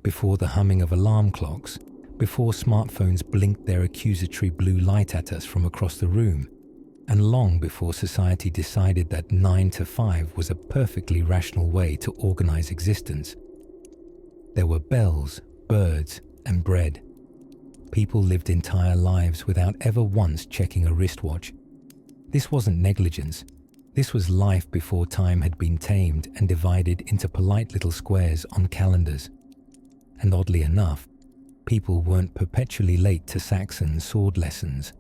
before the humming of alarm clocks, before smartphones blinked their accusatory blue light at us from across the room, and long before society decided that 9 to 5 was a perfectly rational way to organize existence. There were bells, birds, and bread. People lived entire lives without ever once checking a wristwatch. This wasn't negligence. This was life before time had been tamed and divided into polite little squares on calendars. And oddly enough, people weren't perpetually late to Saxon sword lessons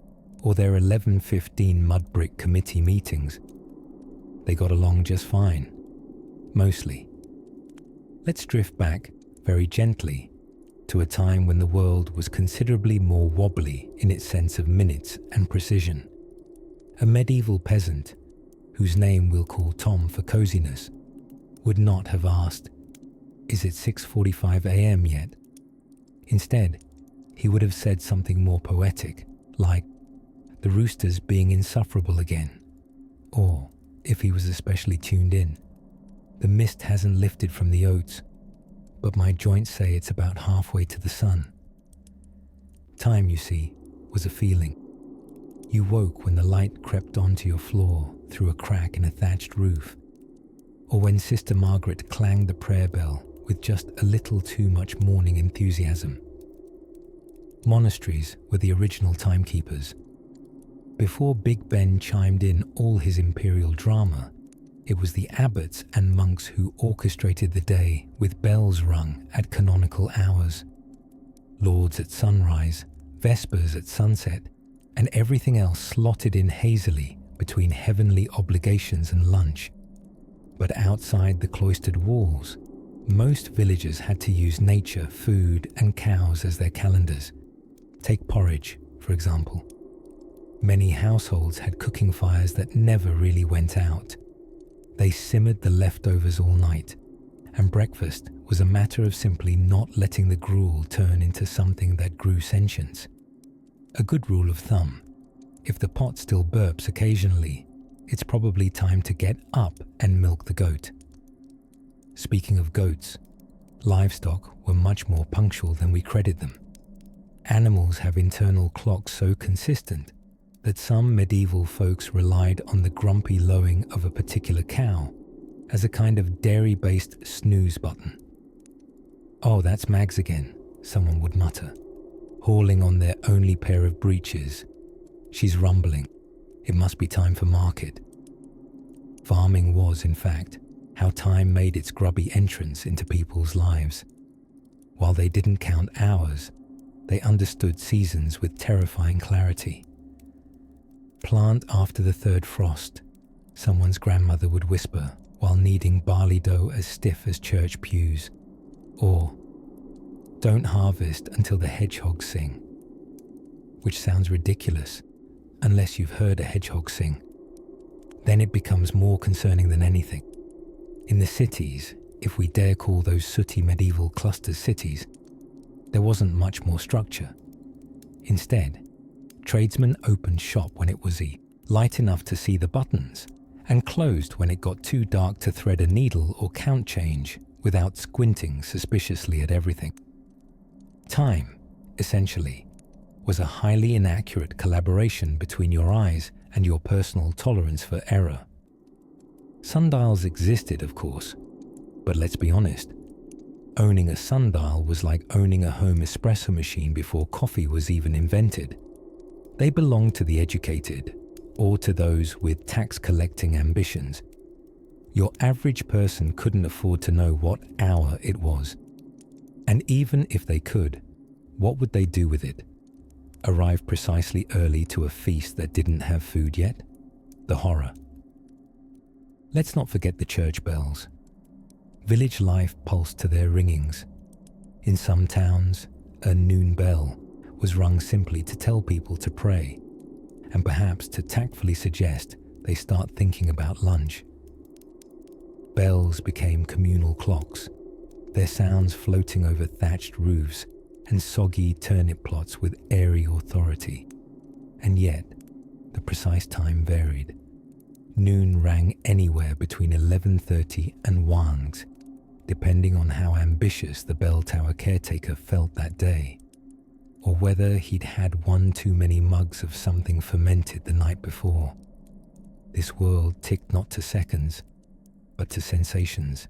or their 11:15 mud brick committee meetings. They got along just fine. Mostly. Let's drift back, very gently, to a time when the world was considerably more wobbly in its sense of minutes and precision. A medieval peasant, whose name we'll call Tom for coziness, would not have asked, "Is it 6:45 a.m. yet?" Instead, he would have said something more poetic, like, "The rooster's being insufferable again." Or, if he was especially tuned in, "The mist hasn't lifted from the oats, but my joints say it's about halfway to the sun." Time, you see, was a feeling. You woke when the light crept onto your floor through a crack in a thatched roof, or when Sister Margaret clanged the prayer bell with just a little too much morning enthusiasm. Monasteries were the original timekeepers. Before Big Ben chimed in all his imperial drama, it was the abbots and monks who orchestrated the day with bells rung at canonical hours. Lauds at sunrise, vespers at sunset, and everything else slotted in hazily between heavenly obligations and lunch. But outside the cloistered walls, most villagers had to use nature, food, and cows as their calendars. Take porridge, for example. Many households had cooking fires that never really went out. They simmered the leftovers all night, and breakfast was a matter of simply not letting the gruel turn into something that grew sentience. A good rule of thumb: if the pot still burps occasionally, it's probably time to get up and milk the goat. Speaking of goats, livestock were much more punctual than we credit them. Animals have internal clocks so consistent that some medieval folks relied on the grumpy lowing of a particular cow as a kind of dairy-based snooze button. "Oh, that's Mags again," someone would mutter, hauling on their only pair of breeches. "She's rumbling. It must be time for market." Farming was, in fact, how time made its grubby entrance into people's lives. While they didn't count hours, they understood seasons with terrifying clarity. "Plant after the third frost," someone's grandmother would whisper while kneading barley dough as stiff as church pews. Or, "Don't harvest until the hedgehogs sing," which sounds ridiculous unless you've heard a hedgehog sing. Then it becomes more concerning than anything. In the cities, if we dare call those sooty medieval clusters cities, there wasn't much more structure. Instead, tradesmen opened shop when it was light enough to see the buttons, and closed when it got too dark to thread a needle or count change without squinting suspiciously at everything. Time, essentially, was a highly inaccurate collaboration between your eyes and your personal tolerance for error. Sundials existed, of course, but let's be honest, owning a sundial was like owning a home espresso machine before coffee was even invented. They belonged to the educated, or to those with tax-collecting ambitions. Your average person couldn't afford to know what hour it was. And even if they could, what would they do with it? Arrive precisely early to a feast that didn't have food yet? The horror. Let's not forget the church bells. Village life pulsed to their ringings. In some towns, a noon bell was rung simply to tell people to pray, and perhaps to tactfully suggest they start thinking about lunch. Bells became communal clocks, their sounds floating over thatched roofs and soggy turnip plots with airy authority. And yet, the precise time varied. Noon rang anywhere between 11:30 and wangs, depending on how ambitious the bell tower caretaker felt that day, or whether he'd had one too many mugs of something fermented the night before. This world ticked not to seconds, but to sensations.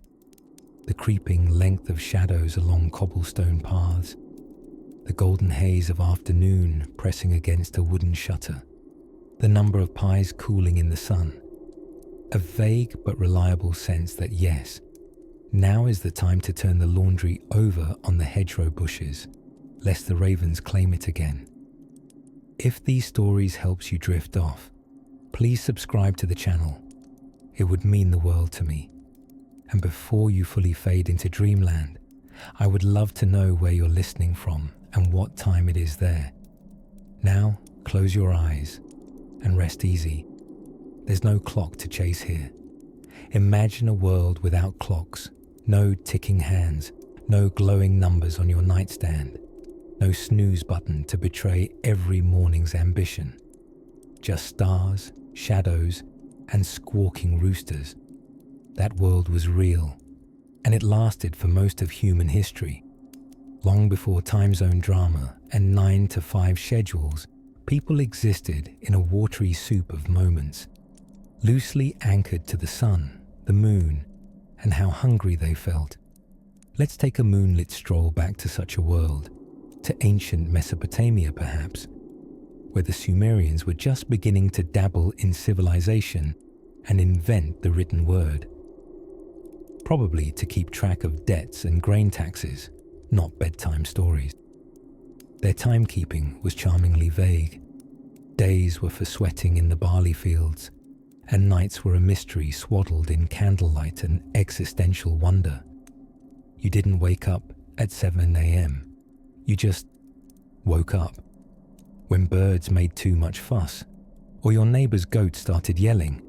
The creeping length of shadows along cobblestone paths, the golden haze of afternoon pressing against a wooden shutter, the number of pies cooling in the sun, a vague but reliable sense that yes, now is the time to turn the laundry over on the hedgerow bushes, lest the ravens claim it again. If these stories helps you drift off, please subscribe to the channel. It would mean the world to me. And before you fully fade into Dreamland, I would love to know where you're listening from and what time it is there. Now, close your eyes and rest easy. There's no clock to chase here. Imagine a world without clocks, no ticking hands, no glowing numbers on your nightstand, no snooze button to betray every morning's ambition. Just stars, shadows, and squawking roosters. That world was real, and it lasted for most of human history. Long before time zone drama and 9 to 5 schedules, people existed in a watery soup of moments, loosely anchored to the sun, the moon, and how hungry they felt. Let's take a moonlit stroll back to such a world, to ancient Mesopotamia perhaps, where the Sumerians were just beginning to dabble in civilization and invent the written word. Probably to keep track of debts and grain taxes, not bedtime stories. Their timekeeping was charmingly vague. Days were for sweating in the barley fields, and nights were a mystery swaddled in candlelight and existential wonder. You didn't wake up at 7 a.m. You just woke up. When birds made too much fuss, or your neighbour's goat started yelling,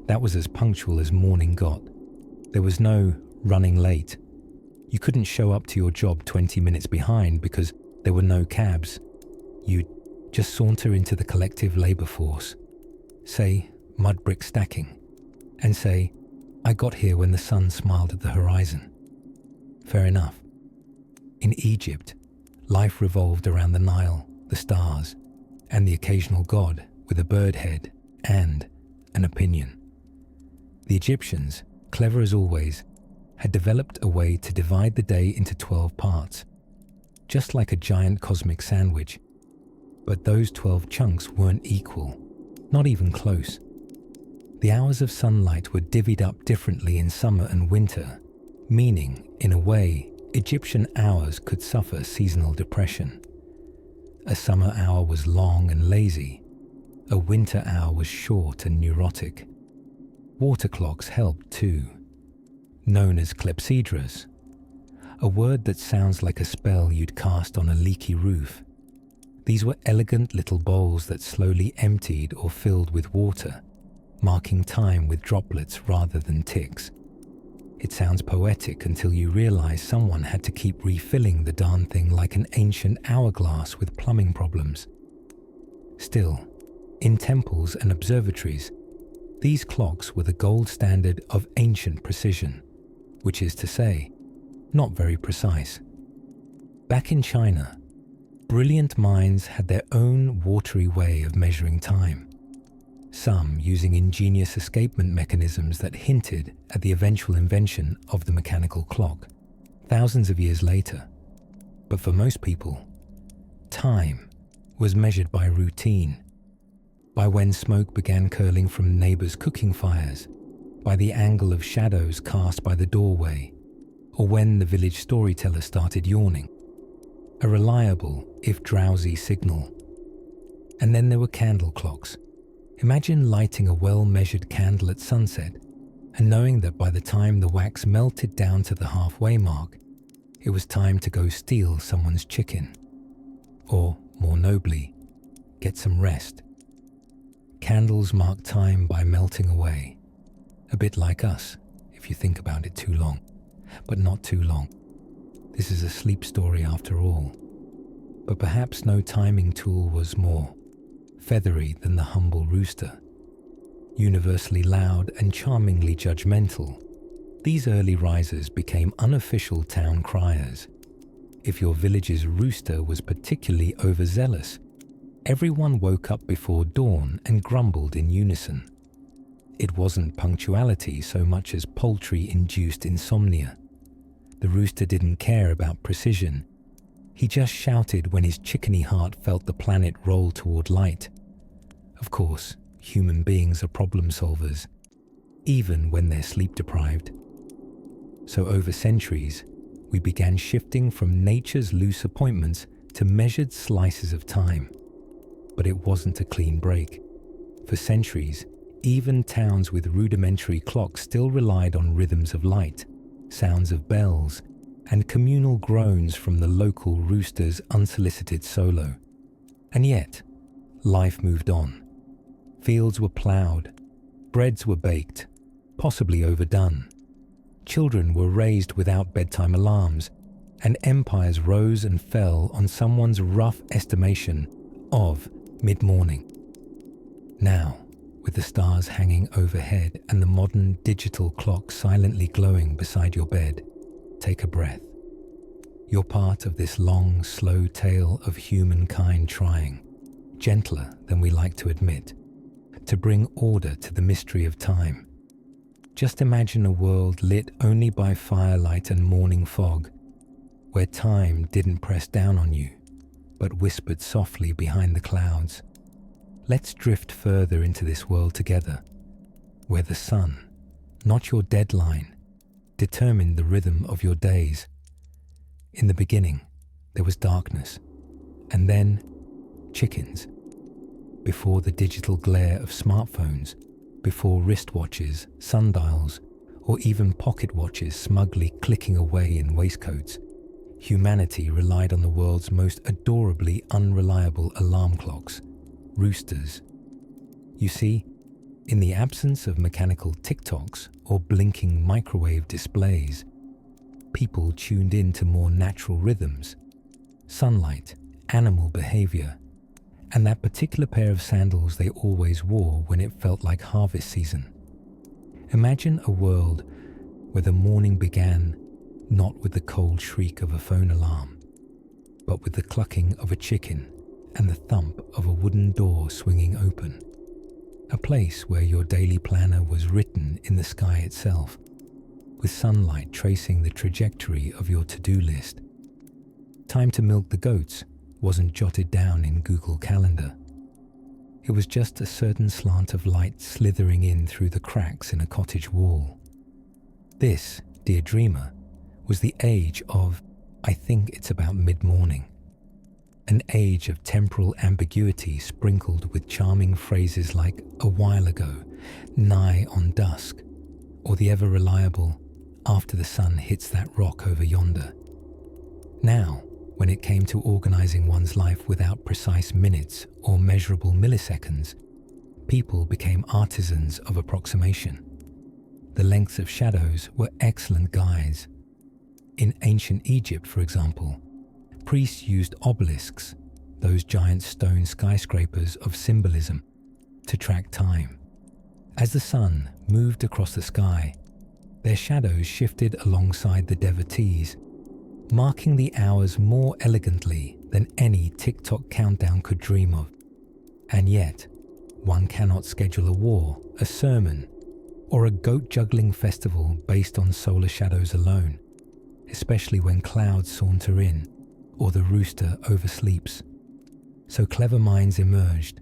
that was as punctual as morning got. There was no running late. You couldn't show up to your job 20 minutes behind because there were no cabs. You'd just saunter into the collective labour force, say mud brick stacking, and say, I got here when the sun smiled at the horizon. Fair enough. In Egypt, life revolved around the Nile, the stars, and the occasional god with a bird head and an opinion. The Egyptians, clever as always, had developed a way to divide the day into 12 parts, just like a giant cosmic sandwich. But those 12 chunks weren't equal, not even close. The hours of sunlight were divvied up differently in summer and winter, meaning, in a way, Egyptian hours could suffer seasonal depression. A summer hour was long and lazy. A winter hour was short and neurotic. Water clocks helped too, known as clepsydras, a word that sounds like a spell you'd cast on a leaky roof. These were elegant little bowls that slowly emptied or filled with water, marking time with droplets rather than ticks. It sounds poetic until you realize someone had to keep refilling the darn thing like an ancient hourglass with plumbing problems. Still, in temples and observatories, these clocks were the gold standard of ancient precision, which is to say, not very precise. Back in China, brilliant minds had their own watery way of measuring time, some using ingenious escapement mechanisms that hinted at the eventual invention of the mechanical clock, thousands of years later. But for most people, time was measured by routine, by when smoke began curling from neighbors' cooking fires, by the angle of shadows cast by the doorway, or when the village storyteller started yawning. A reliable, if drowsy, signal. And then there were candle clocks. Imagine lighting a well-measured candle at sunset and knowing that by the time the wax melted down to the halfway mark, it was time to go steal someone's chicken. Or, more nobly, get some rest. Candles mark time by melting away. A bit like us, if you think about it too long. But not too long. This is a sleep story after all. But perhaps no timing tool was more feathery than the humble rooster. Universally loud and charmingly judgmental, These early risers became unofficial town criers. If your village's rooster was particularly overzealous, everyone woke up before dawn and grumbled in unison. It wasn't punctuality so much as poultry-induced insomnia. The rooster didn't care about precision. He just shouted when his chickeny heart felt the planet roll toward light. Of course, human beings are problem solvers, even when they're sleep-deprived. So over centuries, we began shifting from nature's loose appointments to measured slices of time. But it wasn't a clean break. For centuries, even towns with rudimentary clocks still relied on rhythms of light, sounds of bells, and communal groans from the local rooster's unsolicited solo. And yet, life moved on. Fields were ploughed, breads were baked, possibly overdone. Children were raised without bedtime alarms, and empires rose and fell on someone's rough estimation of mid-morning. Now, with the stars hanging overhead and the modern digital clock silently glowing beside your bed, take a breath. You're part of this long, slow tale of humankind trying, gentler than we like to admit, to bring order to the mystery of time. Just imagine a world lit only by firelight and morning fog, where time didn't press down on you, but whispered softly behind the clouds. Let's drift further into this world together, where the sun, not your deadline, determined the rhythm of your days. In the beginning, there was darkness, and then chickens. Before the digital glare of smartphones, before wristwatches, sundials, or even pocket watches smugly clicking away in waistcoats, humanity relied on the world's most adorably unreliable alarm clocks, roosters. You see, in the absence of mechanical tick-tocks or blinking microwave displays, people tuned in to more natural rhythms, sunlight, animal behavior, and that particular pair of sandals they always wore when it felt like harvest season. Imagine a world where the morning began not with the cold shriek of a phone alarm, but with the clucking of a chicken and the thump of a wooden door swinging open. A place where your daily planner was written in the sky itself, with sunlight tracing the trajectory of your to-do list. Time to milk the goats wasn't jotted down in Google Calendar. It was just a certain slant of light slithering in through the cracks in a cottage wall. This, dear dreamer, was the age of, I think it's about mid-morning. An age of temporal ambiguity sprinkled with charming phrases like a while ago, nigh on dusk, or the ever-reliable, after the sun hits that rock over yonder. Now, when it came to organizing one's life without precise minutes or measurable milliseconds, people became artisans of approximation. The lengths of shadows were excellent guides. In ancient Egypt, for example, priests used obelisks, those giant stone skyscrapers of symbolism, to track time. As the sun moved across the sky, their shadows shifted alongside the devotees, marking the hours more elegantly than any tick-tock countdown could dream of. And yet, one cannot schedule a war, a sermon, or a goat-juggling festival based on solar shadows alone, especially when clouds saunter in or the rooster oversleeps. So clever minds emerged,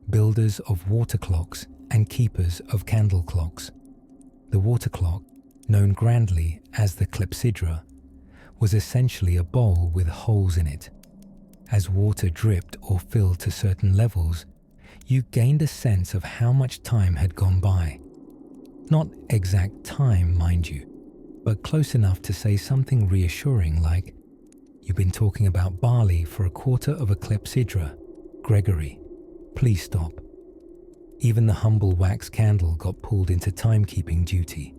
builders of water clocks and keepers of candle clocks. The water clock, known grandly as the clepsydra, was essentially a bowl with holes in it. As water dripped or filled to certain levels, you gained a sense of how much time had gone by. Not exact time, mind you, but close enough to say something reassuring like, "You've been talking about barley for a quarter of a clepsydra, Gregory. Please stop." Even the humble wax candle got pulled into timekeeping duty.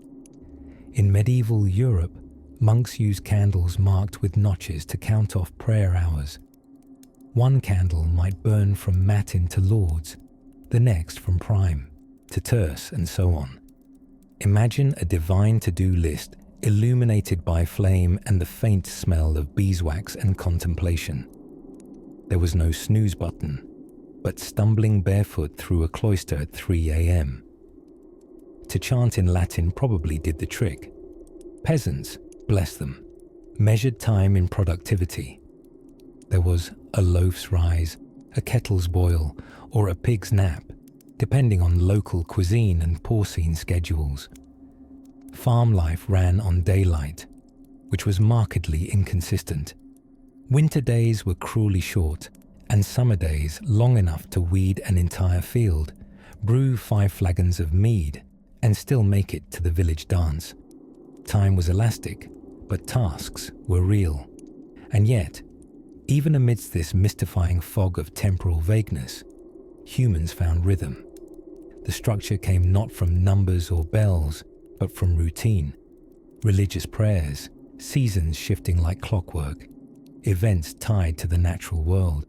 In medieval Europe, monks used candles marked with notches to count off prayer hours. One candle might burn from matin to lauds, the next from prime to terce, and so on. Imagine a divine to-do list illuminated by flame and the faint smell of beeswax and contemplation. There was no snooze button, but stumbling barefoot through a cloister at 3 a.m. To chant in Latin probably did the trick. Peasants, bless them, measured time in productivity. There was a loaf's rise, a kettle's boil, or a pig's nap, depending on local cuisine and porcine schedules. Farm life ran on daylight, which was markedly inconsistent. Winter days were cruelly short, and summer days long enough to weed an entire field, brew 5 flagons of mead, and still make it to the village dance. Time was elastic, but tasks were real. And yet, even amidst this mystifying fog of temporal vagueness, humans found rhythm. The structure came not from numbers or bells, but from routine, religious prayers, seasons shifting like clockwork, events tied to the natural world.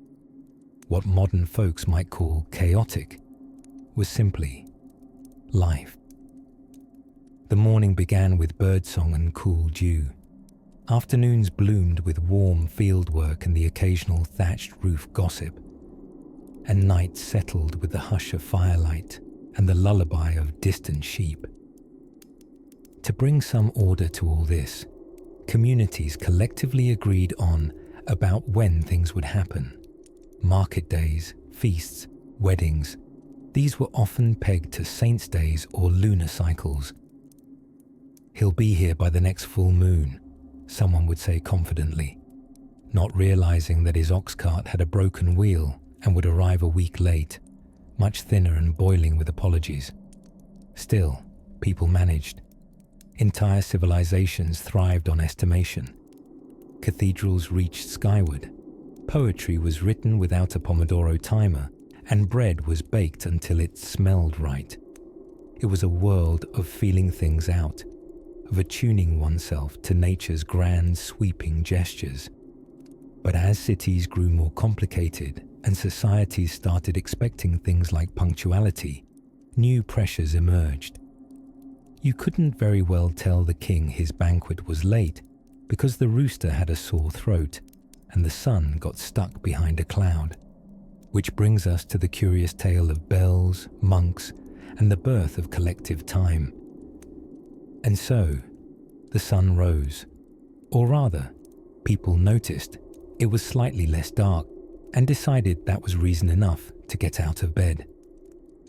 What modern folks might call chaotic was simply life. The morning began with birdsong and cool dew. Afternoons bloomed with warm fieldwork and the occasional thatched roof gossip. And night settled with the hush of firelight and the lullaby of distant sheep. To bring some order to all this, communities collectively agreed on about when things would happen. Market days, feasts, weddings, these were often pegged to saints' days or lunar cycles. "He'll be here by the next full moon," someone would say confidently, not realizing that his ox cart had a broken wheel and would arrive a week late, much thinner and boiling with apologies. Still, people managed. Entire civilizations thrived on estimation. Cathedrals reached skyward. Poetry was written without a Pomodoro timer, and bread was baked until it smelled right. It was a world of feeling things out, of attuning oneself to nature's grand sweeping gestures. But as cities grew more complicated and societies started expecting things like punctuality, new pressures emerged. You couldn't very well tell the king his banquet was late because the rooster had a sore throat and the sun got stuck behind a cloud. Which brings us to the curious tale of bells, monks, and the birth of collective time. And so, the sun rose. Or rather, people noticed it was slightly less dark and decided that was reason enough to get out of bed.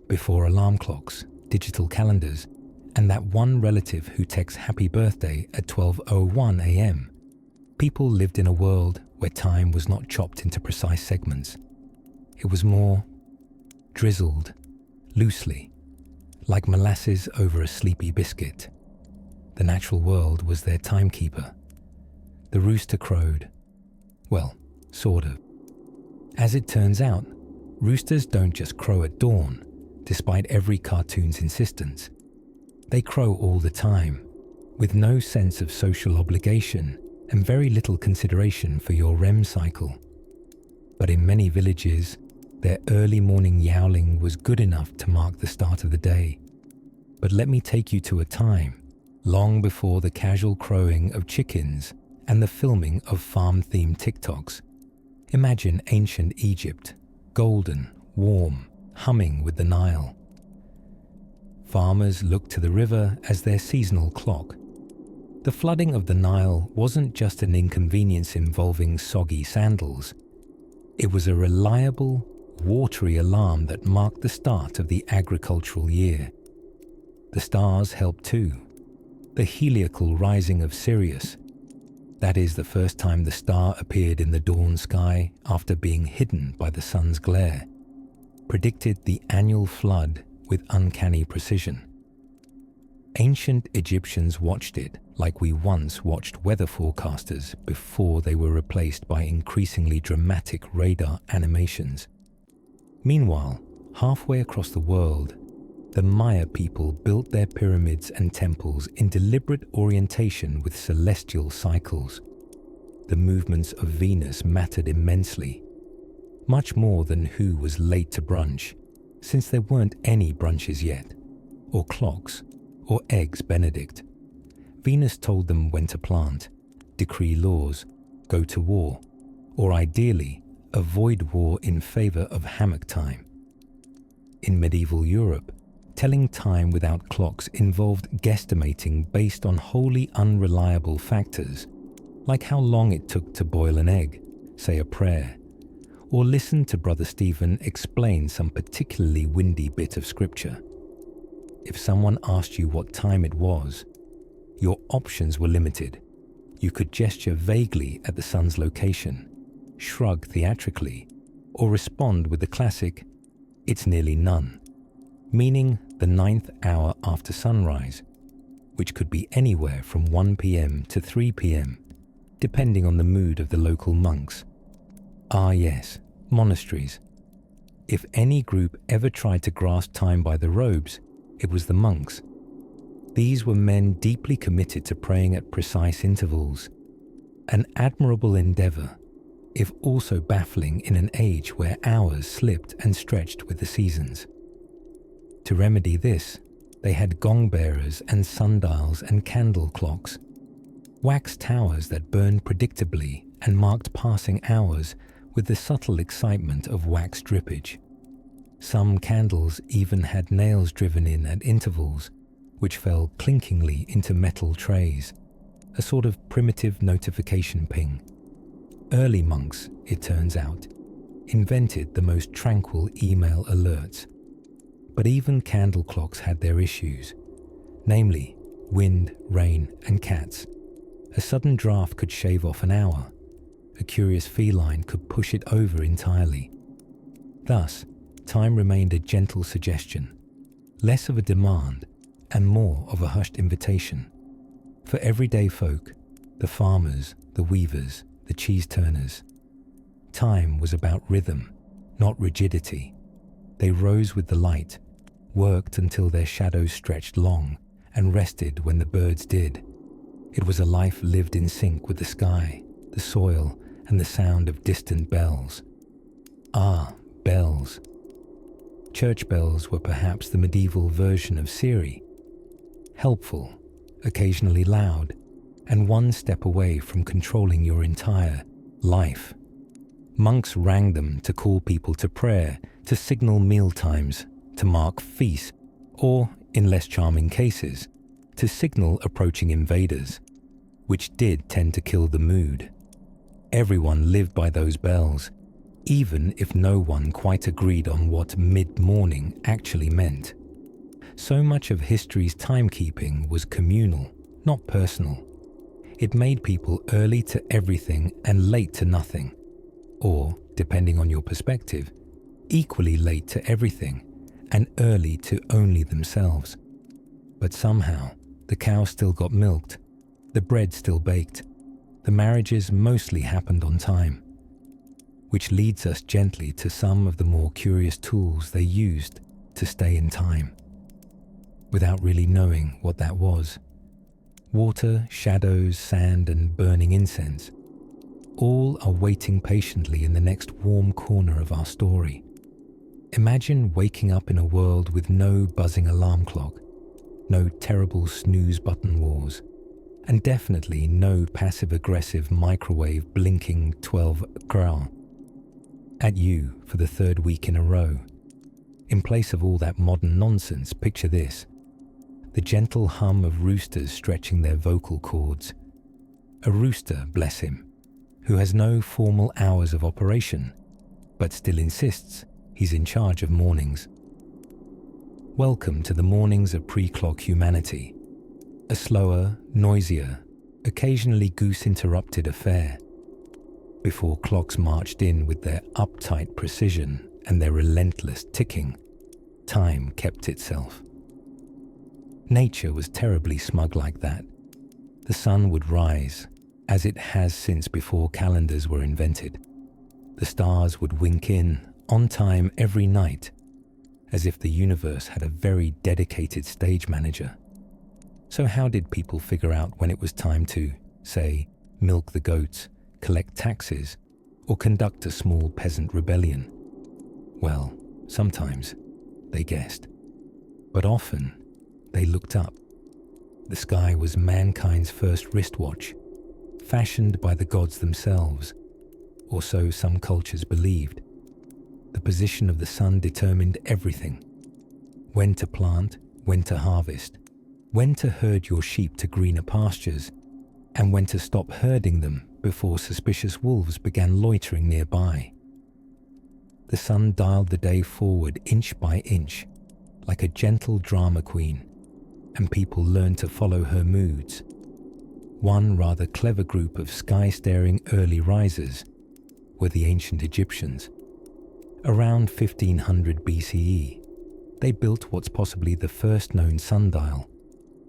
Before alarm clocks, digital calendars, and that one relative who texts happy birthday at 12:01 a.m., people lived in a world where time was not chopped into precise segments. It was more drizzled, loosely, like molasses over a sleepy biscuit. The natural world was their timekeeper. The rooster crowed. Well, sort of. As it turns out, roosters don't just crow at dawn, despite every cartoon's insistence. They crow all the time, with no sense of social obligation and very little consideration for your REM cycle. But in many villages, their early morning yowling was good enough to mark the start of the day. But let me take you to a time long before the casual crowing of chickens and the filming of farm-themed TikToks. Imagine ancient Egypt, golden, warm, humming with the Nile. Farmers looked to the river as their seasonal clock. The flooding of the Nile wasn't just an inconvenience involving soggy sandals. It was a reliable, watery alarm that marked the start of the agricultural year. The stars helped too. The heliacal rising of Sirius, that is the first time the star appeared in the dawn sky after being hidden by the sun's glare, predicted the annual flood with uncanny precision. Ancient Egyptians watched it like we once watched weather forecasters before they were replaced by increasingly dramatic radar animations. Meanwhile, halfway across the world, the Maya people built their pyramids and temples in deliberate orientation with celestial cycles. The movements of Venus mattered immensely, much more than who was late to brunch, since there weren't any brunches yet, or clocks, or eggs Benedict. Venus told them when to plant, decree laws, go to war, or ideally, avoid war in favor of hammock time. In medieval Europe, telling time without clocks involved guesstimating based on wholly unreliable factors, like how long it took to boil an egg, say a prayer, or listen to Brother Stephen explain some particularly windy bit of scripture. If someone asked you what time it was, your options were limited. You could gesture vaguely at the sun's location, shrug theatrically, or respond with the classic, "It's nearly none," meaning the 9th hour after sunrise, which could be anywhere from 1 p.m. to 3 p.m., depending on the mood of the local monks. Ah yes, monasteries. If any group ever tried to grasp time by the robes, it was the monks. These were men deeply committed to praying at precise intervals, an admirable endeavor, if also baffling in an age where hours slipped and stretched with the seasons. To remedy this, they had gong bearers and sundials and candle clocks, wax towers that burned predictably and marked passing hours with the subtle excitement of wax drippage. Some candles even had nails driven in at intervals, which fell clinkingly into metal trays, a sort of primitive notification ping. Early monks, it turns out, invented the most tranquil email alerts. But even candle clocks had their issues, namely wind, rain, and cats. A sudden draft could shave off an hour. A curious feline could push it over entirely. Thus, time remained a gentle suggestion, less of a demand and more of a hushed invitation. For everyday folk, the farmers, the weavers, the cheese turners, time was about rhythm, not rigidity. They rose with the light, worked until their shadows stretched long, and rested when the birds did. It was a life lived in sync with the sky, the soil, and the sound of distant bells. Ah, bells. Church bells were perhaps the medieval version of Siri. Helpful, occasionally loud, and one step away from controlling your entire life. Monks rang them to call people to prayer, to signal meal times, to mark feasts, or, in less charming cases, to signal approaching invaders, which did tend to kill the mood. Everyone lived by those bells, even if no one quite agreed on what mid-morning actually meant. So much of history's timekeeping was communal, not personal. It made people early to everything and late to nothing, or, depending on your perspective, equally late to everything and early to only themselves. But somehow, the cow still got milked, the bread still baked, the marriages mostly happened on time, which leads us gently to some of the more curious tools they used to stay in time, without really knowing what that was. Water, shadows, sand, and burning incense, all are waiting patiently in the next warm corner of our story. Imagine waking up in a world with no buzzing alarm clock, no terrible snooze button wars, and definitely no passive-aggressive microwave blinking 12 grau at you for the 3rd week in a row. In place of all that modern nonsense, picture this: the gentle hum of roosters stretching their vocal cords. A rooster, bless him, who has no formal hours of operation, but still insists he's in charge of mornings. Welcome to the mornings of pre-clock humanity, a slower, noisier, occasionally goose-interrupted affair. Before clocks marched in with their uptight precision and their relentless ticking, time kept itself. Nature was terribly smug like that. The sun would rise, as it has since before calendars were invented. The stars would wink in, on time every night, as if the universe had a very dedicated stage manager. So how did people figure out when it was time to, say, milk the goats, collect taxes, or conduct a small peasant rebellion? Well, sometimes they guessed, but often they looked up The sky was mankind's first wristwatch, fashioned by the gods themselves, or so some cultures believed. The position of the sun determined everything: when to plant, when to harvest, when to herd your sheep to greener pastures, and when to stop herding them before suspicious wolves began loitering nearby. The sun dialed the day forward inch by inch, like a gentle drama queen, and people learned to follow her moods. One rather clever group of sky-staring early risers were the ancient Egyptians. Around 1500 BCE, they built what's possibly the first known sundial,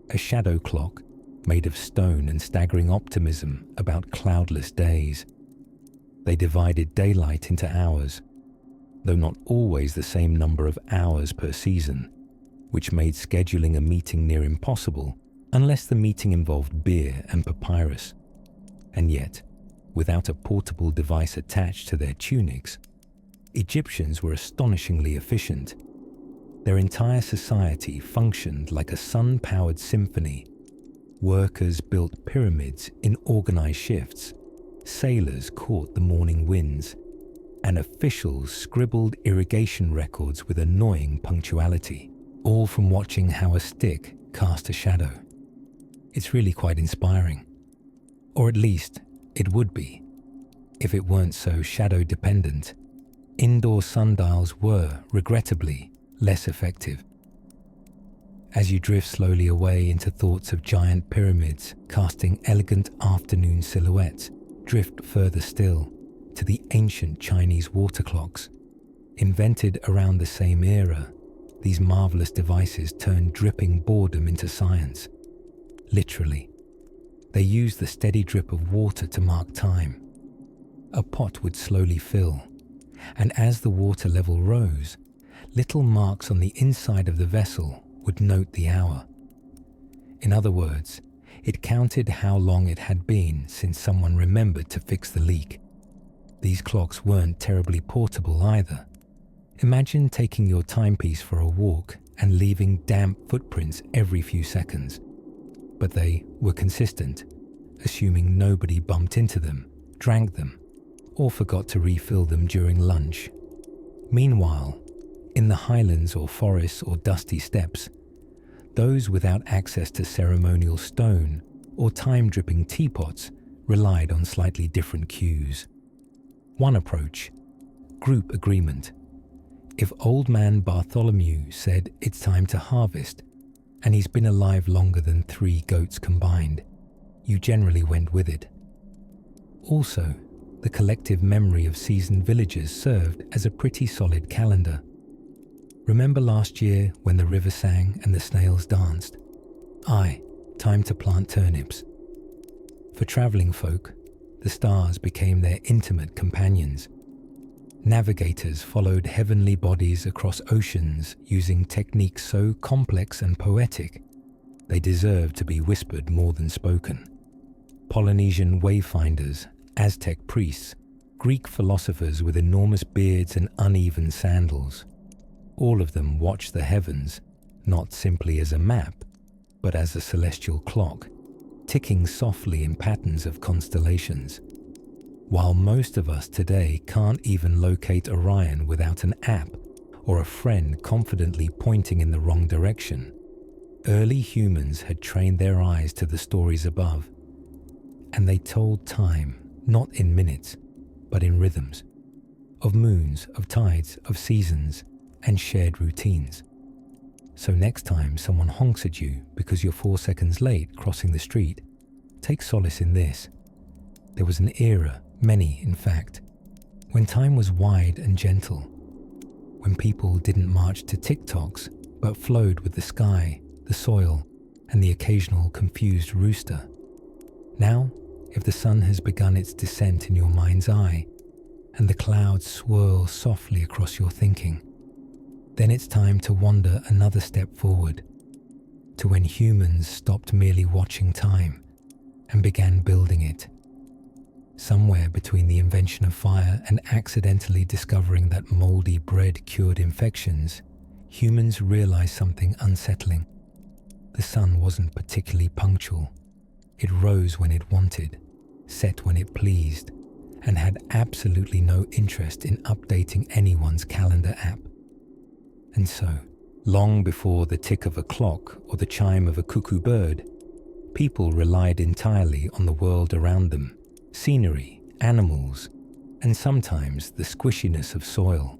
a shadow clock made of stone and staggering optimism about cloudless days. They divided daylight into hours, though not always the same number of hours per season, which made scheduling a meeting near impossible unless the meeting involved beer and papyrus. And yet, without a portable device attached to their tunics, Egyptians were astonishingly efficient. Their entire society functioned like a sun-powered symphony. Workers built pyramids in organized shifts, sailors caught the morning winds, and officials scribbled irrigation records with annoying punctuality, all from watching how a stick cast a shadow. It's really quite inspiring. Or at least, it would be, if it weren't so shadow-dependent. Indoor sundials were, regrettably, less effective. As you drift slowly away into thoughts of giant pyramids casting elegant afternoon silhouettes, drift further still to the ancient Chinese water clocks. Invented around the same era, these marvelous devices turned dripping boredom into science. Literally, they used the steady drip of water to mark time. A pot would slowly fill, and as the water level rose, little marks on the inside of the vessel would note the hour. In other words, it counted how long it had been since someone remembered to fix the leak. These clocks weren't terribly portable either. Imagine taking your timepiece for a walk and leaving damp footprints every few seconds. But they were consistent, assuming nobody bumped into them, drank them, or forgot to refill them during lunch. Meanwhile, in the highlands or forests or dusty steppes, those without access to ceremonial stone or time-dripping teapots relied on slightly different cues. One approach: group agreement. If old man Bartholomew said it's time to harvest, and he's been alive longer than 3 goats combined, you generally went with it. Also, the collective memory of seasoned villagers served as a pretty solid calendar. Remember last year when the river sang and the snails danced? Aye, time to plant turnips. For travelling folk, the stars became their intimate companions. Navigators followed heavenly bodies across oceans using techniques so complex and poetic, they deserved to be whispered more than spoken. Polynesian wayfinders, Aztec priests, Greek philosophers with enormous beards and uneven sandals. All of them watched the heavens, not simply as a map, but as a celestial clock, ticking softly in patterns of constellations. While most of us today can't even locate Orion without an app or a friend confidently pointing in the wrong direction, early humans had trained their eyes to the stories above, and they told time not in minutes, but in rhythms, of moons, of tides, of seasons, and shared routines. So next time someone honks at you because you're 4 seconds late crossing the street, take solace in this. There was an era, many in fact, when time was wide and gentle, when people didn't march to TikToks but flowed with the sky, the soil, and the occasional confused rooster. Now, if the sun has begun its descent in your mind's eye, and the clouds swirl softly across your thinking, then it's time to wander another step forward, to when humans stopped merely watching time and began building it. Somewhere between the invention of fire and accidentally discovering that moldy bread cured infections, humans realized something unsettling. The sun wasn't particularly punctual. It rose when it wanted, set when it pleased, and had absolutely no interest in updating anyone's calendar app. And so, long before the tick of a clock or the chime of a cuckoo bird, people relied entirely on the world around them, scenery, animals, and sometimes the squishiness of soil,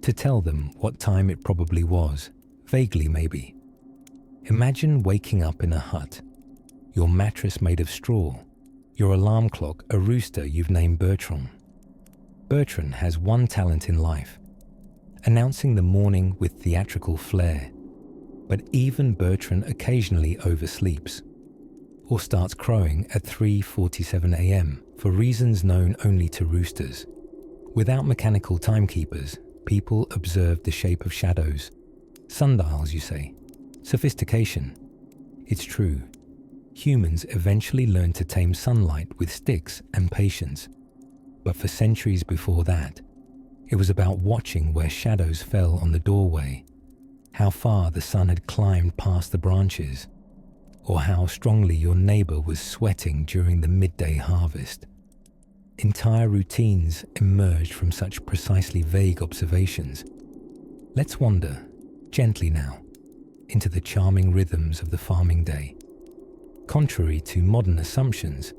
to tell them what time it probably was, vaguely maybe. Imagine waking up in a hut, your mattress made of straw, your alarm clock a rooster you've named Bertrand. Bertrand has one talent in life, announcing the morning with theatrical flair. But even Bertrand occasionally oversleeps, or starts crowing at 3:47 a.m. for reasons known only to roosters. Without mechanical timekeepers, people observed the shape of shadows. Sundials, you say? Sophistication. It's true. Humans eventually learned to tame sunlight with sticks and patience. But for centuries before that, it was about watching where shadows fell on the doorway, how far the sun had climbed past the branches, or how strongly your neighbor was sweating during the midday harvest. Entire routines emerged from such precisely vague observations. Let's wander, gently now, into the charming rhythms of the farming day. Contrary to modern assumptions,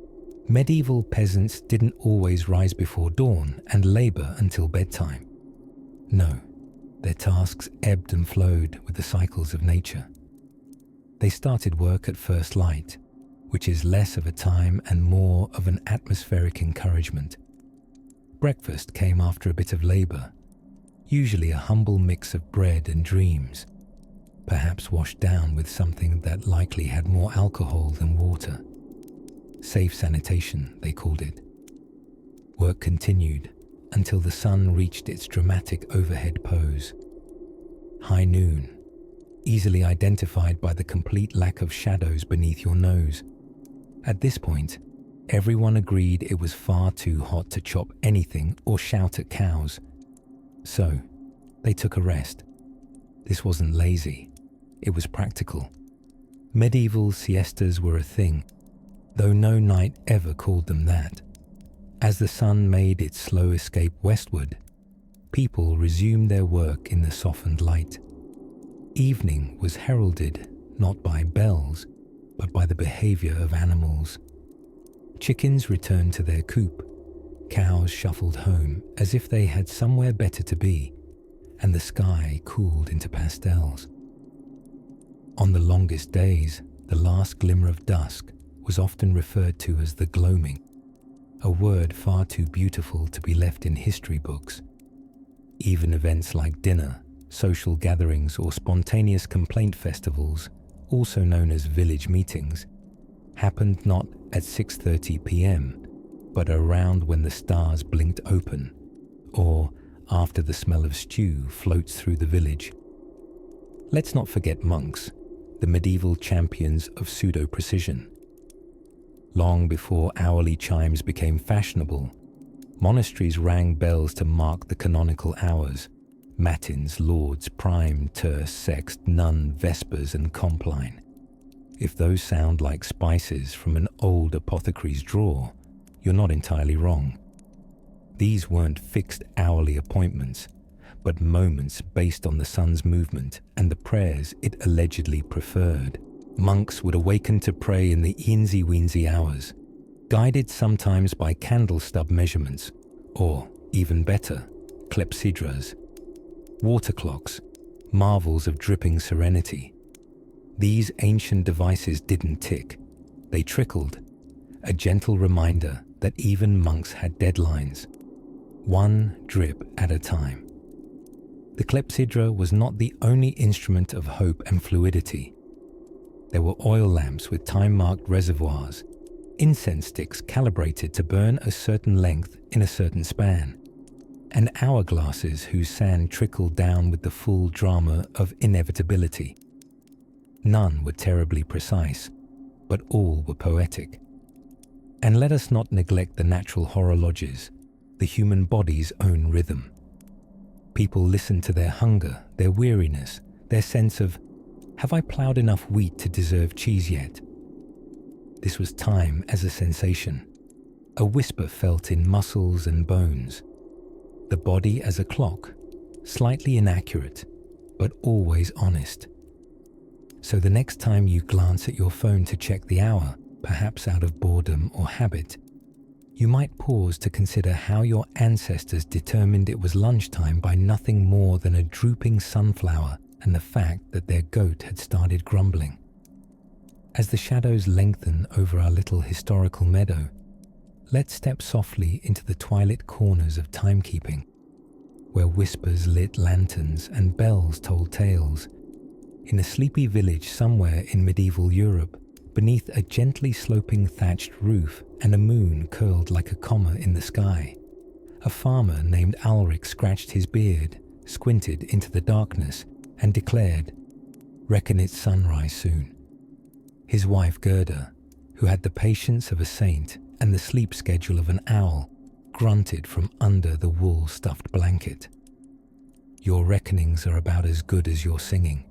medieval peasants didn't always rise before dawn and labor until bedtime. No, their tasks ebbed and flowed with the cycles of nature. They started work at first light, which is less of a time and more of an atmospheric encouragement. Breakfast came after a bit of labor, usually a humble mix of bread and dreams, perhaps washed down with something that likely had more alcohol than water. Safe sanitation, they called it. Work continued until the sun reached its dramatic overhead pose. High noon, easily identified by the complete lack of shadows beneath your nose. At this point, everyone agreed it was far too hot to chop anything or shout at cows. So, they took a rest. This wasn't lazy. It was practical. Medieval siestas were a thing, though no night ever called them that. As the sun made its slow escape westward, people resumed their work in the softened light. Evening was heralded not by bells, but by the behavior of animals. Chickens returned to their coop, cows shuffled home as if they had somewhere better to be, and the sky cooled into pastels. On the longest days, the last glimmer of dusk was often referred to as the gloaming, a word far too beautiful to be left in history books. Even events like dinner, social gatherings, or spontaneous complaint festivals, also known as village meetings, happened not at 6:30 p.m., but around when the stars blinked open, or after the smell of stew floats through the village. Let's not forget monks, the medieval champions of pseudo-precision. Long before hourly chimes became fashionable, monasteries rang bells to mark the canonical hours: matins, lauds, prime, terce, sext, nun, vespers, and compline. If those sound like spices from an old apothecary's drawer, you're not entirely wrong. These weren't fixed hourly appointments, but moments based on the sun's movement and the prayers it allegedly preferred. Monks would awaken to pray in the eensy-weensy hours, guided sometimes by candle stub measurements, or, even better, clepsydras, water clocks, marvels of dripping serenity. These ancient devices didn't tick, they trickled, a gentle reminder that even monks had deadlines, one drip at a time. The clepsydra was not the only instrument of hope and fluidity. There were oil lamps with time-marked reservoirs, incense sticks calibrated to burn a certain length in a certain span, and hourglasses whose sand trickled down with the full drama of inevitability. None were terribly precise, but all were poetic. And let us not neglect the natural horologes, the human body's own rhythm. People listened to their hunger, their weariness, their sense of Have I ploughed enough wheat to deserve cheese yet? This was time as a sensation, a whisper felt in muscles and bones. The body as a clock, slightly inaccurate, but always honest. So the next time you glance at your phone to check the hour, perhaps out of boredom or habit, you might pause to consider how your ancestors determined it was lunchtime by nothing more than a drooping sunflower and the fact that their goat had started grumbling. As the shadows lengthen over our little historical meadow, let's step softly into the twilit corners of timekeeping, where whispers lit lanterns and bells told tales. In a sleepy village somewhere in medieval Europe, beneath a gently sloping thatched roof and a moon curled like a comma in the sky, a farmer named Alric scratched his beard, squinted into the darkness, and declared, "Reckon it's sunrise soon." His wife Gerda, who had the patience of a saint and the sleep schedule of an owl, grunted from under the wool-stuffed blanket. Your reckonings are about as good as your singing.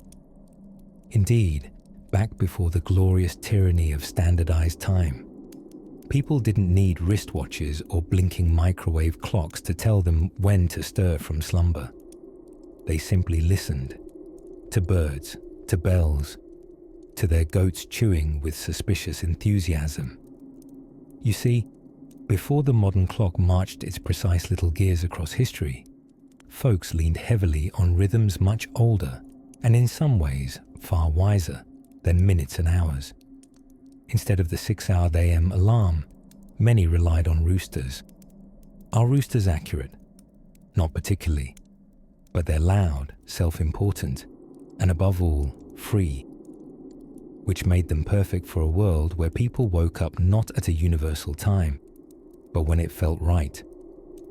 Indeed, back before the glorious tyranny of standardized time, people didn't need wristwatches or blinking microwave clocks to tell them when to stir from slumber. They simply listened to birds, to bells, to their goats chewing with suspicious enthusiasm. You see, before the modern clock marched its precise little gears across history, folks leaned heavily on rhythms much older and in some ways far wiser than minutes and hours. Instead of the 6-hour AM alarm, many relied on roosters. Are roosters accurate? Not particularly, but they're loud, self-important, and above all, free, which made them perfect for a world where people woke up not at a universal time, but when it felt right,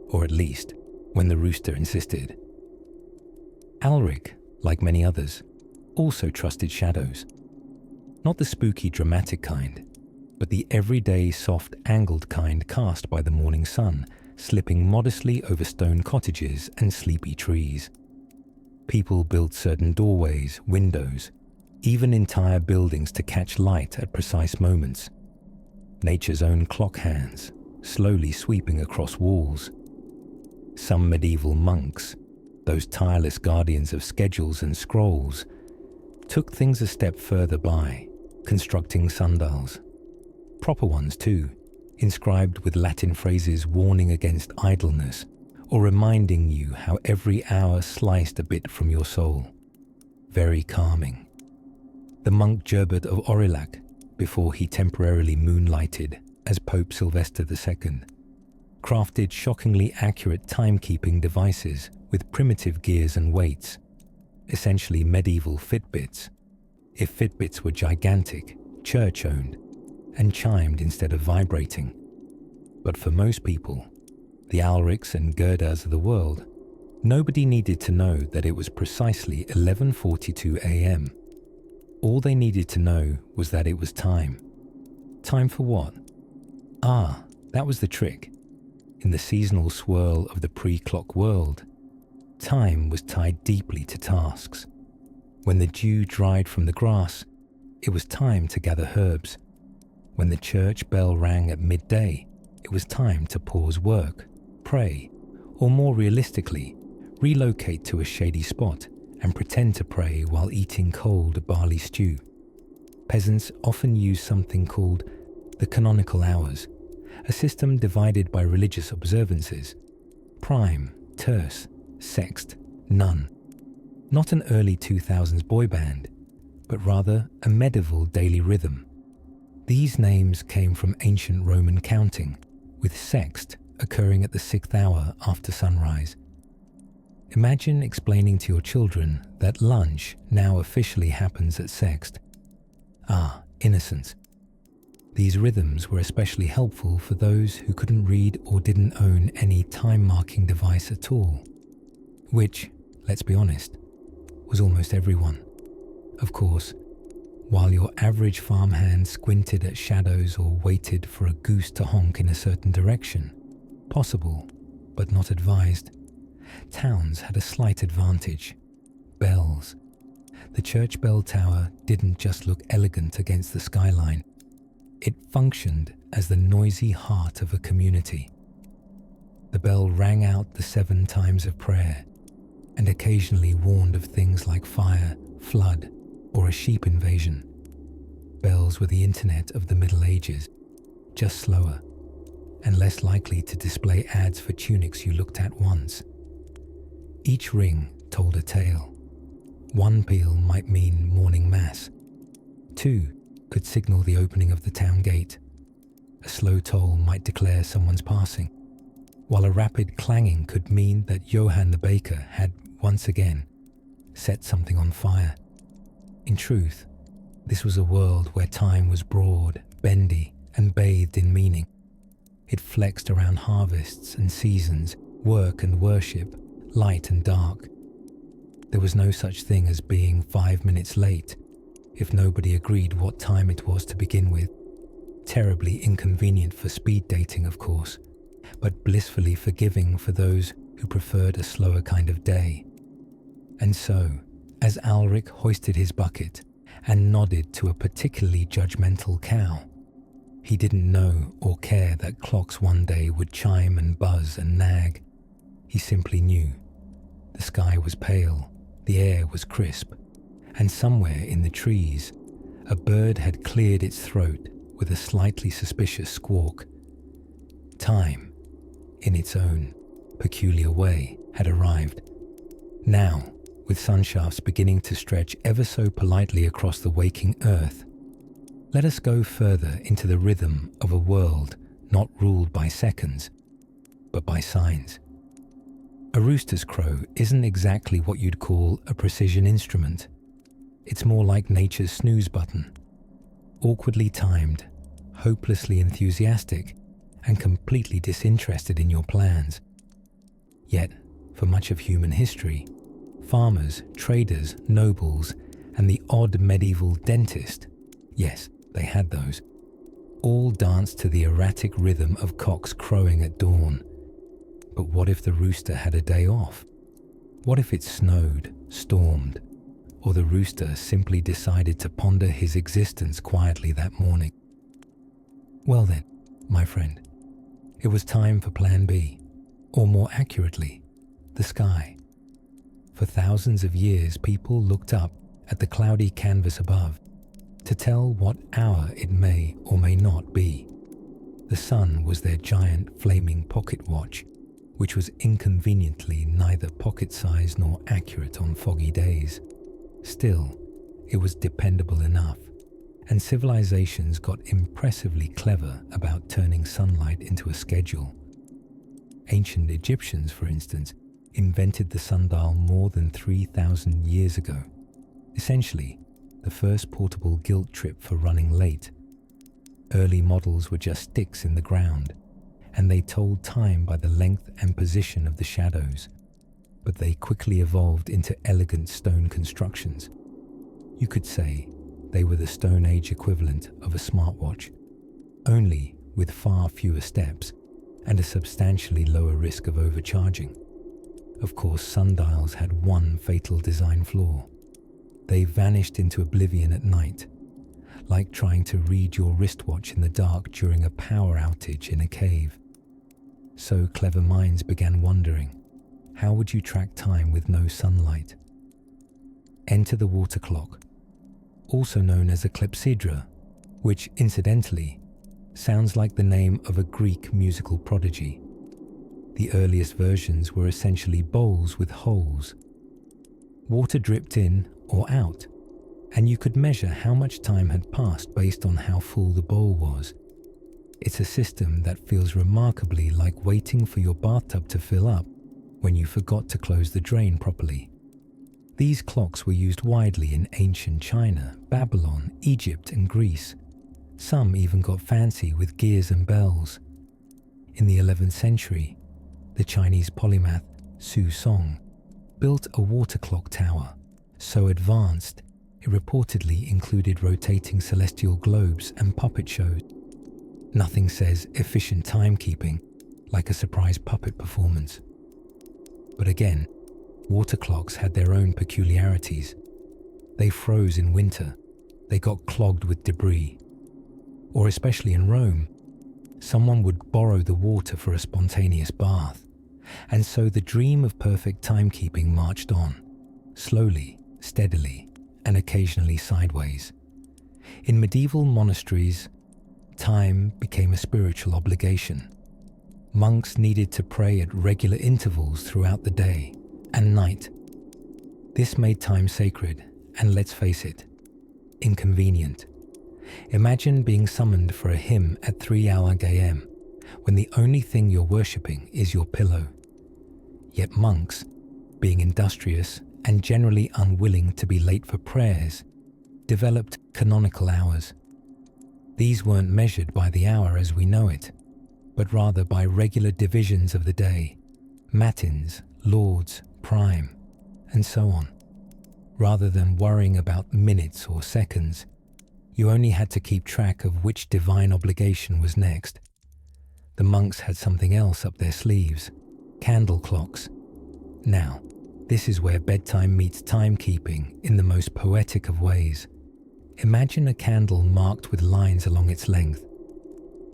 or at least when the rooster insisted. Alric, like many others, also trusted shadows. Not the spooky, dramatic kind, but the everyday, soft, angled kind cast by the morning sun, slipping modestly over stone cottages and sleepy trees. People built certain doorways, windows, even entire buildings to catch light at precise moments. Nature's own clock hands, slowly sweeping across walls. Some medieval monks, those tireless guardians of schedules and scrolls, took things a step further by, constructing sundials. Proper ones too, inscribed with Latin phrases warning against idleness or reminding you how every hour sliced a bit from your soul. Very calming. The monk Gerbert of Aurillac, before he temporarily moonlighted as Pope Sylvester II, crafted shockingly accurate timekeeping devices with primitive gears and weights, essentially medieval Fitbits, if Fitbits were gigantic, church-owned, and chimed instead of vibrating. But for most people, the Alrics and Gerdas of the world, nobody needed to know that it was precisely 11:42 a.m. All they needed to know was that it was time. Time for what? Ah, that was the trick. In the seasonal swirl of the pre-clock world, time was tied deeply to tasks. When the dew dried from the grass, it was time to gather herbs. When the church bell rang at midday, it was time to pause work, pray, or more realistically, relocate to a shady spot and pretend to pray while eating cold barley stew. Peasants often used something called the canonical hours, a system divided by religious observances: prime, terce, sext, none. Not an early 2000s boy band, but rather a medieval daily rhythm. These names came from ancient Roman counting, with sext occurring at the 6th hour after sunrise. Imagine explaining to your children that lunch now officially happens at sext. Ah, innocence. These rhythms were especially helpful for those who couldn't read or didn't own any time-marking device at all, which, let's be honest, was almost everyone. Of course, while your average farmhand squinted at shadows or waited for a goose to honk in a certain direction, possible but not advised, towns had a slight advantage: bells. The church bell tower didn't just look elegant against the skyline. It functioned as the noisy heart of a community. The bell rang out the 7 times of prayer and occasionally warned of things like fire, flood, or a sheep invasion. Bells were the internet of the Middle Ages, just slower and less likely to display ads for tunics you looked at once. Each ring told a tale. 1 peal might mean morning mass. 2 could signal the opening of the town gate. A slow toll might declare someone's passing, while a rapid clanging could mean that Johann the baker had, once again, set something on fire. In truth, this was a world where time was broad, bendy, and bathed in meaning. It flexed around harvests and seasons, work and worship, light and dark. There was no such thing as being 5 minutes late if nobody agreed what time it was to begin with. Terribly inconvenient for speed dating, of course, but blissfully forgiving for those who preferred a slower kind of day. And so, as Alric hoisted his bucket and nodded to a particularly judgmental cow, he didn't know or care that clocks one day would chime and buzz and nag. He simply knew. The sky was pale, the air was crisp, and somewhere in the trees, a bird had cleared its throat with a slightly suspicious squawk. Time, in its own peculiar way, had arrived. Now, with sunshafts beginning to stretch ever so politely across the waking earth, let us go further into the rhythm of a world not ruled by seconds, but by signs. A rooster's crow isn't exactly what you'd call a precision instrument. It's more like nature's snooze button, awkwardly timed, hopelessly enthusiastic, and completely disinterested in your plans. Yet, for much of human history, farmers, traders, nobles, and the odd medieval dentist, yes, they had those, all danced to the erratic rhythm of cocks crowing at dawn. But what if the rooster had a day off? What if it snowed, stormed, or the rooster simply decided to ponder his existence quietly that morning? Well then, my friend, it was time for Plan B, or more accurately, the sky. For thousands of years, people looked up at the cloudy canvas above to tell what hour it may or may not be. The sun was their giant flaming pocket watch, which was inconveniently neither pocket-sized nor accurate on foggy days. Still, it was dependable enough, and civilizations got impressively clever about turning sunlight into a schedule. Ancient Egyptians, for instance, invented the sundial more than 3,000 years ago, essentially the first portable guilt trip for running late. Early models were just sticks in the ground, and they told time by the length and position of the shadows, but they quickly evolved into elegant stone constructions. You could say they were the Stone Age equivalent of a smartwatch, only with far fewer steps and a substantially lower risk of overcharging. Of course, sundials had one fatal design flaw. They vanished into oblivion at night, like trying to read your wristwatch in the dark during a power outage in a cave. So clever minds began wondering, how would you track time with no sunlight? Enter the water clock, also known as a clepsydra, which, incidentally, sounds like the name of a Greek musical prodigy. The earliest versions were essentially bowls with holes. Water dripped in or out, and you could measure how much time had passed based on how full the bowl was. It's a system that feels remarkably like waiting for your bathtub to fill up when you forgot to close the drain properly. These clocks were used widely in ancient China, Babylon, Egypt, and Greece. Some even got fancy with gears and bells. In the 11th century, the Chinese polymath Su Song built a water clock tower, so advanced it reportedly included rotating celestial globes and puppet shows. Nothing says efficient timekeeping like a surprise puppet performance. But again, water clocks had their own peculiarities. They froze in winter. They got clogged with debris. Or especially in Rome, someone would borrow the water for a spontaneous bath. And so the dream of perfect timekeeping marched on, slowly, steadily, and occasionally sideways. In medieval monasteries, time became a spiritual obligation. Monks needed to pray at regular intervals throughout the day and night. This made time sacred, and let's face it, inconvenient. Imagine being summoned for a hymn at 3 a.m. when the only thing you're worshipping is your pillow. Yet monks, being industrious and generally unwilling to be late for prayers, developed canonical hours. These weren't measured by the hour as we know it, but rather by regular divisions of the day, matins, lauds, prime, and so on. Rather than worrying about minutes or seconds, you only had to keep track of which divine obligation was next. The monks had something else up their sleeves: candle clocks. Now, this is where bedtime meets timekeeping in the most poetic of ways. Imagine a candle marked with lines along its length.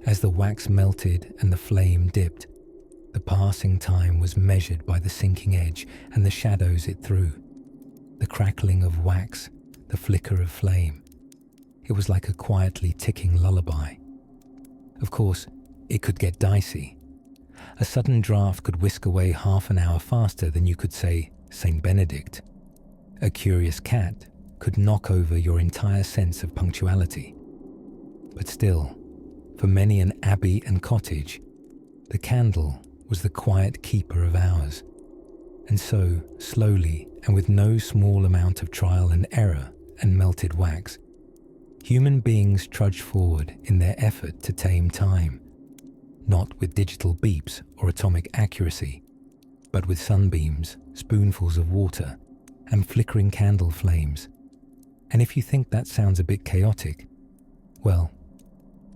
As the wax melted and the flame dipped, the passing time was measured by the sinking edge and the shadows it threw. The crackling of wax, the flicker of flame. It was like a quietly ticking lullaby. Of course, it could get dicey. A sudden draft could whisk away half an hour faster than you could say Saint Benedict. A curious cat could knock over your entire sense of punctuality. But still, for many an abbey and cottage, the candle was the quiet keeper of hours. And so, slowly and with no small amount of trial and error and melted wax, human beings trudged forward in their effort to tame time, not with digital beeps or atomic accuracy, but with sunbeams, spoonfuls of water, and flickering candle flames. And if you think that sounds a bit chaotic, well,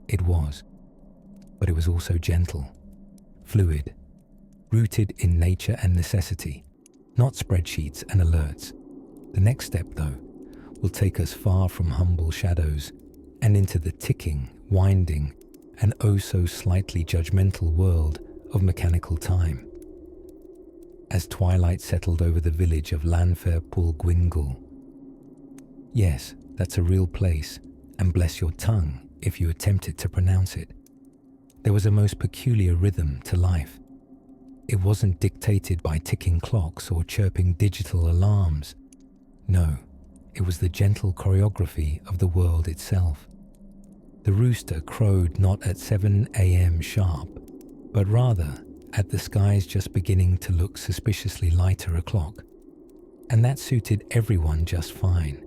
it was. But it was also gentle, fluid, rooted in nature and necessity, not spreadsheets and alerts. The next step, though, will take us far from humble shadows and into the ticking, winding, and oh so slightly judgmental world of mechanical time. As twilight settled over the village of Llanfairpwllgwyngyll. Yes, that's a real place, and bless your tongue if you attempted to pronounce it. There was a most peculiar rhythm to life. It wasn't dictated by ticking clocks or chirping digital alarms. No, it was the gentle choreography of the world itself. The rooster crowed not at 7 a.m. sharp, but rather at the skies just beginning to look suspiciously lighter o'clock. And that suited everyone just fine.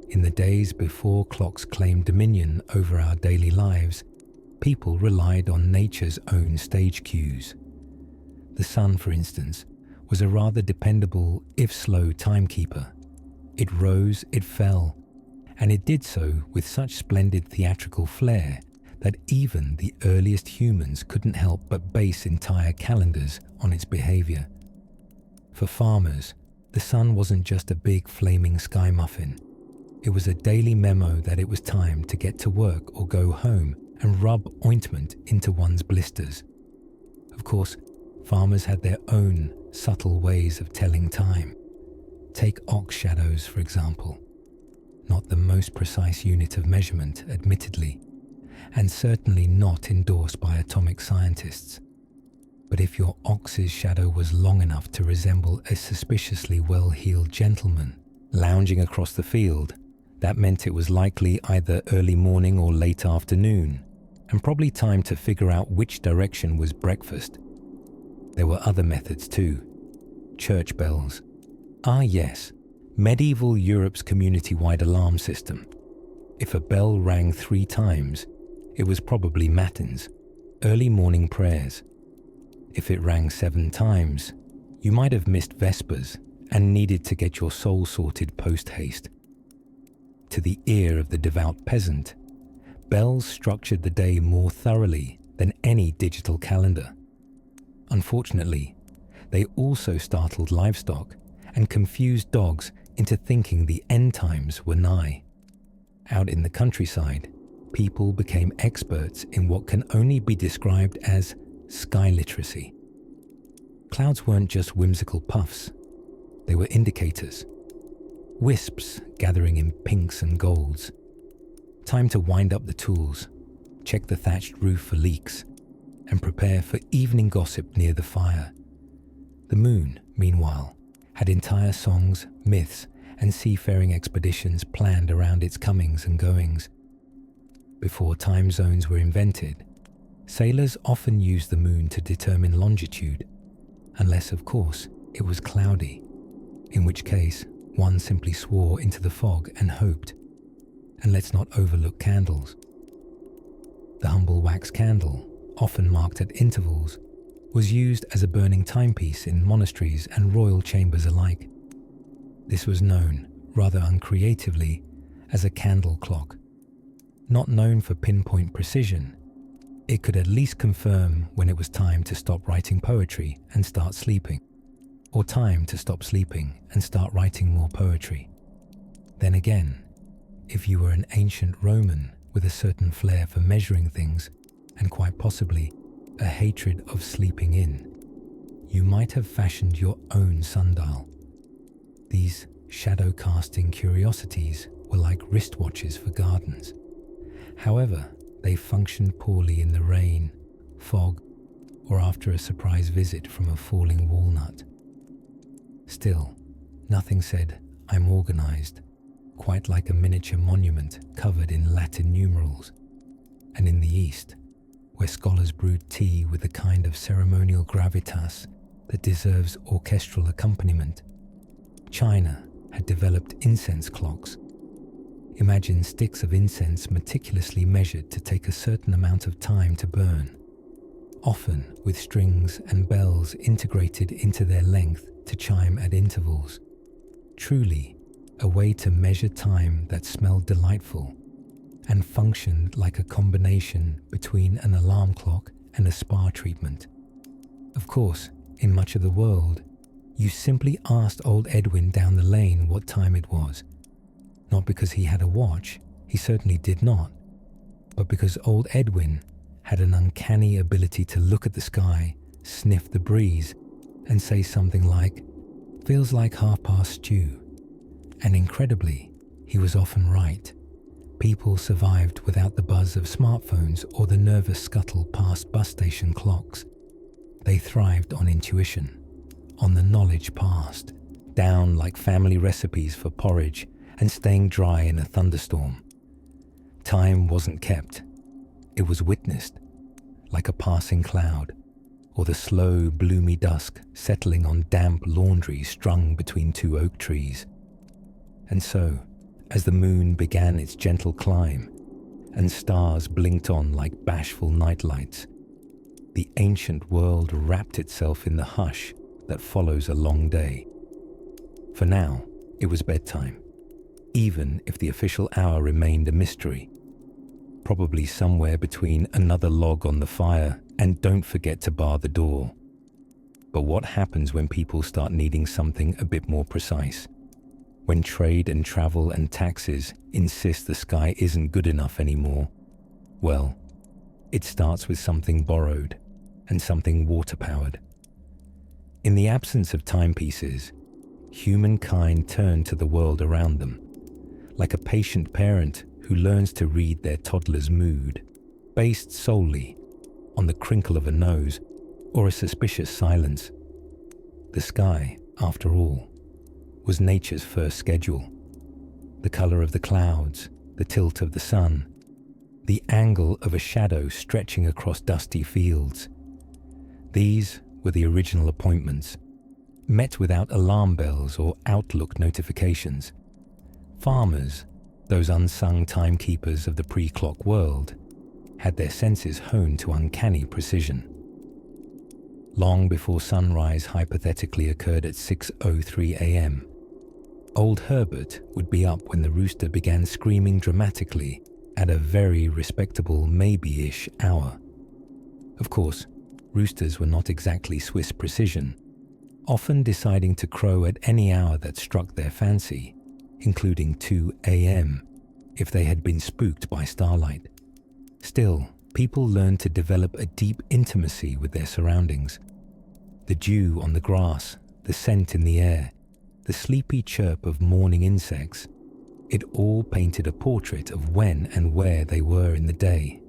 In the days before clocks claimed dominion over our daily lives, people relied on nature's own stage cues. The sun, for instance, was a rather dependable, if slow, timekeeper. It rose, it fell, and it did so with such splendid theatrical flair that even the earliest humans couldn't help but base entire calendars on its behavior. For farmers, the sun wasn't just a big flaming sky muffin. It was a daily memo that it was time to get to work or go home and rub ointment into one's blisters. Of course, farmers had their own subtle ways of telling time. Take ox shadows, for example. Not the most precise unit of measurement, admittedly, and certainly not endorsed by atomic scientists. But if your ox's shadow was long enough to resemble a suspiciously well-heeled gentleman lounging across the field, that meant it was likely either early morning or late afternoon, and probably time to figure out which direction was breakfast. There were other methods too. Church bells. Ah yes, medieval Europe's community-wide alarm system. If a bell rang 3 times, it was probably matins, early morning prayers. If it rang 7 times, you might have missed Vespers and needed to get your soul sorted post-haste. To the ear of the devout peasant, bells structured the day more thoroughly than any digital calendar. Unfortunately, they also startled livestock and confused dogs into thinking the end times were nigh. Out in the countryside, people became experts in what can only be described as sky literacy. Clouds weren't just whimsical puffs, they were indicators. Wisps gathering in pinks and golds. Time to wind up the tools, check the thatched roof for leaks, and prepare for evening gossip near the fire. The moon, meanwhile, had entire songs, myths, and seafaring expeditions planned around its comings and goings. Before time zones were invented, sailors often used the moon to determine longitude, unless, of course, it was cloudy, in which case one simply swore into the fog and hoped. And let's not overlook candles. The humble wax candle, often marked at intervals, was used as a burning timepiece in monasteries and royal chambers alike. This was known, rather uncreatively, as a candle clock. Not known for pinpoint precision, it could at least confirm when it was time to stop writing poetry and start sleeping, or time to stop sleeping and start writing more poetry. Then again, if you were an ancient Roman with a certain flair for measuring things, and quite possibly a hatred of sleeping in, you might have fashioned your own sundial. These shadow-casting curiosities were like wristwatches for gardens. However, they functioned poorly in the rain, fog, or after a surprise visit from a falling walnut. Still, nothing said, "I'm organized," quite like a miniature monument covered in Latin numerals. And in the East, where scholars brewed tea with a kind of ceremonial gravitas that deserves orchestral accompaniment, China had developed incense clocks. Imagine sticks of incense meticulously measured to take a certain amount of time to burn, often with strings and bells integrated into their length to chime at intervals. Truly, a way to measure time that smelled delightful and functioned like a combination between an alarm clock and a spa treatment. Of course, in much of the world, you simply asked old Edwin down the lane what time it was. Not because he had a watch, he certainly did not, but because old Edwin had an uncanny ability to look at the sky, sniff the breeze, and say something like, "Feels like stew." And incredibly, he was often right. People survived without the buzz of smartphones or the nervous scuttle past bus station clocks. They thrived on intuition, on the knowledge passed, down like family recipes for porridge and staying dry in a thunderstorm. Time wasn't kept. It was witnessed, like a passing cloud, or the slow, bloomy dusk settling on damp laundry strung between two oak trees. And so, as the moon began its gentle climb, and stars blinked on like bashful nightlights, the ancient world wrapped itself in the hush that follows a long day. For now, it was bedtime, even if the official hour remained a mystery. Probably somewhere between another log on the fire and don't forget to bar the door. But what happens when people start needing something a bit more precise? When trade and travel and taxes insist the sky isn't good enough anymore? Well, it starts with something borrowed and something water-powered. In the absence of timepieces, humankind turned to the world around them, like a patient parent who learns to read their toddler's mood, based solely on the crinkle of a nose or a suspicious silence. The sky, after all, was nature's first schedule. The color of the clouds, the tilt of the sun, the angle of a shadow stretching across dusty fields. These were the original appointments, met without alarm bells or Outlook notifications. Farmers, those unsung timekeepers of the pre-clock world, had their senses honed to uncanny precision. Long before sunrise hypothetically occurred at 6:03 a.m., old Herbert would be up when the rooster began screaming dramatically at a very respectable maybe-ish hour. Of course, roosters were not exactly Swiss precision. often deciding to crow at any hour that struck their fancy, including 2 a.m. if they had been spooked by starlight. Still, people learned to develop a deep intimacy with their surroundings. The dew on the grass, the scent in the air, the sleepy chirp of morning insects, it all painted a portrait of when and where they were in the day.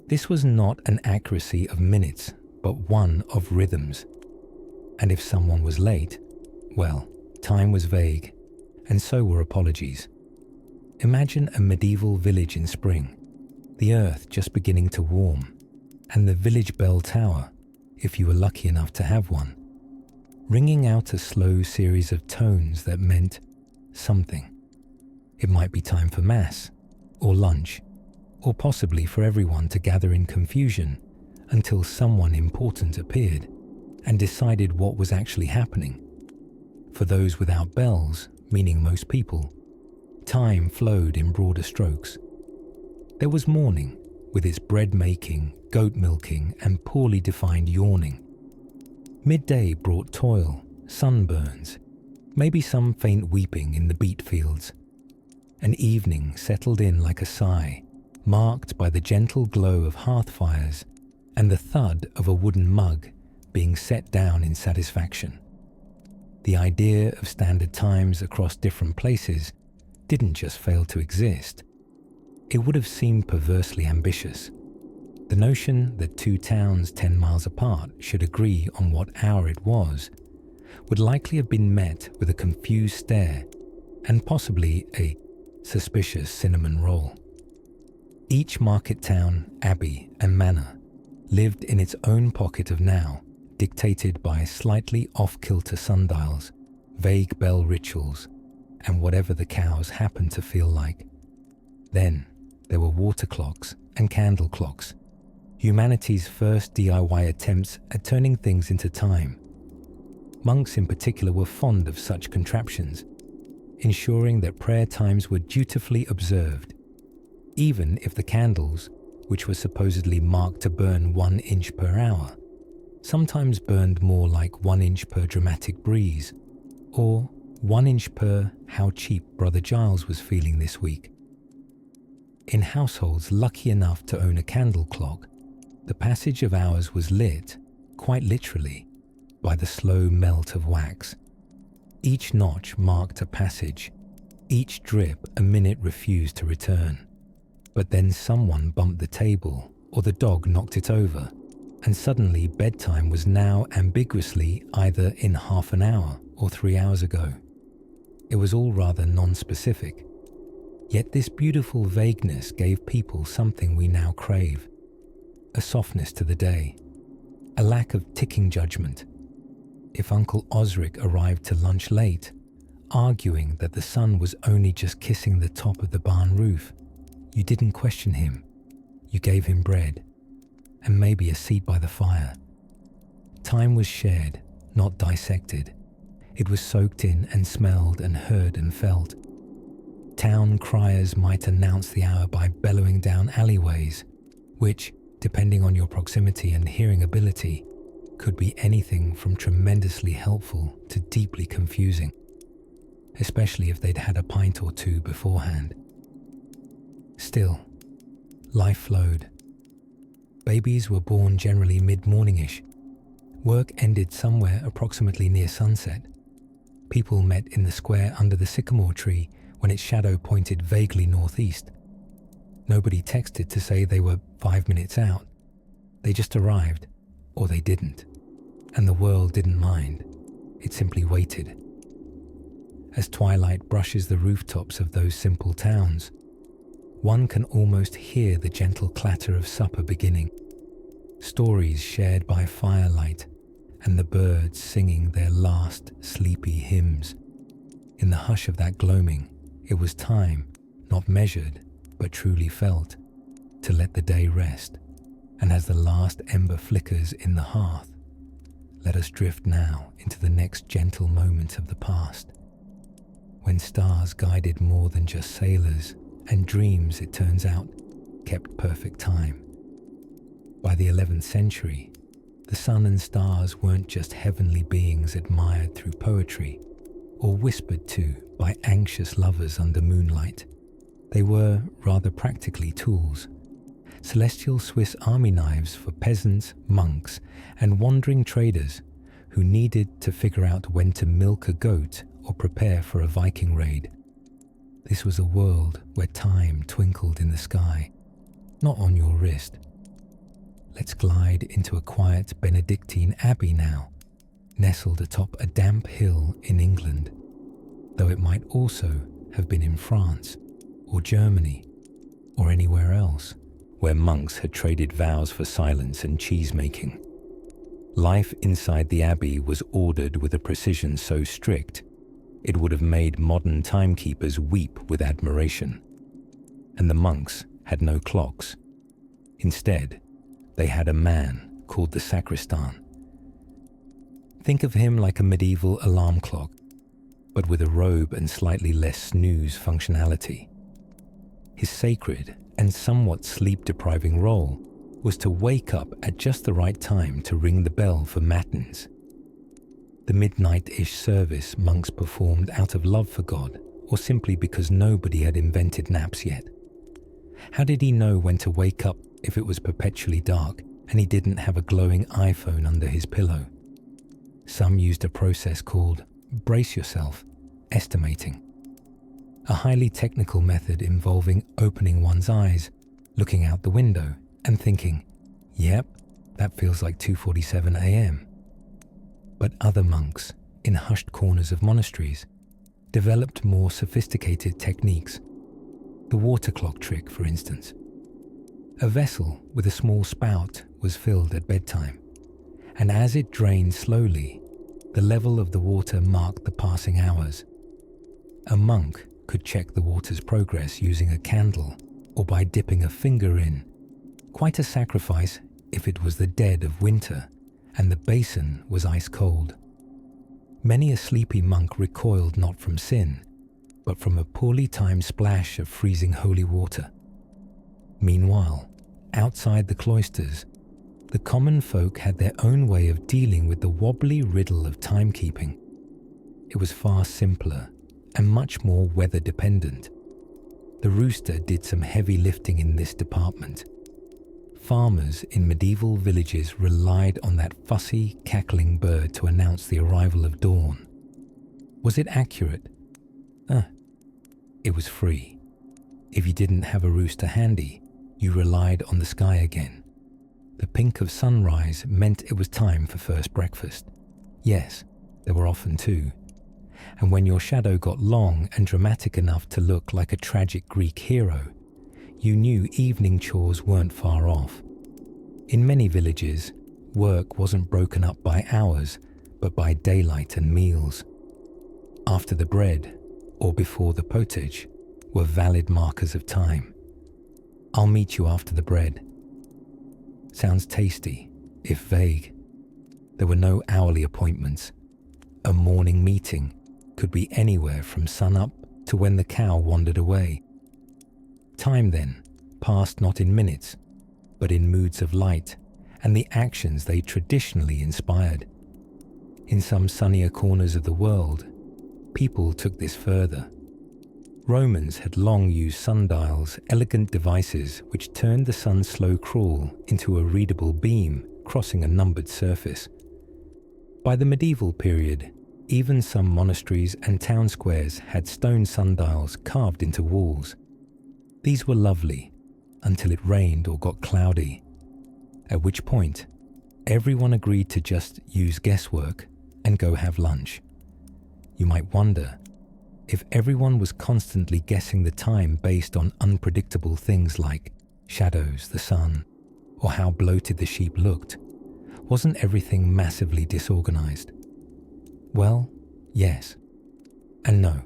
This was not an accuracy of minutes, but one of rhythms. And if someone was late, well, time was vague, and so were apologies. Imagine a medieval village in spring, the earth just beginning to warm, and the village bell tower, if you were lucky enough to have one, ringing out a slow series of tones that meant something. It might be time for mass, or lunch, or possibly for everyone to gather in confusion until someone important appeared and decided what was actually happening. For those without bells, meaning most people, time flowed in broader strokes. There was morning, with its bread-making, goat-milking, and poorly defined yawning. Midday brought toil, sunburns, maybe some faint weeping in the beet fields. An evening settled in like a sigh, marked by the gentle glow of hearth fires and the thud of a wooden mug being set down in satisfaction. The idea of standard times across different places didn't just fail to exist. It would have seemed perversely ambitious. The notion that 2 towns 10 miles apart should agree on what hour it was would likely have been met with a confused stare and possibly a suspicious cinnamon roll. Each market town, abbey, and manor lived in its own pocket of now, dictated by slightly off-kilter sundials, vague bell rituals, and whatever the cows happened to feel like. Then there were water clocks and candle clocks, humanity's first DIY attempts at turning things into time. Monks in particular were fond of such contraptions, ensuring that prayer times were dutifully observed, even if the candles, which were supposedly marked to burn 1 inch per hour, sometimes burned more like 1 inch per dramatic breeze, or 1 inch per how cheap Brother Giles was feeling this week. In households lucky enough to own a candle clock, the passage of hours was lit, quite literally, by the slow melt of wax. Each notch marked a passage, each drip a minute refused to return. But then someone bumped the table, or the dog knocked it over, and suddenly bedtime was now ambiguously either in half an hour or 3 hours ago. It was all rather non-specific. Yet this beautiful vagueness gave people something we now crave. A softness to the day, a lack of ticking judgment. If Uncle Osric arrived to lunch late, arguing that the sun was only just kissing the top of the barn roof, you didn't question him. You gave him bread, and maybe a seat by the fire. Time was shared, not dissected. It was soaked in and smelled and heard and felt. Town criers might announce the hour by bellowing down alleyways, which, depending on your proximity and hearing ability, could be anything from tremendously helpful to deeply confusing, especially if they'd had a pint or 2 beforehand. Still, life flowed. Babies were born generally mid-morningish. Work ended somewhere approximately near sunset. People met in the square under the sycamore tree when its shadow pointed vaguely northeast. Nobody texted to say they were 5 minutes out. They just arrived, or they didn't. And the world didn't mind. It simply waited. As twilight brushes the rooftops of those simple towns, one can almost hear the gentle clatter of supper beginning, stories shared by firelight, and the birds singing their last sleepy hymns. In the hush of that gloaming, it was time, not measured, but truly felt, to let the day rest. And as the last ember flickers in the hearth, let us drift now into the next gentle moment of the past, when stars guided more than just sailors, and dreams, it turns out, kept perfect time. By the 11th century, The sun and stars weren't just heavenly beings admired through poetry or whispered to by anxious lovers under moonlight. They were, rather practically, tools. Celestial Swiss army knives for peasants, monks, and wandering traders who needed to figure out when to milk a goat or prepare for a Viking raid. This was a world where time twinkled in the sky, not on your wrist. Let's glide into a quiet Benedictine abbey now, nestled atop a damp hill in England, though it might also have been in France or Germany or anywhere else where monks had traded vows for silence and cheese-making. Life inside the abbey was ordered with a precision so strict it would have made modern timekeepers weep with admiration. And the monks had no clocks. Instead, they had a man called the sacristan. Think of him like a medieval alarm clock, but with a robe and slightly less snooze functionality. His sacred and somewhat sleep-depriving role was to wake up at just the right time to ring the bell for matins. The midnight-ish service monks performed out of love for God or simply because nobody had invented naps yet. How did he know when to wake up if it was perpetually dark and he didn't have a glowing iPhone under his pillow? Some used a process called brace yourself, estimating. A highly technical method involving opening one's eyes, looking out the window and thinking, yep, that feels like 2:47 a.m. But other monks, in hushed corners of monasteries, developed more sophisticated techniques. The water clock trick, for instance. A vessel with a small spout was filled at bedtime, and as it drained slowly, the level of the water marked the passing hours. A monk could check the water's progress using a candle or by dipping a finger in. Quite a sacrifice if it was the dead of winter and the basin was ice cold. Many a sleepy monk recoiled not from sin, but from a poorly timed splash of freezing holy water. Meanwhile, outside the cloisters, the common folk had their own way of dealing with the wobbly riddle of timekeeping. It was far simpler and much more weather-dependent. The rooster did some heavy lifting in this department. Farmers in medieval villages relied on that fussy, cackling bird to announce the arrival of dawn. Was it accurate? It was free. If you didn't have a rooster handy, you relied on the sky again. The pink of sunrise meant it was time for first breakfast. Yes, there were often two. And when your shadow got long and dramatic enough to look like a tragic Greek hero, you knew evening chores weren't far off. In many villages, work wasn't broken up by hours, but by daylight and meals. After the bread, or before the pottage, were valid markers of time. I'll meet you after the bread. Sounds tasty, if vague. There were no hourly appointments. A morning meeting could be anywhere from sunup to when the cow wandered away. Time then passed not in minutes, but in moods of light and the actions they traditionally inspired. In some sunnier corners of the world, people took this further. Romans had long used sundials, elegant devices which turned the sun's slow crawl into a readable beam crossing a numbered surface. By the medieval period, even some monasteries and town squares had stone sundials carved into walls. These were lovely until it rained or got cloudy, at which point everyone agreed to just use guesswork and go have lunch. You might wonder, if everyone was constantly guessing the time based on unpredictable things like shadows, the sun, or how bloated the sheep looked, wasn't everything massively disorganized? Well, yes. And no.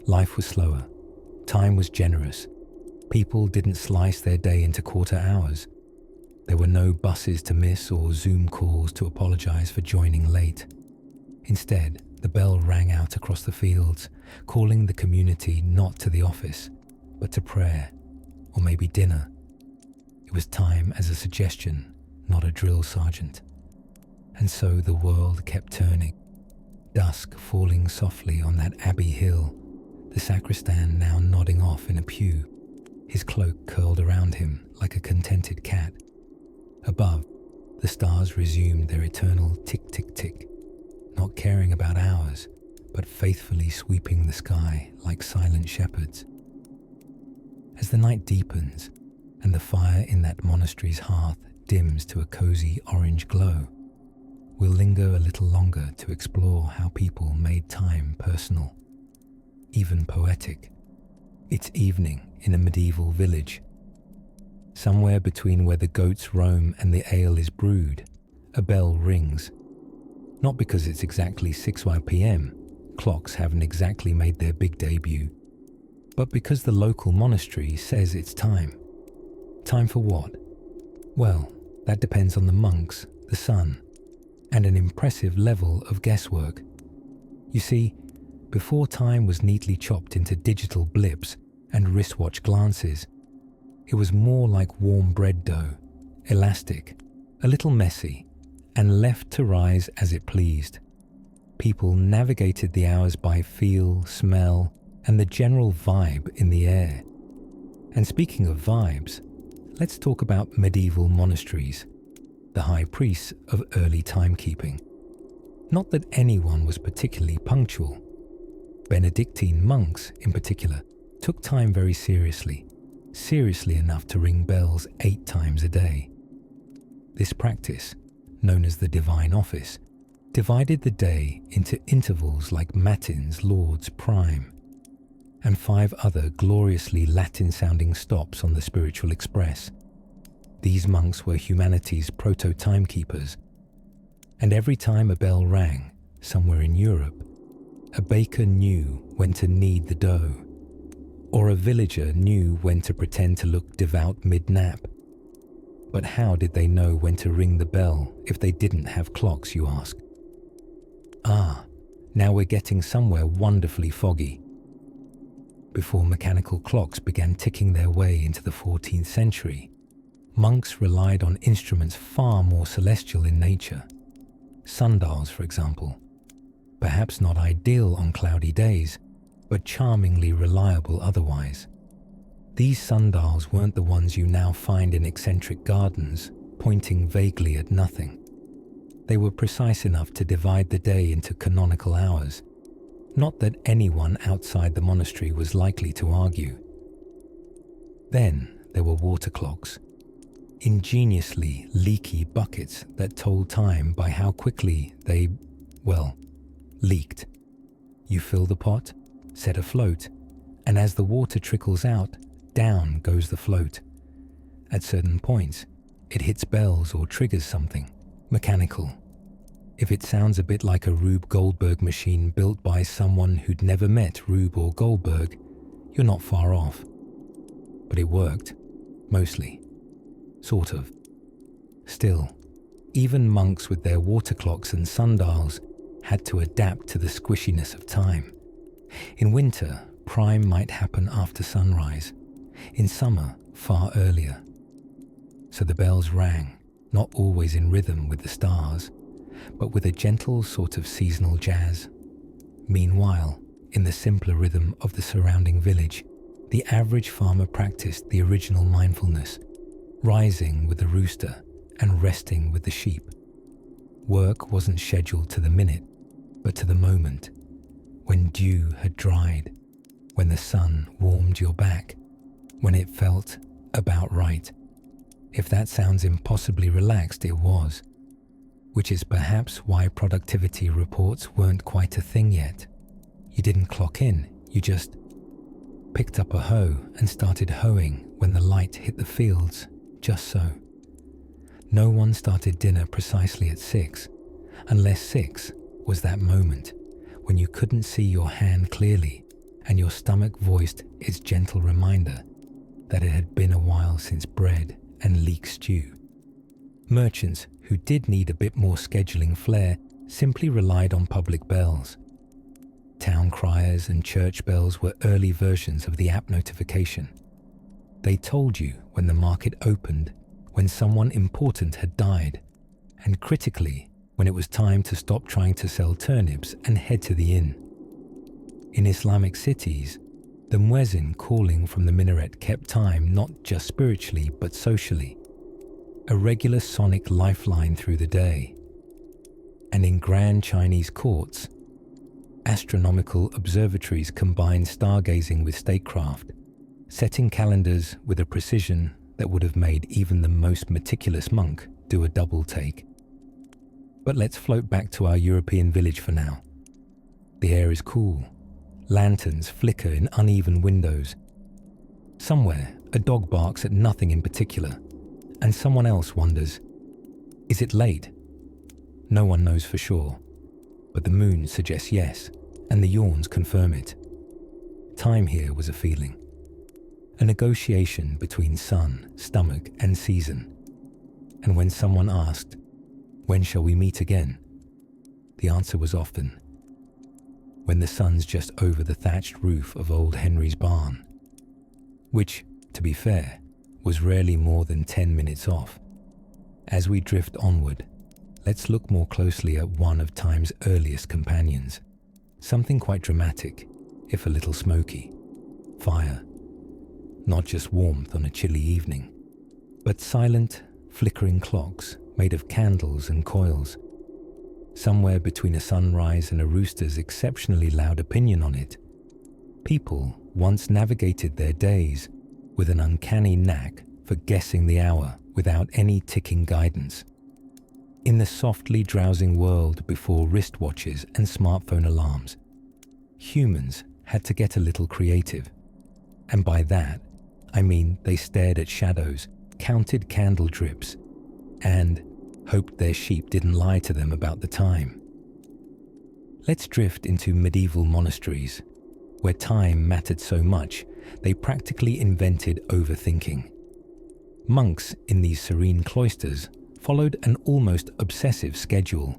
Life was slower. Time was generous. People didn't slice their day into quarter hours. There were no buses to miss or Zoom calls to apologize for joining late. Instead, the bell rang out across the fields, calling the community not to the office, but to prayer, or maybe dinner. It was time as a suggestion, not a drill sergeant. And so the world kept turning, dusk falling softly on that abbey hill, the sacristan now nodding off in a pew, his cloak curled around him like a contented cat. Above, the stars resumed their eternal tick-tick-tick, not caring about hours, but faithfully sweeping the sky like silent shepherds. As the night deepens and the fire in that monastery's hearth dims to a cozy orange glow, we'll linger a little longer to explore how people made time personal, even poetic. It's evening in a medieval village. Somewhere between where the goats roam and the ale is brewed, a bell rings. Not because it's exactly 6 p.m, clocks haven't exactly made their big debut, but because the local monastery says it's time. Time for what? Well, that depends on the monks, the sun, and an impressive level of guesswork. You see, before time was neatly chopped into digital blips and wristwatch glances, it was more like warm bread dough, elastic, a little messy, and left to rise as it pleased. People navigated the hours by feel, smell, and the general vibe in the air. And speaking of vibes, let's talk about medieval monasteries, the high priests of early timekeeping. Not that anyone was particularly punctual. Benedictine monks, in particular, took time very seriously enough to ring bells 8 times a day. This practice, known as the divine office, divided the day into intervals like matins, lauds, prime, and 5 other gloriously Latin-sounding stops on the spiritual express. These monks were humanity's proto-timekeepers, and every time a bell rang, somewhere in Europe, a baker knew when to knead the dough, or a villager knew when to pretend to look devout mid-nap. But how did they know when to ring the bell if they didn't have clocks, you ask? Now we're getting somewhere wonderfully foggy. Before mechanical clocks began ticking their way into the 14th century, monks relied on instruments far more celestial in nature. Sundials, for example. Perhaps not ideal on cloudy days, but charmingly reliable otherwise. These sundials weren't the ones you now find in eccentric gardens, pointing vaguely at nothing. They were precise enough to divide the day into canonical hours. Not that anyone outside the monastery was likely to argue. Then there were water clocks, ingeniously leaky buckets that told time by how quickly they, leaked. You fill the pot, set afloat, and as the water trickles out, down goes the float. At certain points, it hits bells or triggers something mechanical. If it sounds a bit like a Rube Goldberg machine built by someone who'd never met Rube or Goldberg, you're not far off. But it worked, mostly. Sort of. Still, even monks with their water clocks and sundials had to adapt to the squishiness of time. In winter, prime might happen after sunrise. In summer, far earlier. So the bells rang, not always in rhythm with the stars, but with a gentle sort of seasonal jazz. Meanwhile, in the simpler rhythm of the surrounding village, the average farmer practiced the original mindfulness, rising with the rooster and resting with the sheep. Work wasn't scheduled to the minute, but to the moment, when dew had dried, when the sun warmed your back, when it felt about right. If that sounds impossibly relaxed, it was. Which is perhaps why productivity reports weren't quite a thing yet. You didn't clock in, you just picked up a hoe and started hoeing when the light hit the fields, just so. No one started dinner precisely at 6, unless 6 was that moment when you couldn't see your hand clearly and your stomach voiced its gentle reminder that it had been a while since bread and leek stew. Merchants who did need a bit more scheduling flair simply relied on public bells. Town criers and church bells were early versions of the app notification. They told you when the market opened, when someone important had died, and critically, when it was time to stop trying to sell turnips and head to the inn. In Islamic cities, the muezzin calling from the minaret kept time not just spiritually but socially, a regular sonic lifeline through the day. And in grand Chinese courts, astronomical observatories combined stargazing with statecraft, setting calendars with a precision that would have made even the most meticulous monk do a double take. But let's float back to our European village for now. The air is cool. Lanterns flicker in uneven windows. Somewhere, a dog barks at nothing in particular, and someone else wonders, is it late? No one knows for sure, but the moon suggests yes, and the yawns confirm it. Time here was a feeling. A negotiation between sun, stomach, and season. And when someone asked, when shall we meet again? The answer was often, when the sun's just over the thatched roof of old Henry's barn, which, to be fair, was rarely more than 10 minutes off. As we drift onward, let's look more closely at one of time's earliest companions, something quite dramatic, if a little smoky. Fire. Not just warmth on a chilly evening, but silent, flickering clocks made of candles and coils. Somewhere between a sunrise and a rooster's exceptionally loud opinion on it, people once navigated their days with an uncanny knack for guessing the hour without any ticking guidance. In the softly drowsing world before wristwatches and smartphone alarms, humans had to get a little creative. And by that, I mean they stared at shadows, counted candle drips, and hoped their sheep didn't lie to them about the time. Let's drift into medieval monasteries, where time mattered so much they practically invented overthinking. Monks in these serene cloisters followed an almost obsessive schedule,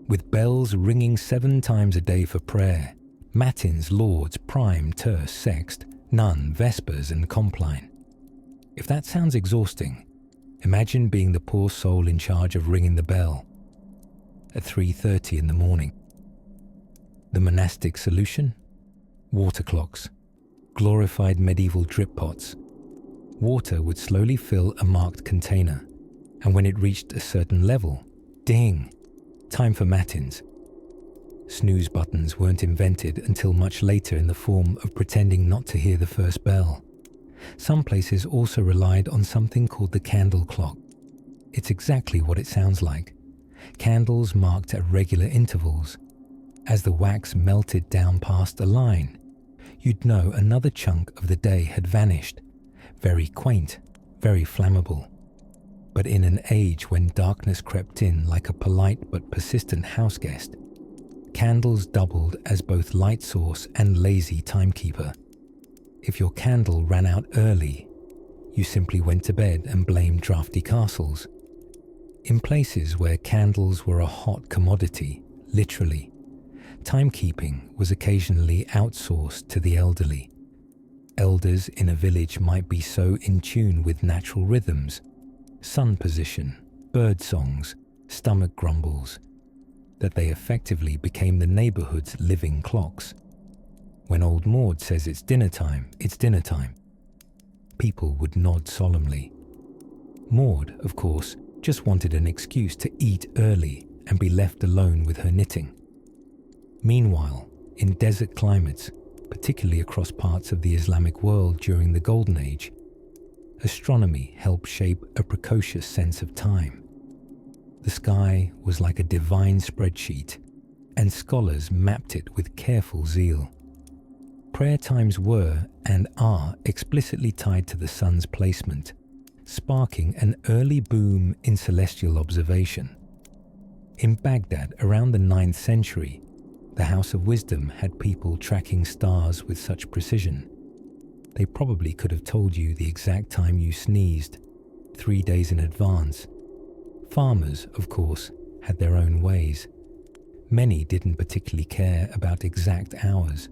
with bells ringing 7 times a day for prayer, matins, lauds, prime, terce, sext, nun, vespers, and compline. If that sounds exhausting, imagine being the poor soul in charge of ringing the bell at 3:30 in the morning. The monastic solution? Water clocks, glorified medieval drip pots. Water would slowly fill a marked container, and when it reached a certain level, ding, time for matins. Snooze buttons weren't invented until much later in the form of pretending not to hear the first bell. Some places also relied on something called the candle clock. It's exactly what it sounds like. Candles marked at regular intervals. As the wax melted down past a line, you'd know another chunk of the day had vanished. Very quaint, very flammable. But in an age when darkness crept in like a polite but persistent houseguest, candles doubled as both light source and lazy timekeeper. If your candle ran out early, you simply went to bed and blamed drafty castles. In places where candles were a hot commodity, literally, timekeeping was occasionally outsourced to the elderly. Elders in a village might be so in tune with natural rhythms, sun position, bird songs, stomach grumbles, that they effectively became the neighborhood's living clocks. When old Maud says it's dinner time, people would nod solemnly. Maud, of course, just wanted an excuse to eat early and be left alone with her knitting. Meanwhile, in desert climates, particularly across parts of the Islamic world during the Golden Age, astronomy helped shape a precocious sense of time. The sky was like a divine spreadsheet, and scholars mapped it with careful zeal. Prayer times were and are explicitly tied to the sun's placement, sparking an early boom in celestial observation. In Baghdad around the 9th century, the House of Wisdom had people tracking stars with such precision. They probably could have told you the exact time you sneezed, 3 days in advance. Farmers, of course, had their own ways. Many didn't particularly care about exact hours.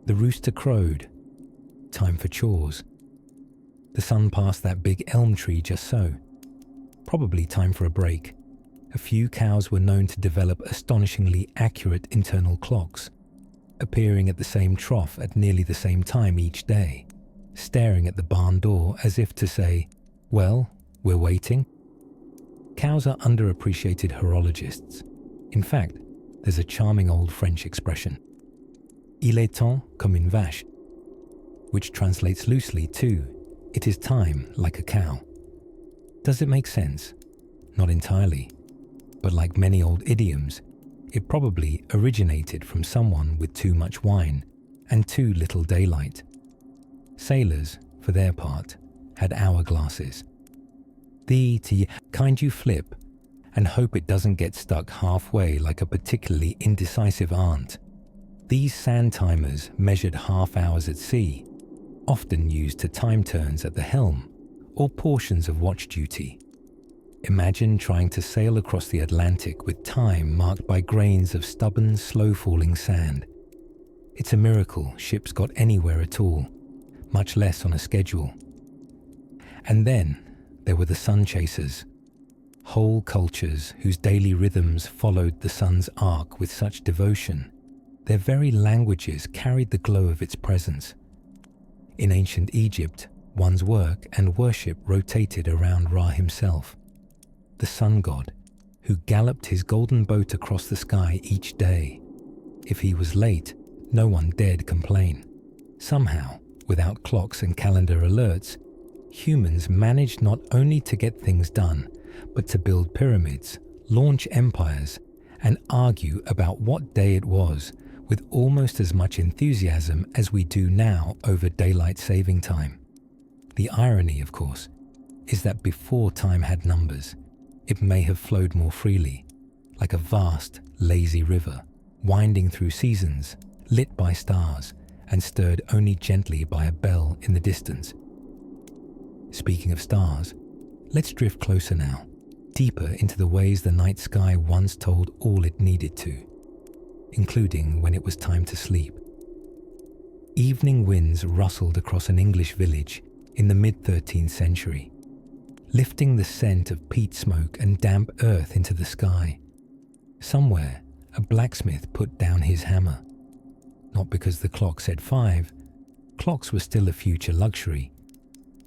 The rooster crowed. Time for chores. The sun passed that big elm tree just so. Probably time for a break. A few cows were known to develop astonishingly accurate internal clocks, appearing at the same trough at nearly the same time each day, staring at the barn door as if to say, "Well, we're waiting." Cows are underappreciated horologists. In fact, there's a charming old French expression, "Il est temps comme une vache," which translates loosely to, "It is time like a cow." Does it make sense? Not entirely, but like many old idioms, it probably originated from someone with too much wine and too little daylight. Sailors, for their part, had hourglasses. The kind you flip and hope it doesn't get stuck halfway like a particularly indecisive aunt. These sand timers measured half hours at sea, often used to time turns at the helm or portions of watch duty. Imagine trying to sail across the Atlantic with time marked by grains of stubborn, slow-falling sand. It's a miracle ships got anywhere at all, much less on a schedule. And then there were the sun chasers, whole cultures whose daily rhythms followed the sun's arc with such devotion. Their very languages carried the glow of its presence. In ancient Egypt, one's work and worship rotated around Ra himself, the sun god, who galloped his golden boat across the sky each day. If he was late, no one dared complain. Somehow, without clocks and calendar alerts, humans managed not only to get things done, but to build pyramids, launch empires, and argue about what day it was with almost as much enthusiasm as we do now over daylight saving time. The irony, of course, is that before time had numbers, it may have flowed more freely, like a vast, lazy river, winding through seasons, lit by stars, and stirred only gently by a bell in the distance. Speaking of stars, let's drift closer now, deeper into the ways the night sky once told all it needed to, including when it was time to sleep. Evening winds rustled across an English village in the mid-13th century, lifting the scent of peat smoke and damp earth into the sky. Somewhere, a blacksmith put down his hammer. Not because the clock said 5, clocks were still a future luxury,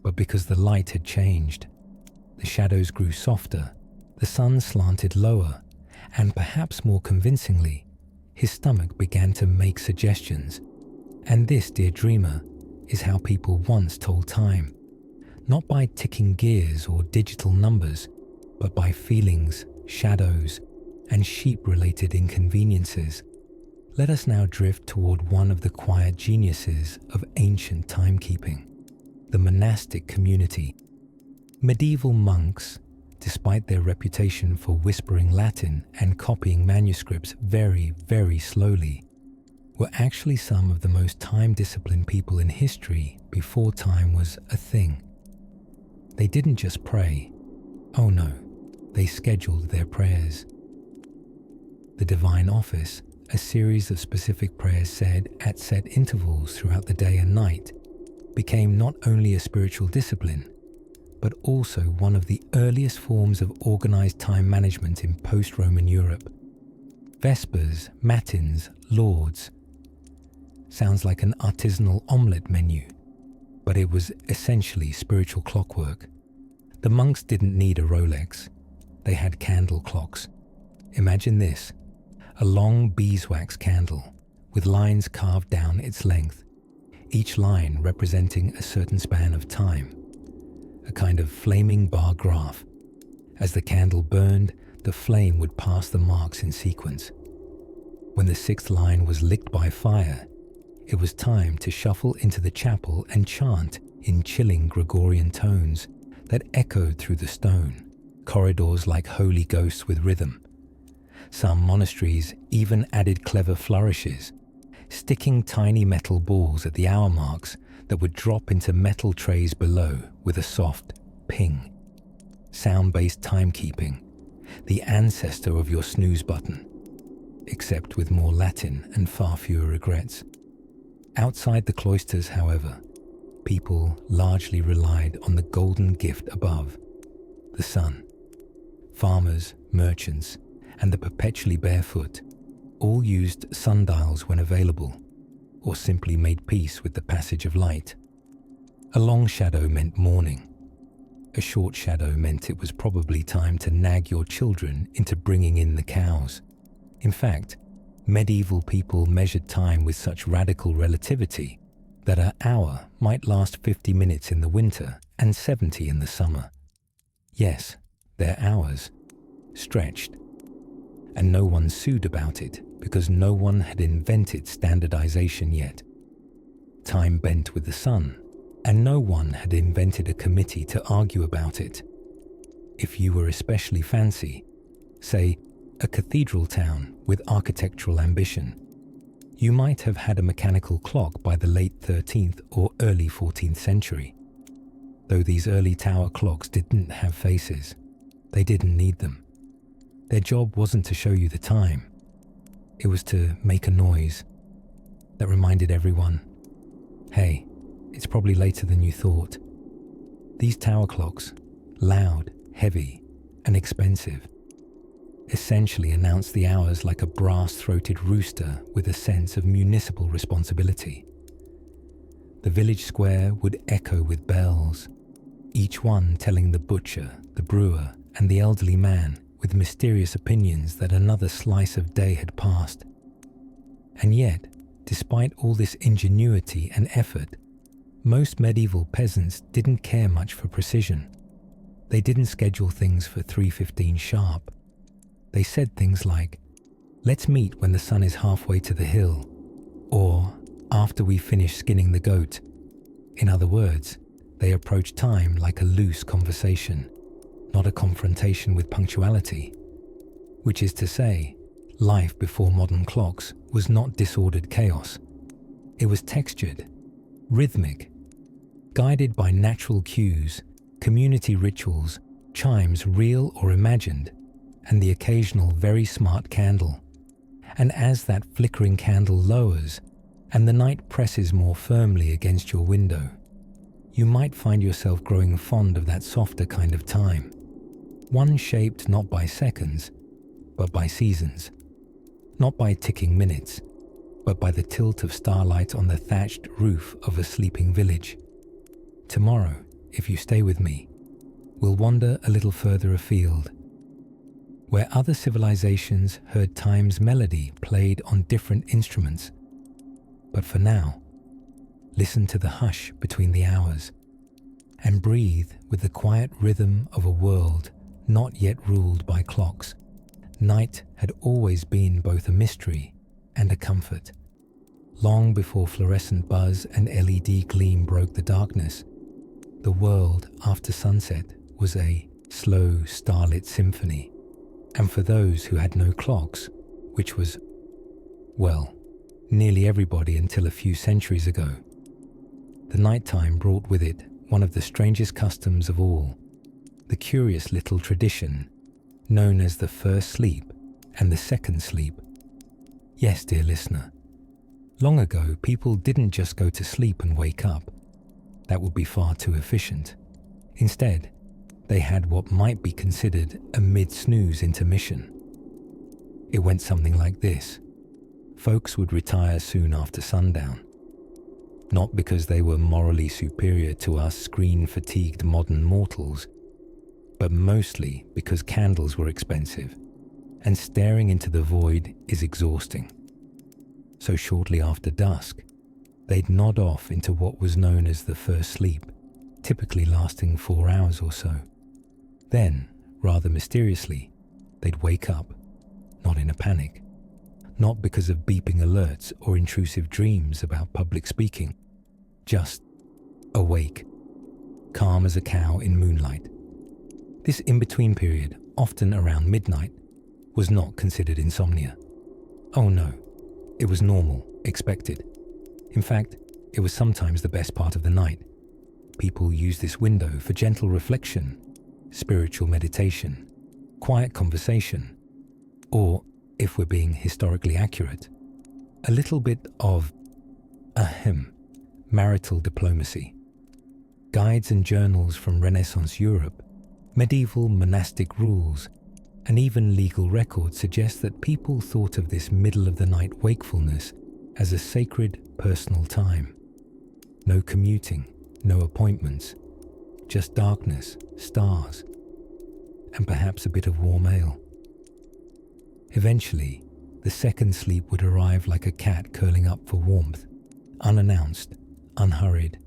but because the light had changed. The shadows grew softer, the sun slanted lower, and perhaps more convincingly, his stomach began to make suggestions. And this, dear dreamer, is how people once told time. Not by ticking gears or digital numbers, but by feelings, shadows, and sheep-related inconveniences. Let us now drift toward one of the quiet geniuses of ancient timekeeping, the monastic community. Medieval monks, despite their reputation for whispering Latin and copying manuscripts very, very slowly, were actually some of the most time-disciplined people in history before time was a thing. They didn't just pray. Oh no, they scheduled their prayers. The divine office, a series of specific prayers said at set intervals throughout the day and night, became not only a spiritual discipline, but also one of the earliest forms of organized time management in post-Roman Europe. Vespers, matins, lauds. Sounds like an artisanal omelette menu, but it was essentially spiritual clockwork. The monks didn't need a Rolex. They had candle clocks. Imagine this, a long beeswax candle with lines carved down its length, each line representing a certain span of time, a kind of flaming bar graph. As the candle burned, the flame would pass the marks in sequence. When the 6th line was licked by fire, it was time to shuffle into the chapel and chant in chilling Gregorian tones that echoed through the stone, corridors like holy ghosts with rhythm. Some monasteries even added clever flourishes, sticking tiny metal balls at the hour marks that would drop into metal trays below with a soft ping. Sound-based timekeeping, the ancestor of your snooze button, except with more Latin and far fewer regrets. Outside the cloisters, however, people largely relied on the golden gift above, the sun. farmers, merchants, and the perpetually barefoot all used sundials when available, or simply made peace with the passage of light. A long shadow meant morning. A short shadow meant it was probably time to nag your children into bringing in the cows. In fact, medieval people measured time with such radical relativity that an hour might last 50 minutes in the winter and 70 in the summer. Yes, their hours, stretched. And no one sued about it because no one had invented standardization yet. Time bent with the sun, and no one had invented a committee to argue about it. If you were especially fancy, say a cathedral town with architectural ambition, you might have had a mechanical clock by the late 13th or early 14th century. Though these early tower clocks didn't have faces, they didn't need them. Their job wasn't to show you the time. It was to make a noise that reminded everyone, hey, it's probably later than you thought. These tower clocks, loud, heavy, and expensive, essentially announced the hours like a brass-throated rooster with a sense of municipal responsibility. The village square would echo with bells, each one telling the butcher, the brewer, and the elderly man with mysterious opinions that another slice of day had passed. And yet, despite all this ingenuity and effort, most medieval peasants didn't care much for precision. They didn't schedule things for 3:15 sharp. They said things like, let's meet when the sun is halfway to the hill, or after we finish skinning the goat. In other words, they approached time like a loose conversation, not a confrontation with punctuality. Which is to say, life before modern clocks was not disordered chaos. It was textured, rhythmic, guided by natural cues, community rituals, chimes real or imagined, and the occasional very smart candle. And as that flickering candle lowers and the night presses more firmly against your window, you might find yourself growing fond of that softer kind of time. One shaped not by seconds, but by seasons. Not by ticking minutes, but by the tilt of starlight on the thatched roof of a sleeping village. Tomorrow, if you stay with me, we'll wander a little further afield, where other civilizations heard time's melody played on different instruments. But for now, listen to the hush between the hours, and breathe with the quiet rhythm of a world not yet ruled by clocks. Night had always been both a mystery and a comfort. Long before fluorescent buzz and LED gleam broke the darkness, the world after sunset was a slow, starlit symphony. And for those who had no clocks, which was, well, nearly everybody until a few centuries ago, the nighttime brought with it one of the strangest customs of all, the curious little tradition known as the first sleep and the second sleep. Yes, dear listener, long ago people didn't just go to sleep and wake up. That would be far too efficient. Instead, they had what might be considered a mid-snooze intermission. It went something like this. Folks would retire soon after sundown, not because they were morally superior to us screen-fatigued modern mortals, but mostly because candles were expensive, and staring into the void is exhausting. So shortly after dusk, they'd nod off into what was known as the first sleep, typically lasting 4 hours or so. Then, rather mysteriously, they'd wake up, not in a panic, not because of beeping alerts or intrusive dreams about public speaking, just awake, calm as a cow in moonlight. This in-between period, often around midnight, was not considered insomnia. Oh no, it was normal, expected. In fact, it was sometimes the best part of the night. People used this window for gentle reflection, spiritual meditation, quiet conversation, or, if we're being historically accurate, a little bit of, marital diplomacy. Guides and journals from Renaissance Europe, medieval monastic rules, and even legal records suggest that people thought of this middle-of-the-night wakefulness as a sacred personal time. No commuting, no appointments, just darkness, stars, and perhaps a bit of warm ale. Eventually, the second sleep would arrive like a cat curling up for warmth, unannounced, unhurried.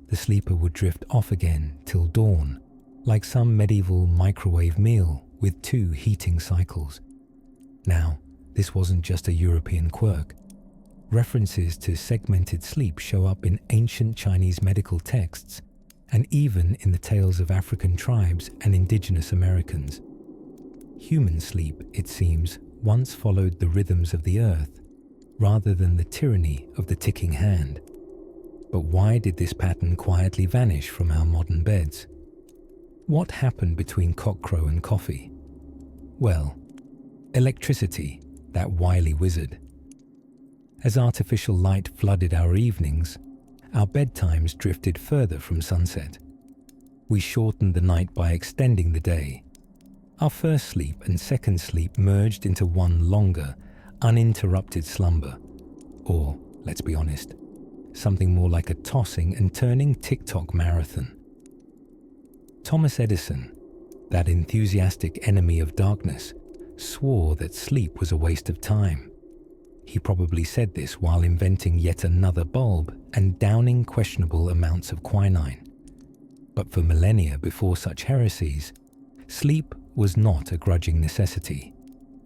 The sleeper would drift off again till dawn, like some medieval microwave meal with 2 heating cycles. Now, this wasn't just a European quirk. References to segmented sleep show up in ancient Chinese medical texts and even in the tales of African tribes and indigenous Americans. Human sleep, it seems, once followed the rhythms of the earth rather than the tyranny of the ticking hand. But why did this pattern quietly vanish from our modern beds? What happened between cockcrow and coffee? Well, electricity, that wily wizard. As artificial light flooded our evenings, our bedtimes drifted further from sunset. We shortened the night by extending the day. Our first sleep and second sleep merged into one longer, uninterrupted slumber. Or, let's be honest, something more like a tossing and turning TikTok marathon. Thomas Edison, that enthusiastic enemy of darkness, swore that sleep was a waste of time. He probably said this while inventing yet another bulb and downing questionable amounts of quinine. But for millennia before such heresies, sleep was not a grudging necessity.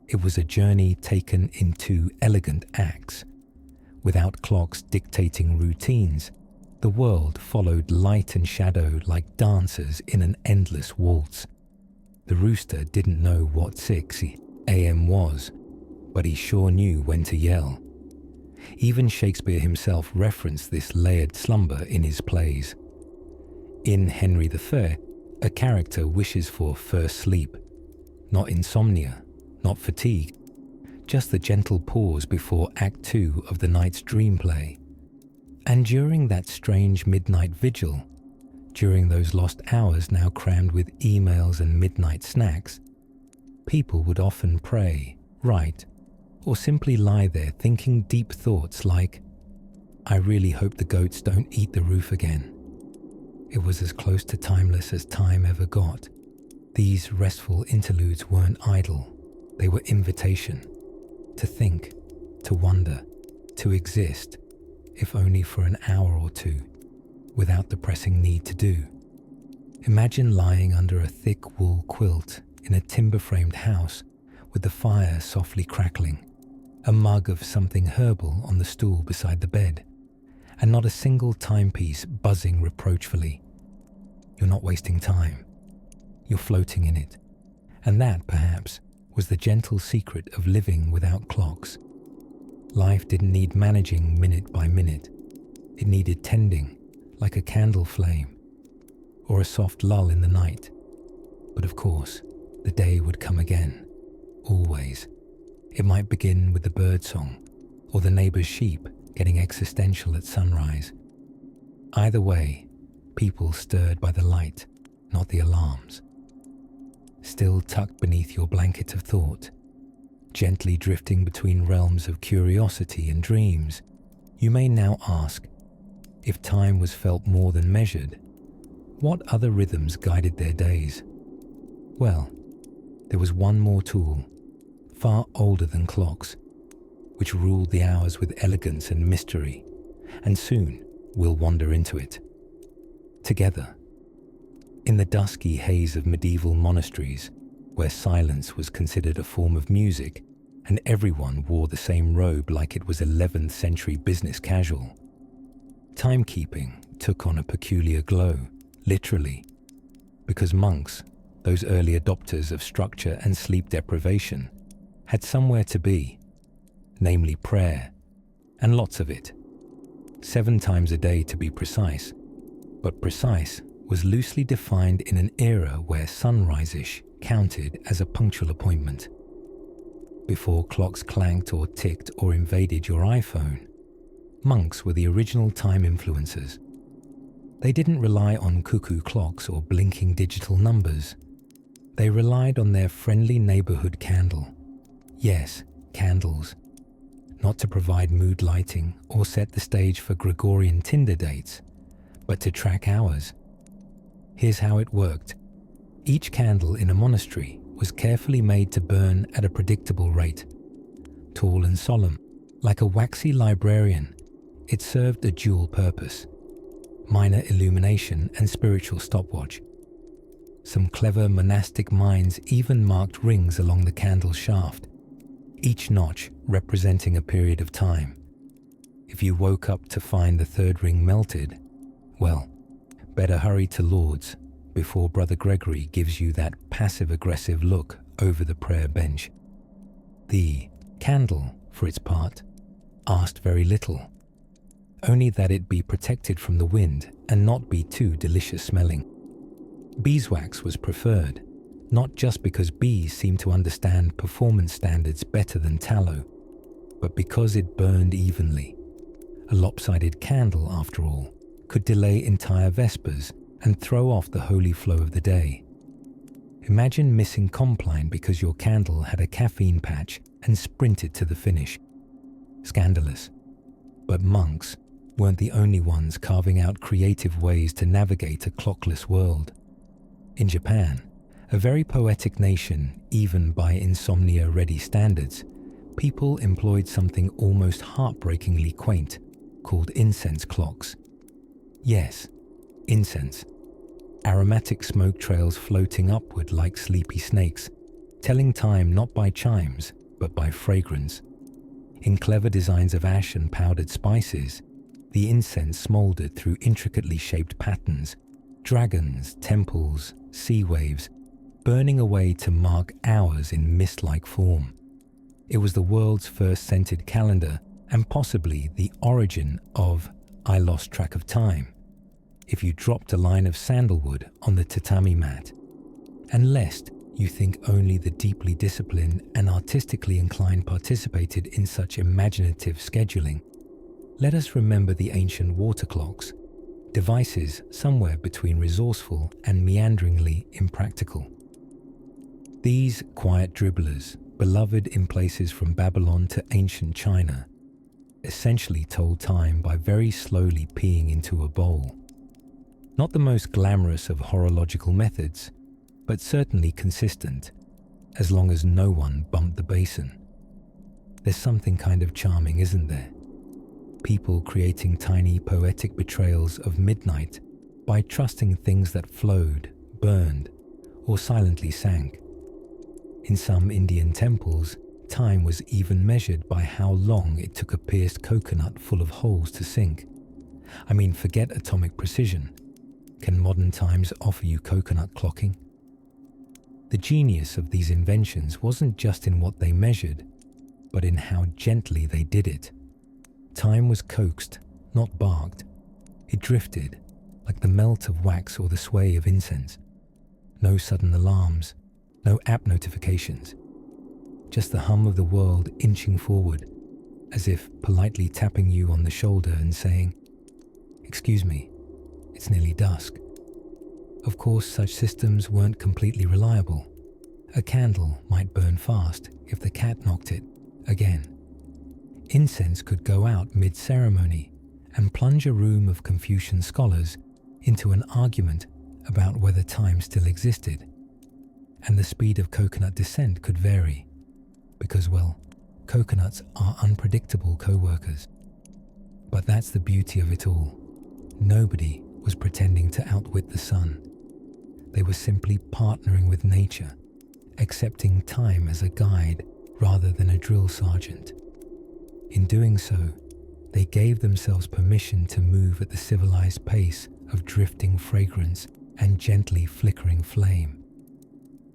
It was a journey taken in 2 elegant acts. Without clocks dictating routines, the world followed light and shadow like dancers in an endless waltz. The rooster didn't know what 6 a.m. was, but he sure knew when to yell. Even Shakespeare himself referenced this layered slumber in his plays. In Henry III, a character wishes for first sleep, not insomnia, not fatigue, just the gentle pause before Act 2 of the night's dream play. And during that strange midnight vigil, during those lost hours now crammed with emails and midnight snacks, people would often pray, write, or simply lie there thinking deep thoughts like, "I really hope the goats don't eat the roof again." It was as close to timeless as time ever got. These restful interludes weren't idle, they were invitation to think, to wonder, to exist, if only for an hour or 2, without the pressing need to do. Imagine lying under a thick wool quilt in a timber-framed house with the fire softly crackling, a mug of something herbal on the stool beside the bed, and not a single timepiece buzzing reproachfully. You're not wasting time. You're floating in it. And that, perhaps, was the gentle secret of living without clocks. Life didn't need managing minute by minute. It needed tending, like a candle flame, or a soft lull in the night. But of course, the day would come again, always. It might begin with the birdsong, or the neighbor's sheep getting existential at sunrise. Either way, people stirred by the light, not the alarms. Still tucked beneath your blanket of thought, gently drifting between realms of curiosity and dreams, you may now ask, if time was felt more than measured, what other rhythms guided their days? Well, there was one more tool, far older than clocks, which ruled the hours with elegance and mystery, and soon we'll wander into it. Together. In the dusky haze of medieval monasteries, where silence was considered a form of music and everyone wore the same robe like it was 11th century business casual, timekeeping took on a peculiar glow, literally, because monks, those early adopters of structure and sleep deprivation, had somewhere to be, namely prayer, and lots of it. 7 times a day to be precise, but precise was loosely defined in an era where sunrise-ish counted as a punctual appointment. Before clocks clanked or ticked or invaded your iPhone, monks were the original time influencers. They didn't rely on cuckoo clocks or blinking digital numbers. They relied on their friendly neighborhood candle. Yes, candles. Not to provide mood lighting or set the stage for Gregorian Tinder dates, but to track hours. Here's how it worked. Each candle in a monastery was carefully made to burn at a predictable rate. Tall and solemn, like a waxy librarian, it served a dual purpose: minor illumination and spiritual stopwatch. Some clever monastic minds even marked rings along the candle shaft, each notch representing a period of time. If you woke up to find the third ring melted, well, better hurry to Lourdes before Brother Gregory gives you that passive-aggressive look over the prayer bench. The candle, for its part, asked very little, only that it be protected from the wind and not be too delicious smelling. Beeswax was preferred, not just because bees seemed to understand performance standards better than tallow, but because it burned evenly. A lopsided candle, after all, could delay entire Vespers and throw off the holy flow of the day. Imagine missing Compline because your candle had a caffeine patch and sprinted to the finish. Scandalous. But monks weren't the only ones carving out creative ways to navigate a clockless world. In Japan, a very poetic nation, even by insomnia-ready standards, people employed something almost heartbreakingly quaint, called incense clocks. Yes, incense. Aromatic smoke trails floating upward like sleepy snakes, telling time not by chimes, but by fragrance. In clever designs of ash and powdered spices, the incense smoldered through intricately shaped patterns, dragons, temples, sea waves, burning away to mark hours in mist-like form. It was the world's first scented calendar and possibly the origin of "I lost track of time" if you dropped a line of sandalwood on the tatami mat. And lest you think only the deeply disciplined and artistically inclined participated in such imaginative scheduling, let us remember the ancient water clocks, devices somewhere between resourceful and meanderingly impractical. These quiet dribblers, beloved in places from Babylon to ancient China, essentially told time by very slowly peeing into a bowl. Not the most glamorous of horological methods, but certainly consistent, as long as no one bumped the basin. There's something kind of charming, isn't there? People creating tiny poetic betrayals of midnight by trusting things that flowed, burned, or silently sank. In some Indian temples, time was even measured by how long it took a pierced coconut full of holes to sink. I mean, forget atomic precision. Can modern times offer you coconut clocking? The genius of these inventions wasn't just in what they measured, but in how gently they did it. Time was coaxed, not barked. It drifted, like the melt of wax or the sway of incense. No sudden alarms, no app notifications. Just the hum of the world inching forward, as if politely tapping you on the shoulder and saying, "Excuse me, it's nearly dusk." Of course, such systems weren't completely reliable. A candle might burn fast if the cat knocked it again. Incense could go out mid-ceremony and plunge a room of Confucian scholars into an argument about whether time still existed. And the speed of coconut descent could vary, because, well, coconuts are unpredictable co-workers. But that's the beauty of it all. Nobody was pretending to outwit the sun. They were simply partnering with nature, accepting time as a guide rather than a drill sergeant. In doing so, they gave themselves permission to move at the civilized pace of drifting fragrance and gently flickering flame.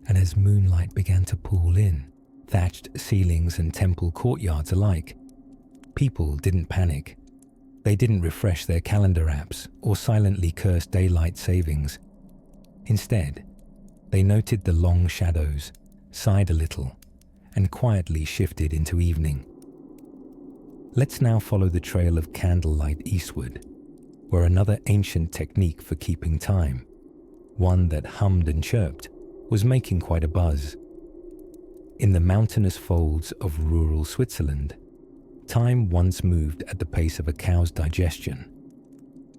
And as moonlight began to pool in, thatched ceilings and temple courtyards alike, people didn't panic. They didn't refresh their calendar apps or silently curse daylight savings. Instead, they noted the long shadows, sighed a little, and quietly shifted into evening. Let's now follow the trail of candlelight eastward, where another ancient technique for keeping time, one that hummed and chirped, was making quite a buzz. In the mountainous folds of rural Switzerland, time once moved at the pace of a cow's digestion,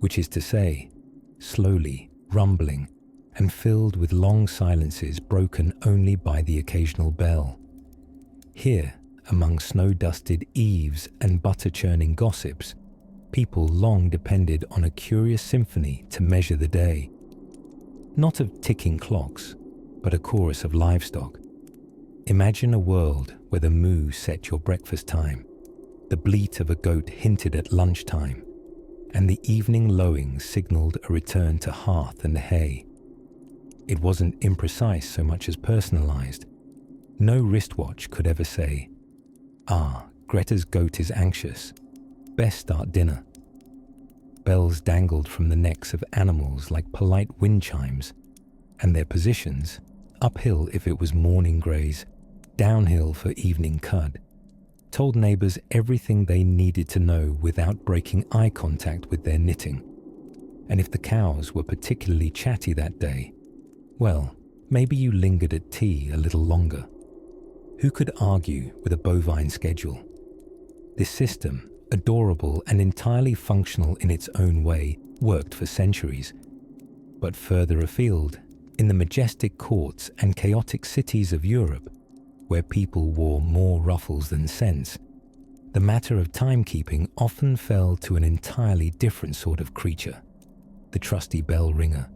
which is to say, slowly, rumbling, and filled with long silences broken only by the occasional bell. Here, among snow-dusted eaves and butter-churning gossips, people long depended on a curious symphony to measure the day. Not of ticking clocks, but a chorus of livestock. Imagine a world where the moo set your breakfast time, the bleat of a goat hinted at lunchtime, and the evening lowing signaled a return to hearth and hay. It wasn't imprecise so much as personalized. No wristwatch could ever say, Greta's goat is anxious. Best start dinner. Bells dangled from the necks of animals like polite wind chimes, and their positions, uphill if it was morning graze, downhill for evening cud, told neighbors everything they needed to know without breaking eye contact with their knitting. And if the cows were particularly chatty that day, well, maybe you lingered at tea a little longer. Who could argue with a bovine schedule? This system, adorable and entirely functional in its own way, worked for centuries. But further afield, in the majestic courts and chaotic cities of Europe, where people wore more ruffles than sense, the matter of timekeeping often fell to an entirely different sort of creature, the trusty bell ringer.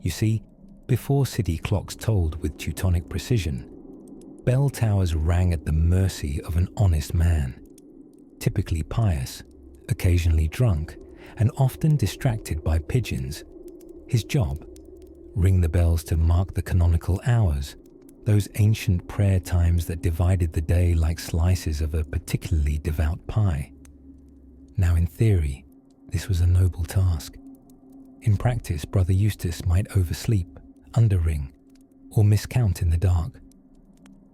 You see, before city clocks tolled with Teutonic precision, bell towers rang at the mercy of an honest man, typically pious, occasionally drunk, and often distracted by pigeons. His job? Ring the bells to mark the canonical hours, those ancient prayer times that divided the day like slices of a particularly devout pie. Now in theory, this was a noble task. In practice, Brother Eustace might oversleep, underring, or miscount in the dark.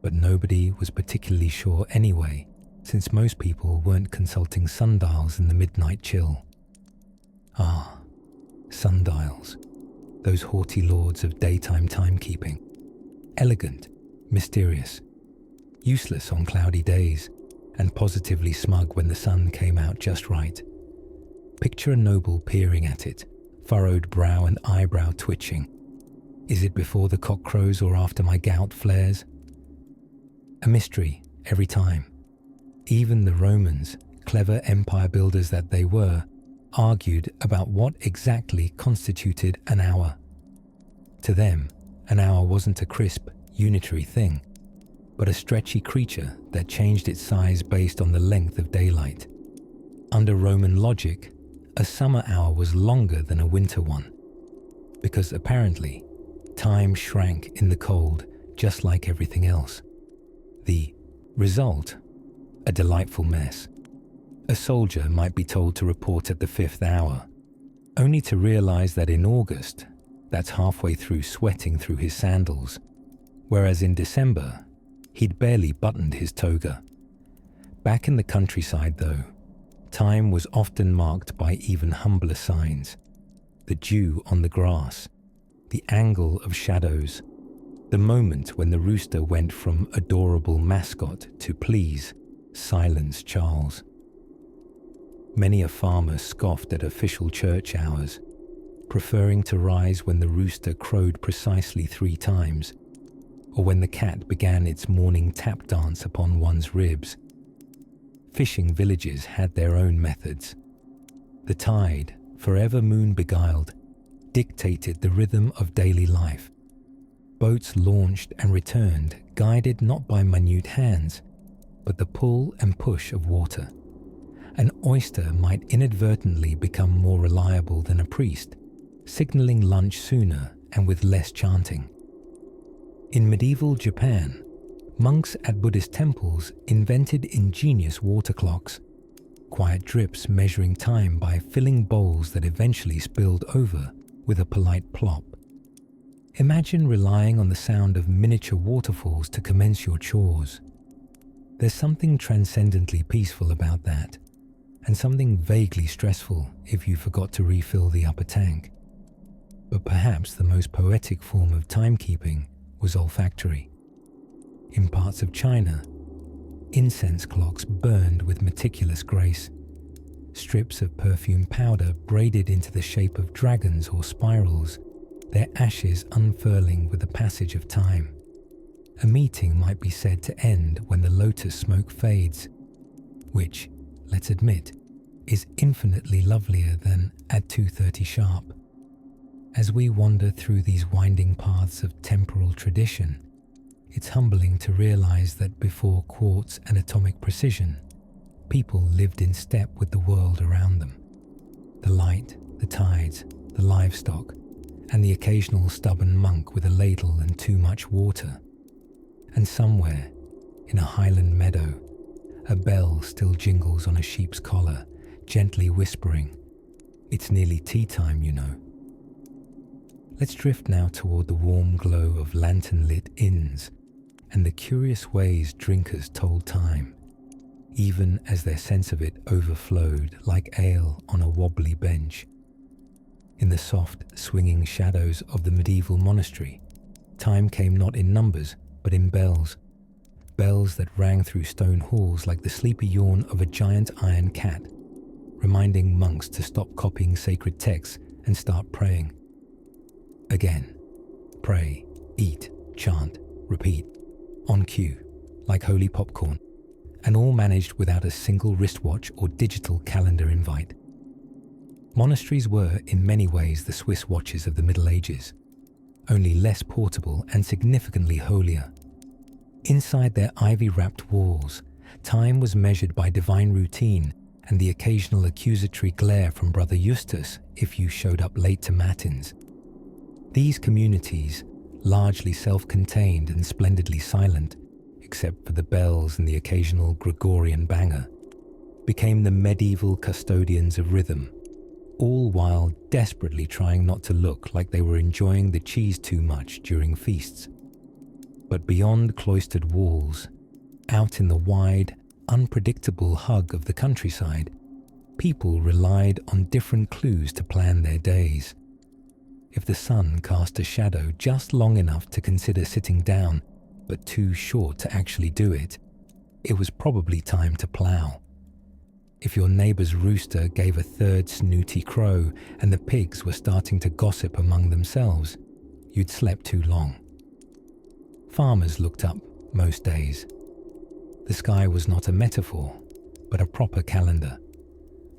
But nobody was particularly sure anyway, since most people weren't consulting sundials in the midnight chill. Sundials, those haughty lords of daytime timekeeping. Elegant, mysterious, useless on cloudy days, and positively smug when the sun came out just right. Picture a noble peering at it, furrowed brow and eyebrow twitching. Is it before the cock crows or after my gout flares? A mystery every time. Even the Romans, clever empire builders that they were, argued about what exactly constituted an hour. To them, an hour wasn't a crisp, unitary thing, but a stretchy creature that changed its size based on the length of daylight. Under Roman logic, a summer hour was longer than a winter one, because apparently, time shrank in the cold just like everything else. The result? A delightful mess. A soldier might be told to report at the 5th hour, only to realize that in August, that's halfway through sweating through his sandals, whereas in December, he'd barely buttoned his toga. Back in the countryside though, time was often marked by even humbler signs. The dew on the grass, the angle of shadows, the moment when the rooster went from adorable mascot to please, silence Charles. Many a farmer scoffed at official church hours, preferring to rise when the rooster crowed precisely 3 times, or when the cat began its morning tap dance upon one's ribs. Fishing villages had their own methods. The tide, forever moon-beguiled, dictated the rhythm of daily life. Boats launched and returned, guided not by minute hands, but the pull and push of water. An oyster might inadvertently become more reliable than a priest, signaling lunch sooner and with less chanting. In medieval Japan, monks at Buddhist temples invented ingenious water clocks, quiet drips measuring time by filling bowls that eventually spilled over with a polite plop. Imagine relying on the sound of miniature waterfalls to commence your chores. There's something transcendently peaceful about that, and something vaguely stressful if you forgot to refill the upper tank. But perhaps the most poetic form of timekeeping was olfactory. In parts of China, incense clocks burned with meticulous grace. Strips of perfume powder braided into the shape of dragons or spirals, their ashes unfurling with the passage of time. A meeting might be said to end when the lotus smoke fades, which, let's admit, is infinitely lovelier than at 2:30 sharp. As we wander through these winding paths of temporal tradition, it's humbling to realize that before quartz and atomic precision, people lived in step with the world around them. The light, the tides, the livestock, and the occasional stubborn monk with a ladle and too much water. And somewhere, in a highland meadow, a bell still jingles on a sheep's collar, gently whispering, "It's nearly tea time, you know." Let's drift now toward the warm glow of lantern-lit inns and the curious ways drinkers told time, even as their sense of it overflowed like ale on a wobbly bench. In the soft, swinging shadows of the medieval monastery, time came not in numbers, but in bells. Bells that rang through stone halls like the sleepy yawn of a giant iron cat, reminding monks to stop copying sacred texts and start praying. Again, pray, eat, chant, repeat, on cue, like holy popcorn, and all managed without a single wristwatch or digital calendar invite. Monasteries were, in many ways, the Swiss watches of the Middle Ages, only less portable and significantly holier. Inside their ivy-wrapped walls, time was measured by divine routine and the occasional accusatory glare from Brother Eustace if you showed up late to matins. These communities, largely self-contained and splendidly silent, except for the bells and the occasional Gregorian banger, became the medieval custodians of rhythm, all while desperately trying not to look like they were enjoying the cheese too much during feasts. But beyond cloistered walls, out in the wide, unpredictable hug of the countryside, people relied on different clues to plan their days. If the sun cast a shadow just long enough to consider sitting down, but too short to actually do it, it was probably time to plough. If your neighbour's rooster gave a third snooty crow and the pigs were starting to gossip among themselves, you'd slept too long. Farmers looked up most days. The sky was not a metaphor, but a proper calendar.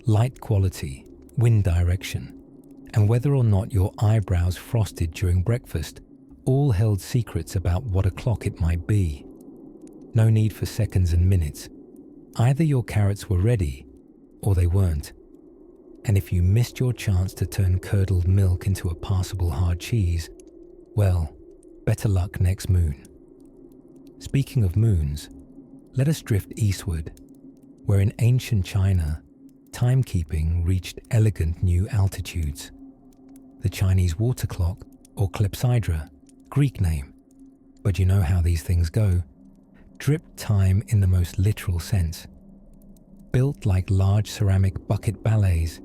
Light quality, wind direction, and whether or not your eyebrows frosted during breakfast all held secrets about what o'clock it might be. No need for seconds and minutes. Either your carrots were ready, or they weren't. And if you missed your chance to turn curdled milk into a passable hard cheese, well, better luck next moon. Speaking of moons, let us drift eastward, where in ancient China, timekeeping reached elegant new altitudes. The Chinese water clock, or clepsydra, Greek name, but you know how these things go, dripped time in the most literal sense. Built like large ceramic bucket ballets,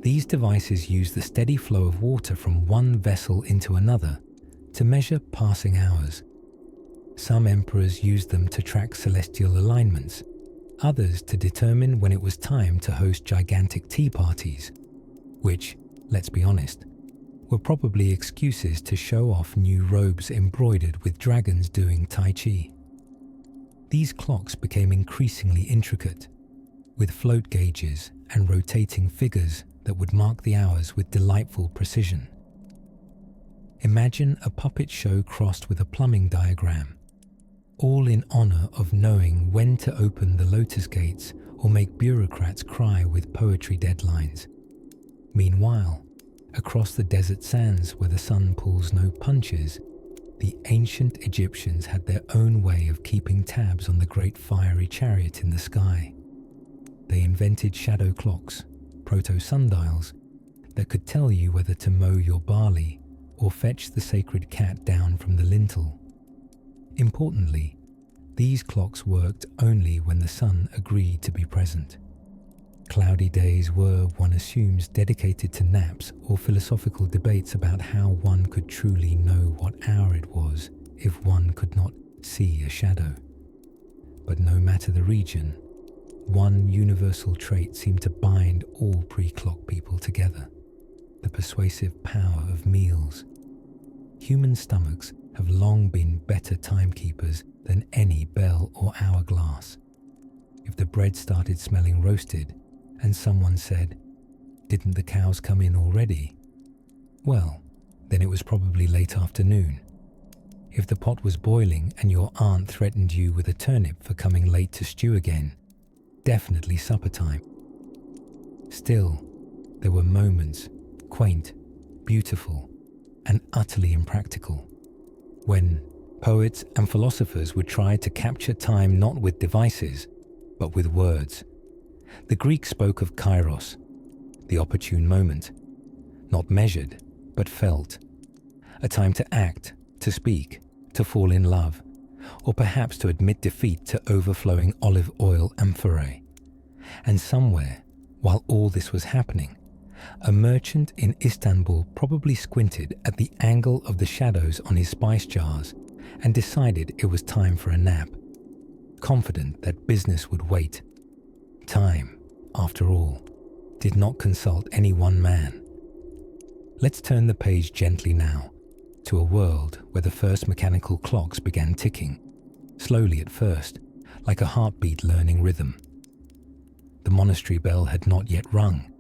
these devices use the steady flow of water from one vessel into another to measure passing hours. Some emperors used them to track celestial alignments, others to determine when it was time to host gigantic tea parties, which, let's be honest, were probably excuses to show off new robes embroidered with dragons doing Tai Chi. These clocks became increasingly intricate, with float gauges and rotating figures that would mark the hours with delightful precision. Imagine a puppet show crossed with a plumbing diagram, all in honor of knowing when to open the lotus gates or make bureaucrats cry with poetry deadlines. Meanwhile, across the desert sands where the sun pulls no punches, the ancient Egyptians had their own way of keeping tabs on the great fiery chariot in the sky. They invented shadow clocks, proto-sundials, that could tell you whether to mow your barley or fetch the sacred cat down from the lintel. Importantly, these clocks worked only when the sun agreed to be present. Cloudy days were, one assumes, dedicated to naps or philosophical debates about how one could truly know what hour it was if one could not see a shadow. But no matter the region, one universal trait seemed to bind all pre-clock people together: the persuasive power of meals. Human stomachs have long been better timekeepers than any bell or hourglass. If the bread started smelling roasted and someone said, "Didn't the cows come in already?" well, then it was probably late afternoon. If the pot was boiling and your aunt threatened you with a turnip for coming late to stew again, definitely supper time. Still, there were moments, quaint, beautiful, and utterly impractical, when poets and philosophers would try to capture time not with devices, but with words. The Greeks spoke of kairos, the opportune moment, not measured, but felt, a time to act, to speak, to fall in love, or perhaps to admit defeat to overflowing olive oil amphorae. And somewhere, while all this was happening, a merchant in Istanbul probably squinted at the angle of the shadows on his spice jars and decided it was time for a nap, confident that business would wait. Time, after all, did not consult any one man. Let's turn the page gently now to a world where the first mechanical clocks began ticking, slowly at first, like a heartbeat learning rhythm. The monastery bell had not yet rung,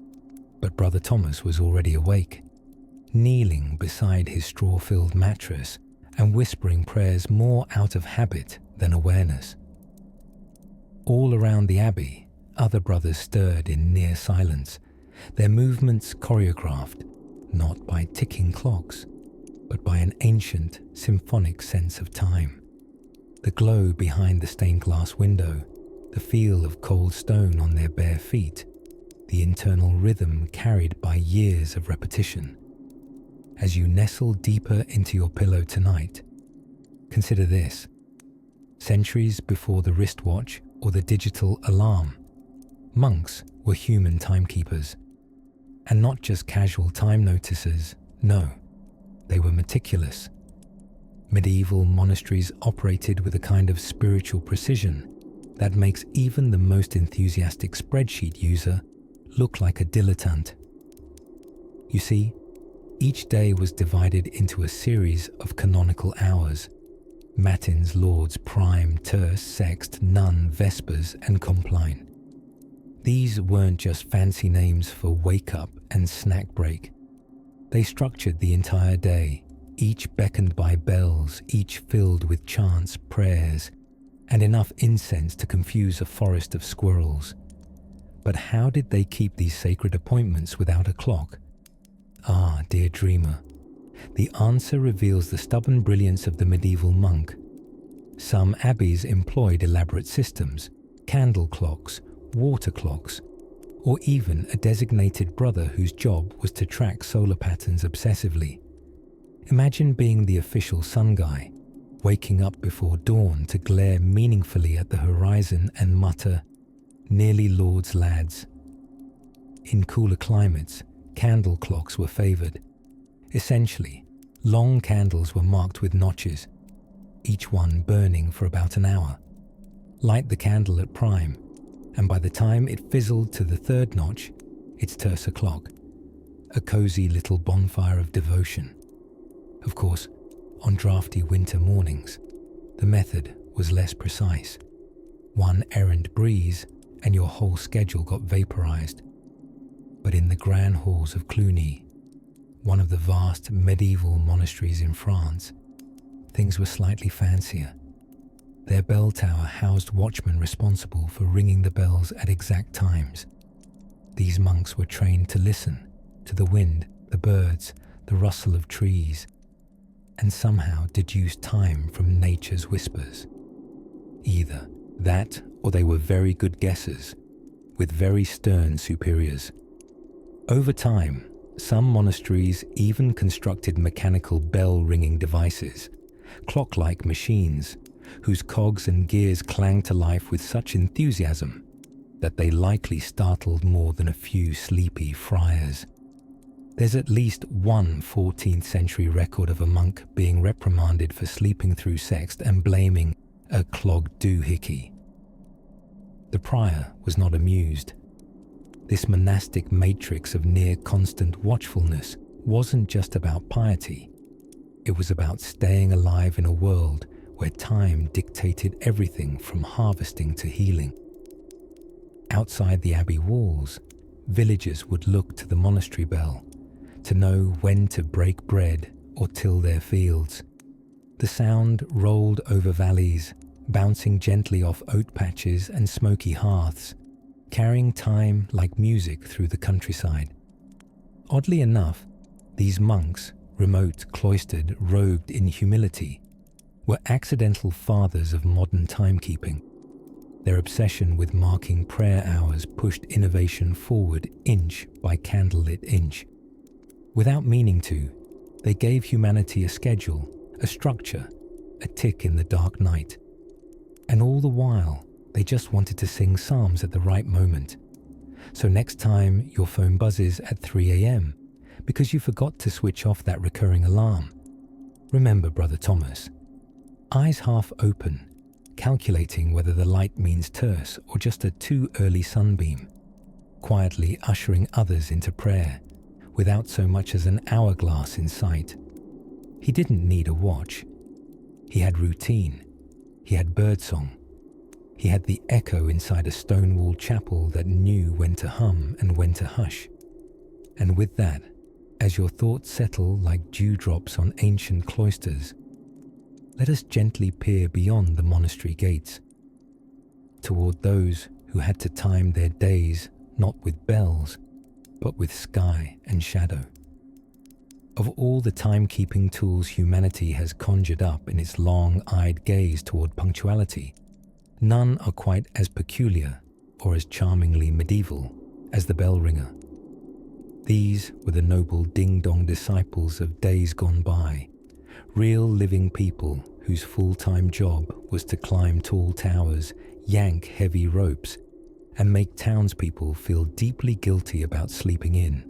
but Brother Thomas was already awake, kneeling beside his straw-filled mattress and whispering prayers more out of habit than awareness. All around the abbey, other brothers stirred in near silence, their movements choreographed, not by ticking clocks, but by an ancient, symphonic sense of time. The glow behind the stained glass window, the feel of cold stone on their bare feet, the internal rhythm carried by years of repetition. As you nestle deeper into your pillow tonight, consider this. Centuries before the wristwatch or the digital alarm, monks were human timekeepers. And not just casual time noticers, no, they were meticulous. Medieval monasteries operated with a kind of spiritual precision that makes even the most enthusiastic spreadsheet user look like a dilettante. You see, each day was divided into a series of canonical hours: matins, lauds, prime, terce, sext, none, vespers, and compline. These weren't just fancy names for wake-up and snack break. They structured the entire day, each beckoned by bells, each filled with chants, prayers, and enough incense to confuse a forest of squirrels. But how did they keep these sacred appointments without a clock? Ah, dear dreamer, the answer reveals the stubborn brilliance of the medieval monk. Some abbeys employed elaborate systems, candle clocks, water clocks, or even a designated brother whose job was to track solar patterns obsessively. Imagine being the official sun guy, waking up before dawn to glare meaningfully at the horizon and mutter, "Nearly Lord's lads." In cooler climates, candle clocks were favoured. Essentially, long candles were marked with notches, each one burning for about an hour. Light the candle at prime, and by the time it fizzled to the third notch, it's terce o'clock, a cosy little bonfire of devotion. Of course, on drafty winter mornings, the method was less precise. One errant breeze and your whole schedule got vaporized. But in the grand halls of Cluny, one of the vast medieval monasteries in France, things were slightly fancier. Their bell tower housed watchmen responsible for ringing the bells at exact times. These monks were trained to listen to the wind, the birds, the rustle of trees, and somehow deduce time from nature's whispers. Either that or they were very good guessers, with very stern superiors. Over time, some monasteries even constructed mechanical bell-ringing devices, clock-like machines, whose cogs and gears clanged to life with such enthusiasm that they likely startled more than a few sleepy friars. There's at least one 14th century record of a monk being reprimanded for sleeping through sext and blaming a clogged doohickey. The prior was not amused. This monastic matrix of near constant watchfulness wasn't just about piety. It was about staying alive in a world where time dictated everything from harvesting to healing. Outside the abbey walls, villagers would look to the monastery bell to know when to break bread or till their fields. The sound rolled over valleys, bouncing gently off oat patches and smoky hearths, carrying time like music through the countryside. Oddly enough, these monks, remote, cloistered, robed in humility, were accidental fathers of modern timekeeping. Their obsession with marking prayer hours pushed innovation forward inch by candlelit inch. Without meaning to, they gave humanity a schedule, a structure, a tick in the dark night. And all the while, they just wanted to sing psalms at the right moment. So next time your phone buzzes at 3 a.m. because you forgot to switch off that recurring alarm, remember Brother Thomas. Eyes half open, calculating whether the light means terse or just a too early sunbeam, quietly ushering others into prayer, without so much as an hourglass in sight. He didn't need a watch. He had routine. He had birdsong. He had the echo inside a stone-walled chapel that knew when to hum and when to hush. And with that, as your thoughts settle like dewdrops on ancient cloisters, let us gently peer beyond the monastery gates, toward those who had to time their days not with bells, but with sky and shadow. Of all the timekeeping tools humanity has conjured up in its long-eyed gaze toward punctuality, none are quite as peculiar or as charmingly medieval as the bell ringer. These were the noble ding-dong disciples of days gone by, real living people whose full-time job was to climb tall towers, yank heavy ropes, and make townspeople feel deeply guilty about sleeping in.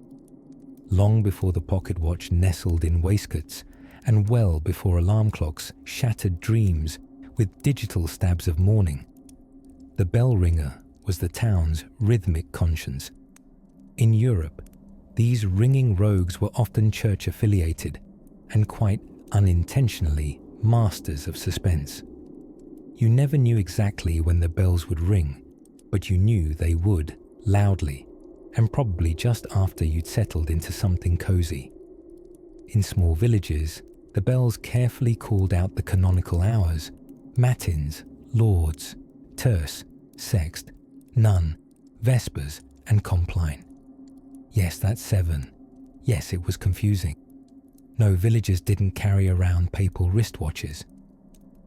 Long before the pocket watch nestled in waistcoats, and well before alarm clocks shattered dreams with digital stabs of morning, the bell ringer was the town's rhythmic conscience. In Europe, these ringing rogues were often church-affiliated and quite unintentionally masters of suspense. You never knew exactly when the bells would ring, but you knew they would, loudly, and probably just after you'd settled into something cozy. In small villages, the bells carefully called out the canonical hours: matins, lauds, terce, sext, none, vespers, and compline. Yes, that's 7. Yes, it was confusing. No, villagers didn't carry around papal wristwatches.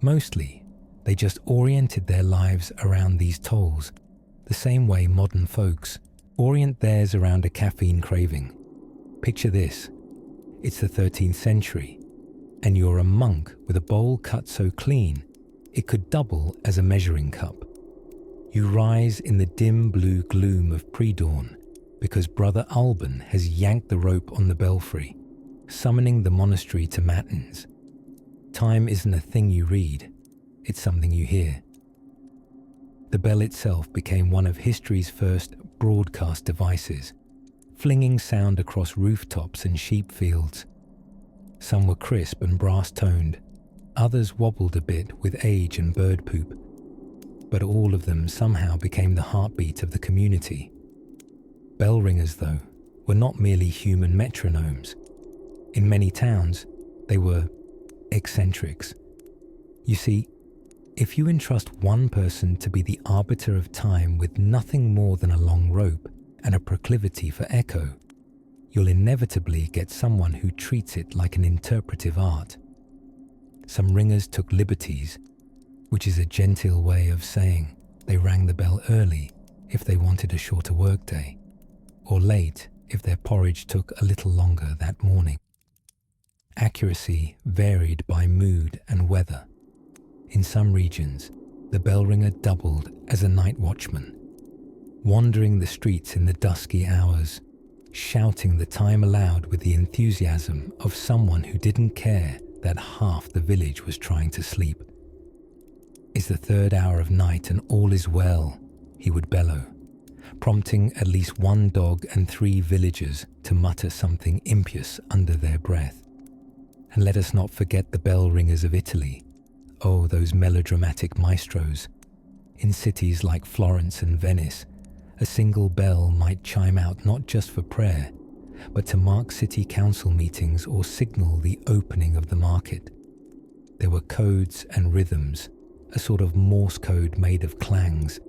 Mostly, they just oriented their lives around these tolls, the same way modern folks orient theirs around a caffeine craving. Picture this. It's the 13th century, and you're a monk with a bowl cut so clean, it could double as a measuring cup. You rise in the dim blue gloom of pre-dawn because Brother Alban has yanked the rope on the belfry, summoning the monastery to matins. Time isn't a thing you read, it's something you hear. The bell itself became one of history's first broadcast devices, flinging sound across rooftops and sheep fields. Some were crisp and brass-toned, others wobbled a bit with age and bird poop, but all of them somehow became the heartbeat of the community. Bell ringers, though, were not merely human metronomes. In many towns, they were eccentrics. You see, if you entrust one person to be the arbiter of time with nothing more than a long rope and a proclivity for echo, you'll inevitably get someone who treats it like an interpretive art. Some ringers took liberties, which is a genteel way of saying they rang the bell early if they wanted a shorter workday, or late if their porridge took a little longer that morning. Accuracy varied by mood and weather. In some regions, the bell ringer doubled as a night watchman, wandering the streets in the dusky hours, shouting the time aloud with the enthusiasm of someone who didn't care that half the village was trying to sleep. "It's the 3rd hour of night and all is well," he would bellow, prompting at least one dog and 3 villagers to mutter something impious under their breath. And let us not forget the bell ringers of Italy. Oh, those melodramatic maestros. In cities like Florence and Venice, a single bell might chime out not just for prayer, but to mark city council meetings or signal the opening of the market. There were codes and rhythms, a sort of Morse code made of clangs,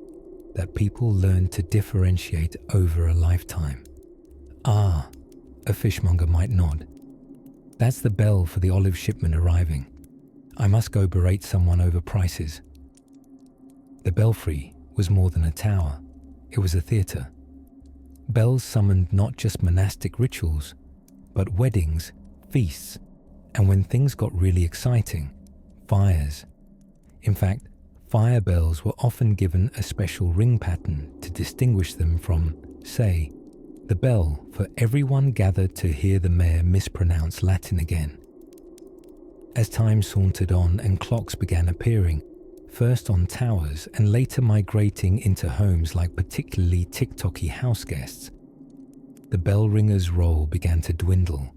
that people learned to differentiate over a lifetime. "Ah," a fishmonger might nod. "That's the bell for the olive shipment arriving. I must go berate someone over prices." The belfry was more than a tower. It was a theatre. Bells summoned not just monastic rituals, but weddings, feasts, and when things got really exciting, fires. In fact, fire bells were often given a special ring pattern to distinguish them from, say, the bell for everyone gathered to hear the mayor mispronounce Latin again. As time sauntered on and clocks began appearing, first on towers and later migrating into homes like particularly TikToky house guests, the bell ringer's role began to dwindle,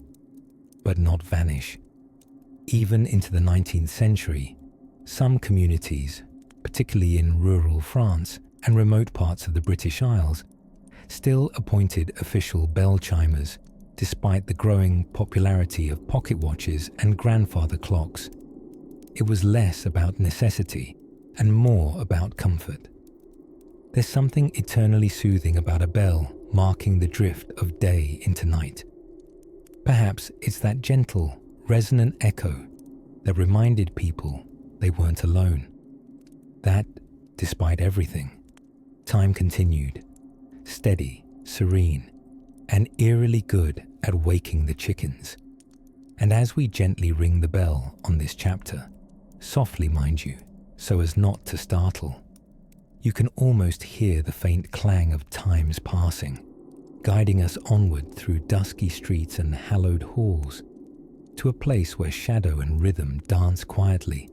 but not vanish. Even into the 19th century, some communities, particularly in rural France and remote parts of the British Isles, still appointed official bell chimers, despite the growing popularity of pocket watches and grandfather clocks. It was less about necessity and more about comfort. There's something eternally soothing about a bell marking the drift of day into night. Perhaps it's that gentle, resonant echo that reminded people they weren't alone. That, despite everything, time continued, steady, serene, and eerily good at waking the chickens. And as we gently ring the bell on this chapter, softly mind you, so as not to startle, you can almost hear the faint clang of time's passing, guiding us onward through dusky streets and hallowed halls, to a place where shadow and rhythm dance quietly,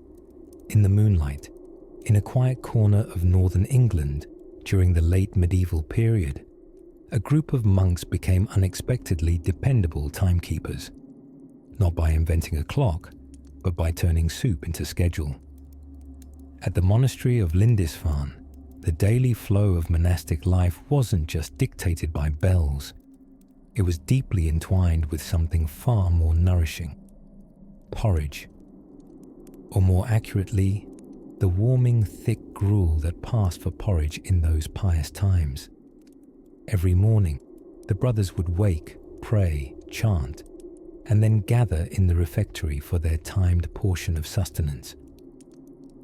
in the moonlight, in a quiet corner of northern England during the late medieval period. A group of monks became unexpectedly dependable timekeepers, not by inventing a clock, but by turning soup into schedule. At the monastery of Lindisfarne, the daily flow of monastic life wasn't just dictated by bells. It was deeply entwined with something far more nourishing: porridge. Or more accurately, the warming, thick gruel that passed for porridge in those pious times. Every morning, the brothers would wake, pray, chant, and then gather in the refectory for their timed portion of sustenance.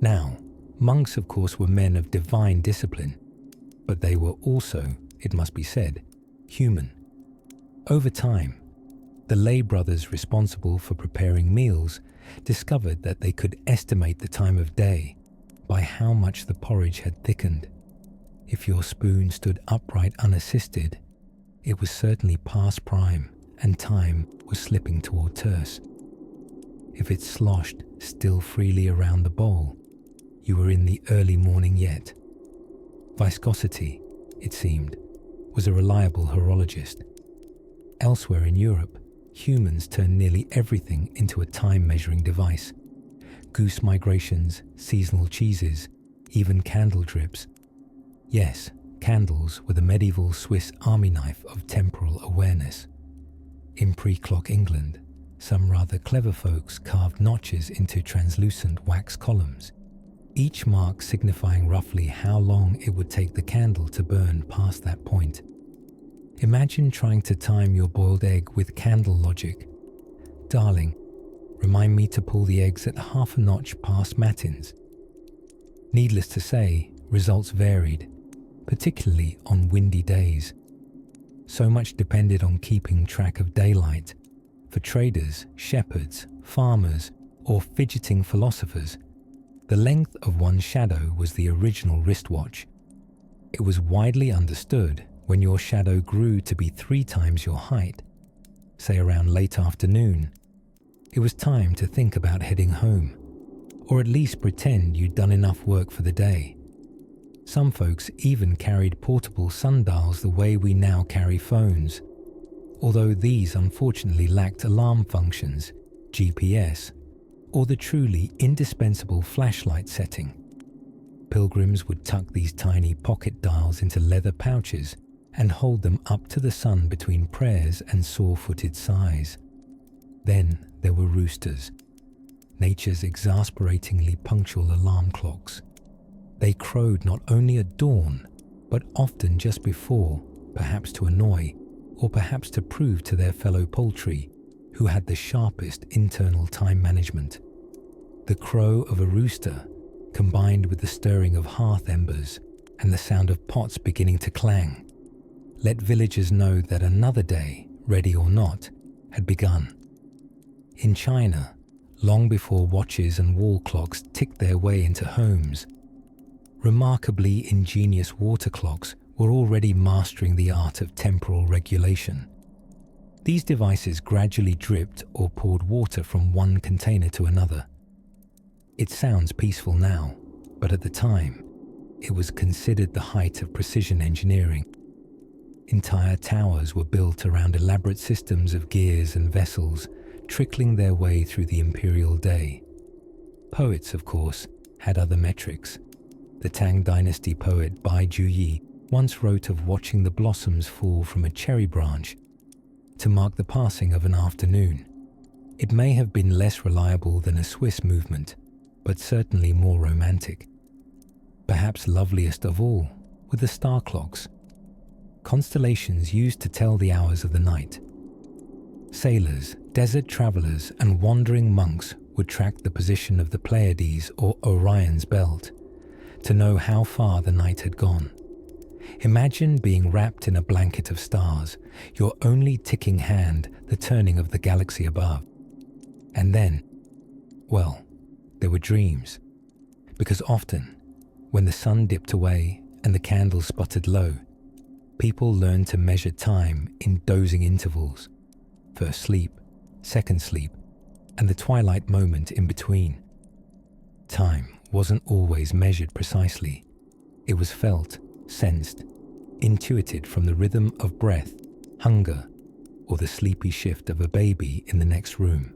Now, monks of course were men of divine discipline, but they were also, it must be said, human. Over time, the lay brothers responsible for preparing meals discovered that they could estimate the time of day by how much the porridge had thickened. If your spoon stood upright unassisted, it was certainly past prime and time was slipping toward terse. If it sloshed still freely around the bowl, you were in the early morning yet. Viscosity, it seemed, was a reliable horologist. Elsewhere in Europe, humans turned nearly everything into a time-measuring device. Goose migrations, seasonal cheeses, even candle drips. Yes, candles were the medieval Swiss army knife of temporal awareness. In pre-clock England, some rather clever folks carved notches into translucent wax columns, each mark signifying roughly how long it would take the candle to burn past that point. Imagine trying to time your boiled egg with candle logic. Darling, remind me to pull the eggs at half a notch past matins. Needless to say, results varied, particularly on windy days. So much depended on keeping track of daylight. For traders, shepherds, farmers, or fidgeting philosophers, the length of one's shadow was the original wristwatch. It was widely understood When your shadow grew to be 3 times your height, say around late afternoon, it was time to think about heading home, or at least pretend you'd done enough work for the day. Some folks even carried portable sundials the way we now carry phones, although these unfortunately lacked alarm functions, GPS, or the truly indispensable flashlight setting. Pilgrims would tuck these tiny pocket dials into leather pouches and hold them up to the sun between prayers and sore-footed sighs. Then there were roosters, nature's exasperatingly punctual alarm clocks. They crowed not only at dawn, but often just before, perhaps to annoy, or perhaps to prove to their fellow poultry, who had the sharpest internal time management. The crow of a rooster, combined with the stirring of hearth embers and the sound of pots beginning to clang, let villagers know that another day, ready or not, had begun. In China, long before watches and wall clocks ticked their way into homes, remarkably ingenious water clocks were already mastering the art of temporal regulation. These devices gradually dripped or poured water from one container to another. It sounds peaceful now, but at the time, it was considered the height of precision engineering. Entire towers were built around elaborate systems of gears and vessels, trickling their way through the imperial day. Poets, of course, had other metrics. The Tang Dynasty poet Bai Juyi once wrote of watching the blossoms fall from a cherry branch to mark the passing of an afternoon. It may have been less reliable than a Swiss movement, but certainly more romantic. Perhaps loveliest of all were the star clocks, constellations used to tell the hours of the night. Sailors, desert travelers, and wandering monks would track the position of the Pleiades or Orion's belt to know how far the night had gone. Imagine being wrapped in a blanket of stars, your only ticking hand the turning of the galaxy above. And then, well, there were dreams, because often, when the sun dipped away and the candles sputtered low, people learned to measure time in dozing intervals, first sleep, second sleep, and the twilight moment in between. Time wasn't always measured precisely. It was felt, sensed, intuited from the rhythm of breath, hunger, or the sleepy shift of a baby in the next room.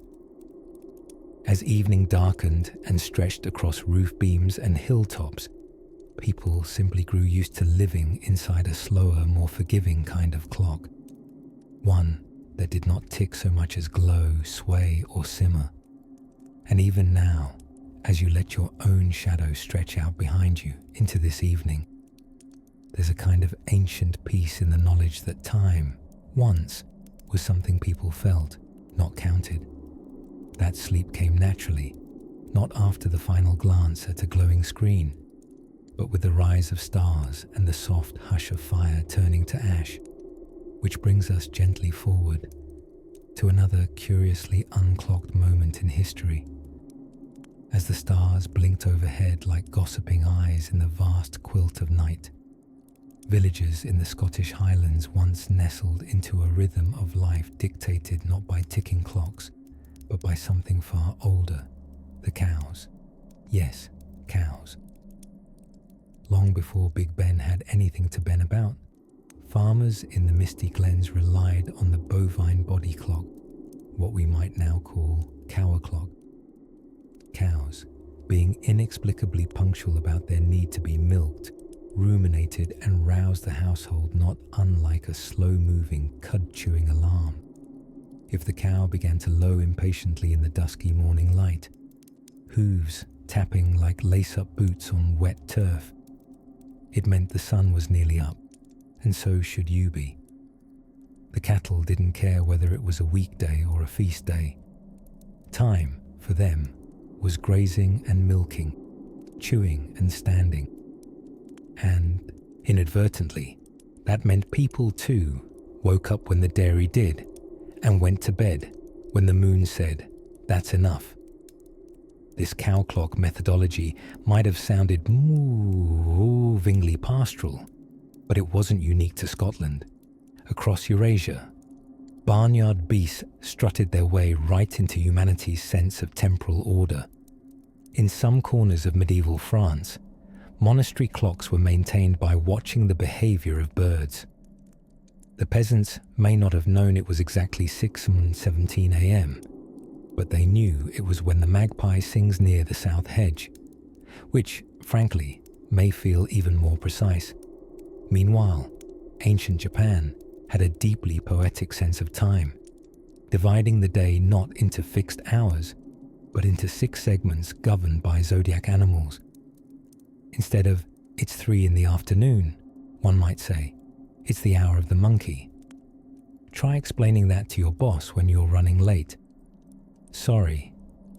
As evening darkened and stretched across roof beams and hilltops, people simply grew used to living inside a slower, more forgiving kind of clock. One that did not tick so much as glow, sway, or simmer. And even now, as you let your own shadow stretch out behind you into this evening, there's a kind of ancient peace in the knowledge that time, once, was something people felt, not counted. That sleep came naturally, not after the final glance at a glowing screen, but with the rise of stars and the soft hush of fire turning to ash, which brings us gently forward to another curiously unclocked moment in history. As the stars blinked overhead like gossiping eyes in the vast quilt of night, villages in the Scottish Highlands once nestled into a rhythm of life dictated not by ticking clocks, but by something far older, the cows. Yes, cows. Long before Big Ben had anything to ben about, farmers in the misty glens relied on the bovine body clock, what we might now call cow clock. Cows, being inexplicably punctual about their need to be milked, ruminated and roused the household not unlike a slow-moving, cud-chewing alarm. If the cow began to low impatiently in the dusky morning light, hooves tapping like lace-up boots on wet turf, it meant the sun was nearly up, and so should you be. The cattle didn't care whether it was a weekday or a feast day. Time, for them, was grazing and milking, chewing and standing. And, inadvertently, that meant people too woke up when the dairy did, and went to bed when the moon said, "That's enough." This cow clock methodology might have sounded movingly pastoral, But it wasn't unique to Scotland. Across Eurasia, barnyard beasts strutted their way right into humanity's sense of temporal order. In some corners of medieval France, monastery clocks were maintained by watching the behavior of birds. The peasants may not have known it was exactly 6:17 a.m., but they knew it was when the magpie sings near the south hedge, which, frankly, may feel even more precise. Meanwhile, ancient Japan had a deeply poetic sense of time, dividing the day not into fixed hours, but into 6 segments governed by zodiac animals. Instead of, it's 3 in the afternoon, one might say, it's the hour of the monkey. Try explaining that to your boss when you're running late. Sorry,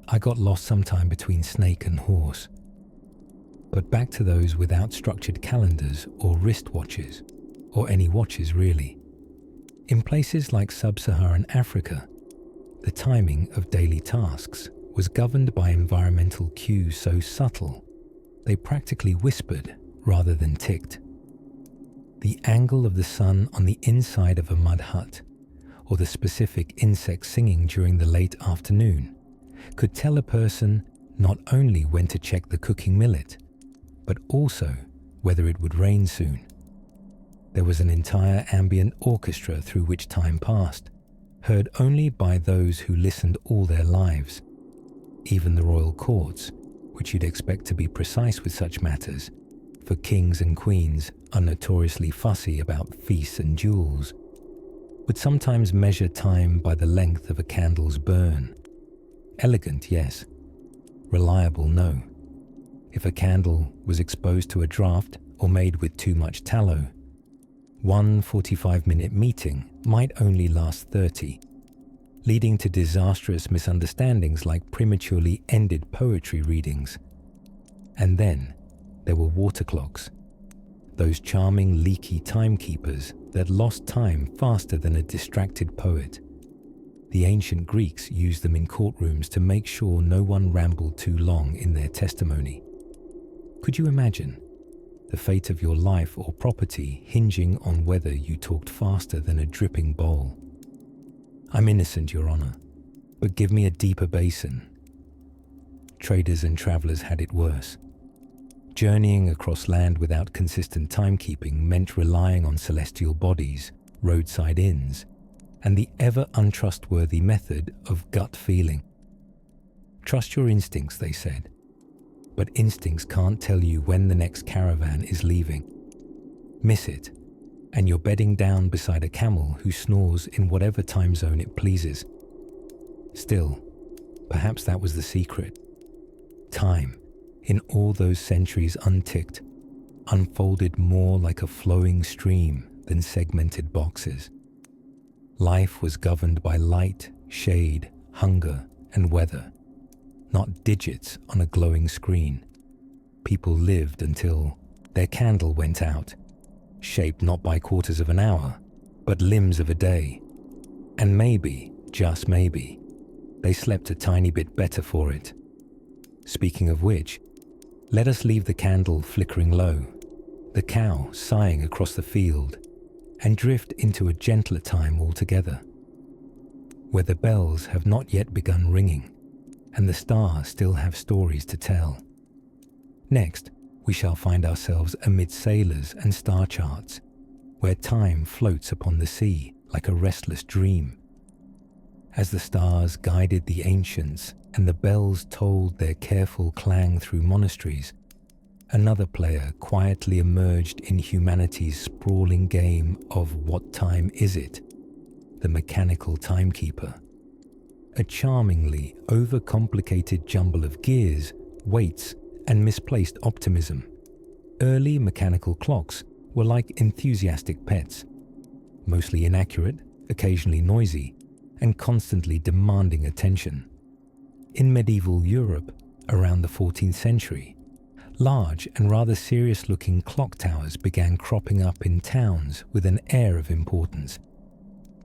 I got lost sometime between snake and horse. But back to those without structured calendars or wristwatches, or any watches really. In places like sub-Saharan Africa, the timing of daily tasks was governed by environmental cues so subtle, they practically whispered rather than ticked. The angle of the sun on the inside of a mud hut, or the specific insect singing during the late afternoon, could tell a person not only when to check the cooking millet, but also whether it would rain soon. There was an entire ambient orchestra through which time passed, heard only by those who listened all their lives. Even the royal courts, which you'd expect to be precise with such matters, for kings and queens are notoriously fussy about feasts and jewels, would sometimes measure time by the length of a candle's burn. Elegant, yes. Reliable, no. If a candle was exposed to a draft or made with too much tallow, one 45-minute meeting might only last 30, leading to disastrous misunderstandings like prematurely ended poetry readings. And then there were water clocks, those charming leaky timekeepers that lost time faster than a distracted poet. The ancient Greeks used them in courtrooms to make sure no one rambled too long in their testimony. Could you imagine the fate of your life or property hinging on whether you talked faster than a dripping bowl? I'm innocent, Your Honor, but give me a deeper basin. Traders and travelers had it worse. Journeying across land without consistent timekeeping meant relying on celestial bodies, roadside inns, and the ever untrustworthy method of gut feeling. Trust your instincts, they said, but instincts can't tell you when the next caravan is leaving. Miss it, and you're bedding down beside a camel who snores in whatever time zone it pleases. Still, perhaps that was the secret. Time, in all those centuries unticked, unfolded more like a flowing stream than segmented boxes. Life was governed by light, shade, hunger, and weather, not digits on a glowing screen. People lived until their candle went out, shaped not by quarters of an hour, but limbs of a day. And maybe, just maybe, they slept a tiny bit better for it. Speaking of which, let us leave the candle flickering low, the cow sighing across the field, and drift into a gentler time altogether, where the bells have not yet begun ringing, and the stars still have stories to tell. Next, we shall find ourselves amid sailors and star charts, where time floats upon the sea like a restless dream. As the stars guided the ancients and the bells tolled their careful clang through monasteries, another player quietly emerged in humanity's sprawling game of what time is it? The mechanical timekeeper. A charmingly overcomplicated jumble of gears, weights, and misplaced optimism. Early mechanical clocks were like enthusiastic pets, mostly inaccurate, occasionally noisy, and constantly demanding attention. In medieval Europe, around the 14th century, large and rather serious-looking clock towers began cropping up in towns with an air of importance,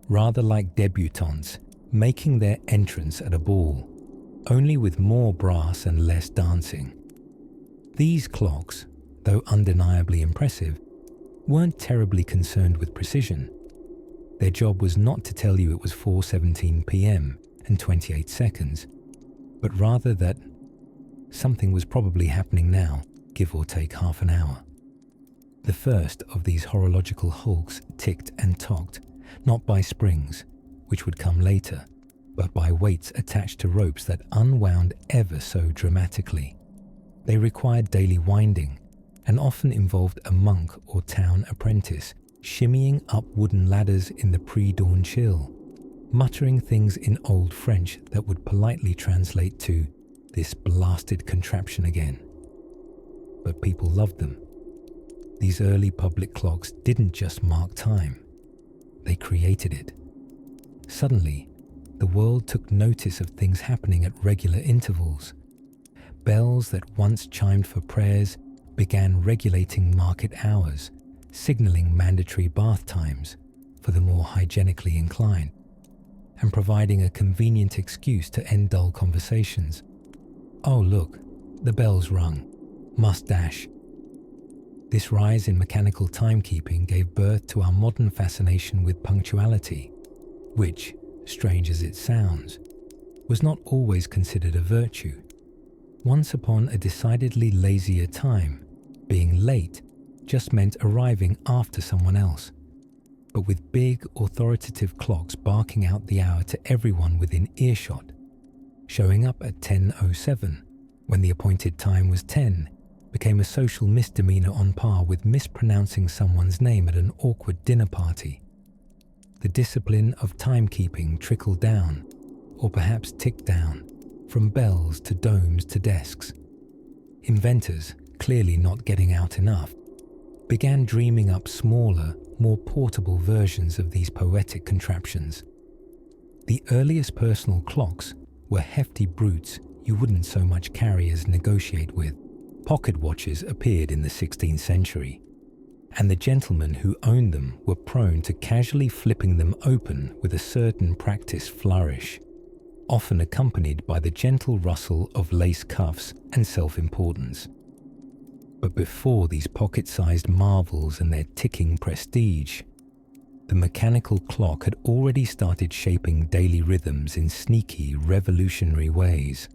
rather like debutantes making their entrance at a ball, only with more brass and less dancing. These clocks, though undeniably impressive, weren't terribly concerned with precision. Their job was not to tell you it was 4:17 p.m. and 28 seconds, but rather that something was probably happening now, give or take half an hour. The first of these horological hulks ticked and tocked, not by springs, which would come later, but by weights attached to ropes that unwound ever so dramatically. They required daily winding, and often involved a monk or town apprentice shimmying up wooden ladders in the pre-dawn chill, muttering things in Old French that would politely translate to "this blasted contraption again." But people loved them. These early public clocks didn't just mark time, they created it. Suddenly, the world took notice of things happening at regular intervals. Bells that once chimed for prayers began regulating market hours, signaling mandatory bath times for the more hygienically inclined, and providing a convenient excuse to end dull conversations. "Oh look, the bell's rung. Must dash." This rise in mechanical timekeeping gave birth to our modern fascination with punctuality, which, strange as it sounds, was not always considered a virtue. Once upon a decidedly lazier time, being late just meant arriving after someone else. But with big, authoritative clocks barking out the hour to everyone within earshot, showing up at 10:07 when the appointed time was 10 became a social misdemeanor on par with mispronouncing someone's name at an awkward dinner party. The discipline of timekeeping trickled down, or perhaps ticked down, from bells to domes to desks. Inventors, clearly not getting out enough, began dreaming up smaller, more portable versions of these poetic contraptions. The earliest personal clocks were hefty brutes you wouldn't so much carry as negotiate with. Pocket watches appeared in the 16th century, and the gentlemen who owned them were prone to casually flipping them open with a certain practiced flourish, often accompanied by the gentle rustle of lace cuffs and self-importance. But before these pocket-sized marvels and their ticking prestige, the mechanical clock had already started shaping daily rhythms in sneaky, revolutionary ways.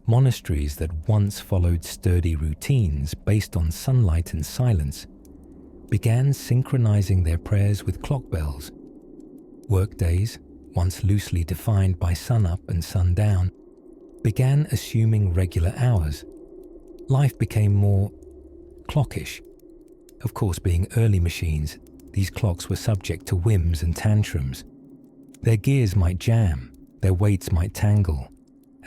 Monasteries that once followed sturdy routines based on sunlight and silence began synchronizing their prayers with clock bells. Workdays, once loosely defined by sunup and sundown, began assuming regular hours. Life became more clockish. Of course, being early machines, these clocks were subject to whims and tantrums. Their gears might jam, their weights might tangle,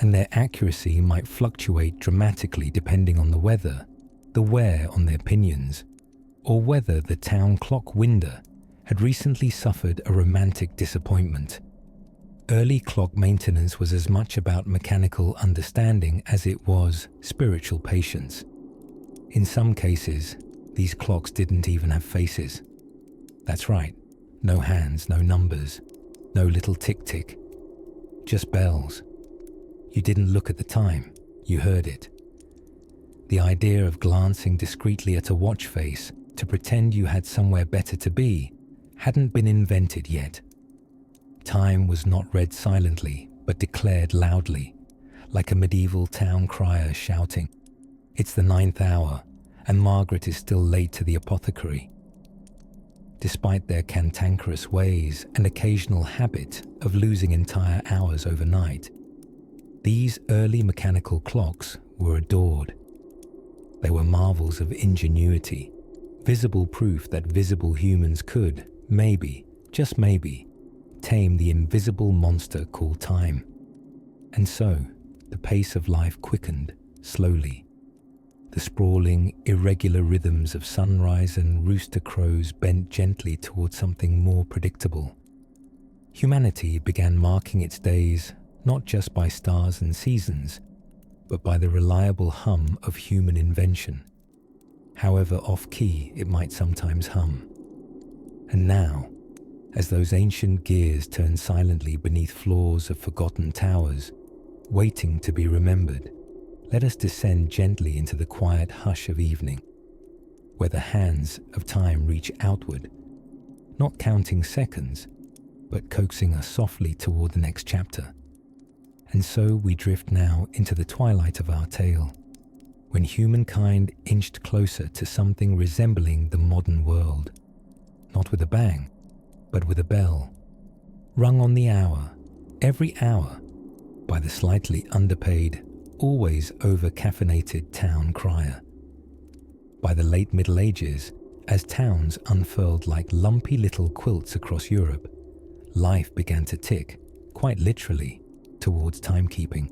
and their accuracy might fluctuate dramatically depending on the weather, the wear on their pinions, or whether the town clock winder had recently suffered a romantic disappointment. Early clock maintenance was as much about mechanical understanding as it was spiritual patience. In some cases, these clocks didn't even have faces. That's right, no hands, no numbers, no little tick-tick, just bells. You didn't look at the time, you heard it. The idea of glancing discreetly at a watch face to pretend you had somewhere better to be hadn't been invented yet. Time was not read silently, but declared loudly, like a medieval town crier shouting, "It's the 9th hour, and Margaret is still late to the apothecary." Despite their cantankerous ways and occasional habit of losing entire hours overnight, these early mechanical clocks were adored. They were marvels of ingenuity, visible proof that visible humans could, maybe, just maybe, tame the invisible monster called time. And so, the pace of life quickened, slowly. The sprawling, irregular rhythms of sunrise and rooster crows bent gently towards something more predictable. Humanity began marking its days not just by stars and seasons, but by the reliable hum of human invention, however off-key it might sometimes hum. And now, as those ancient gears turn silently beneath floors of forgotten towers, waiting to be remembered, let us descend gently into the quiet hush of evening. where the hands of time reach outward, not counting seconds, but coaxing us softly toward the next chapter. And so we drift now into the twilight of our tale, when humankind inched closer to something resembling the modern world, not with a bang, but with a bell, rung on the hour, every hour, by the slightly underpaid, always over-caffeinated town crier. By the late Middle Ages, as towns unfurled like lumpy little quilts across Europe, life began to tick, quite literally, towards timekeeping.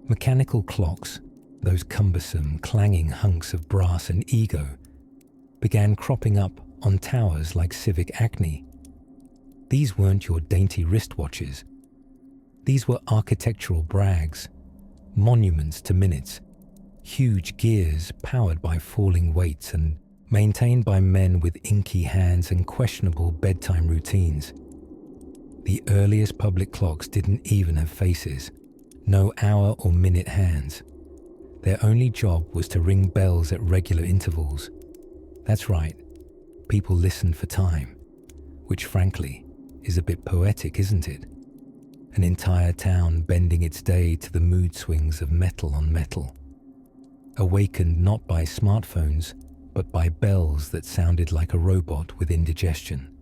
Mechanical clocks, those cumbersome, clanging hunks of brass and ego, began cropping up on towers like civic acne. These weren't your dainty wristwatches. These were architectural brags, monuments to minutes, huge gears powered by falling weights and maintained by men with inky hands and questionable bedtime routines. The earliest public clocks didn't even have faces, no hour or minute hands. Their only job was to ring bells at regular intervals. That's right, people listened for time, which frankly is a bit poetic, isn't it? An entire town bending its day to the mood swings of metal on metal, awakened not by smartphones, but by bells that sounded like a robot with indigestion.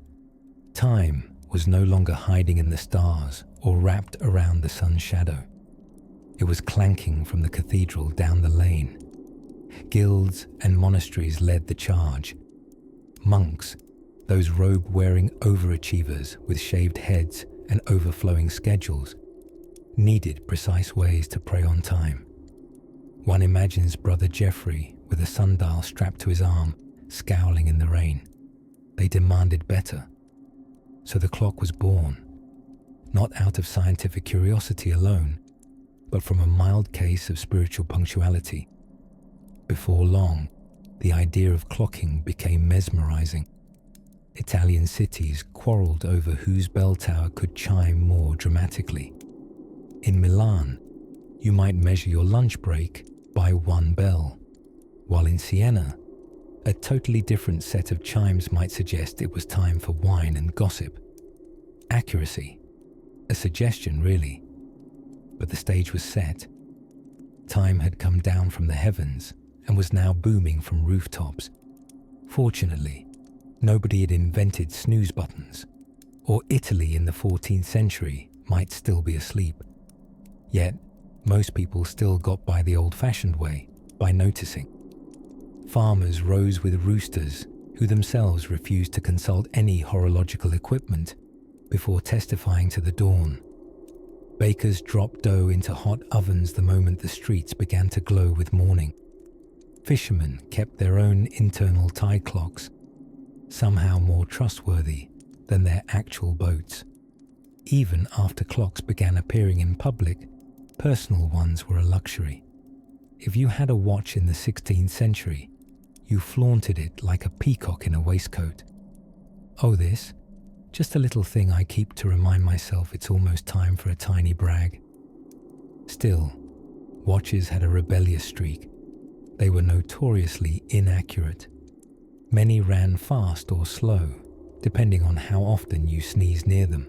Time was no longer hiding in the stars or wrapped around the sun's shadow. It was clanking from the cathedral down the lane. Guilds and monasteries led the charge. Monks, those robe-wearing overachievers with shaved heads and overflowing schedules, needed precise ways to pray on time. One imagines Brother Geoffrey with a sundial strapped to his arm, scowling in the rain. They demanded better. So the clock was born, not out of scientific curiosity alone, but from a mild case of spiritual punctuality. Before long, the idea of clocking became mesmerizing. Italian cities quarreled over whose bell tower could chime more dramatically. In Milan, you might measure your lunch break by one bell, while in Siena, a totally different set of chimes might suggest it was time for wine and gossip. Accuracy, a suggestion really, but the stage was set. Time had come down from the heavens and was now booming from rooftops. Fortunately, nobody had invented snooze buttons, or Italy in the 14th century might still be asleep. Yet, most people still got by the old-fashioned way, by noticing. Farmers rose with roosters who themselves refused to consult any horological equipment before testifying to the dawn. Bakers dropped dough into hot ovens the moment the streets began to glow with morning. Fishermen kept their own internal tide clocks, somehow more trustworthy than their actual boats. Even after clocks began appearing in public, personal ones were a luxury. If you had a watch in the 16th century, you flaunted it like a peacock in a waistcoat. Oh, this? Just a little thing I keep to remind myself it's almost time for a tiny brag. Still, watches had a rebellious streak. They were notoriously inaccurate. Many ran fast or slow, depending on how often you sneezed near them.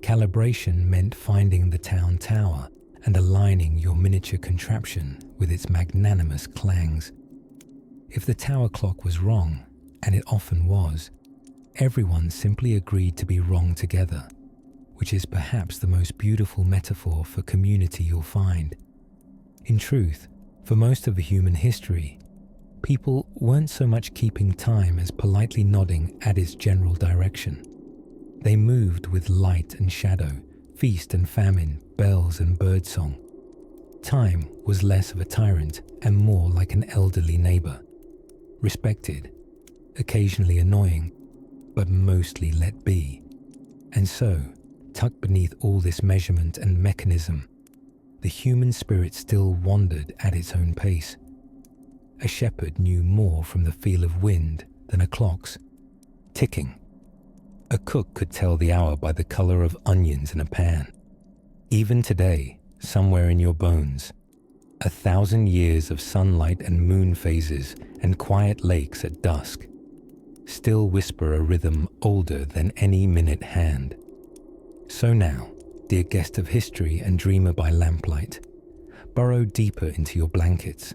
Calibration meant finding the town tower and aligning your miniature contraption with its magnanimous clangs. If the tower clock was wrong, and it often was, everyone simply agreed to be wrong together, which is perhaps the most beautiful metaphor for community you'll find. In truth, for most of human history, people weren't so much keeping time as politely nodding at its general direction. They moved with light and shadow, feast and famine, bells and birdsong. Time was less of a tyrant and more like an elderly neighbor. Respected, occasionally annoying, but mostly let be. And so, tucked beneath all this measurement and mechanism, the human spirit still wandered at its own pace. A shepherd knew more from the feel of wind than a clock's ticking. A cook could tell the hour by the color of onions in a pan. Even today, somewhere in your bones, 1,000 years of sunlight and moon phases and quiet lakes at dusk still whisper a rhythm older than any minute hand. So now, dear guest of history and dreamer by lamplight, burrow deeper into your blankets.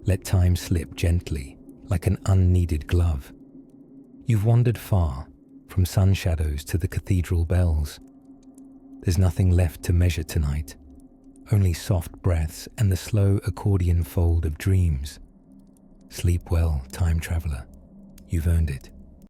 Let time slip gently, like an unneeded glove. You've wandered far, from sun shadows to the cathedral bells. There's nothing left to measure tonight, only soft breaths and the slow accordion fold of dreams. Sleep well, time traveler. You've earned it.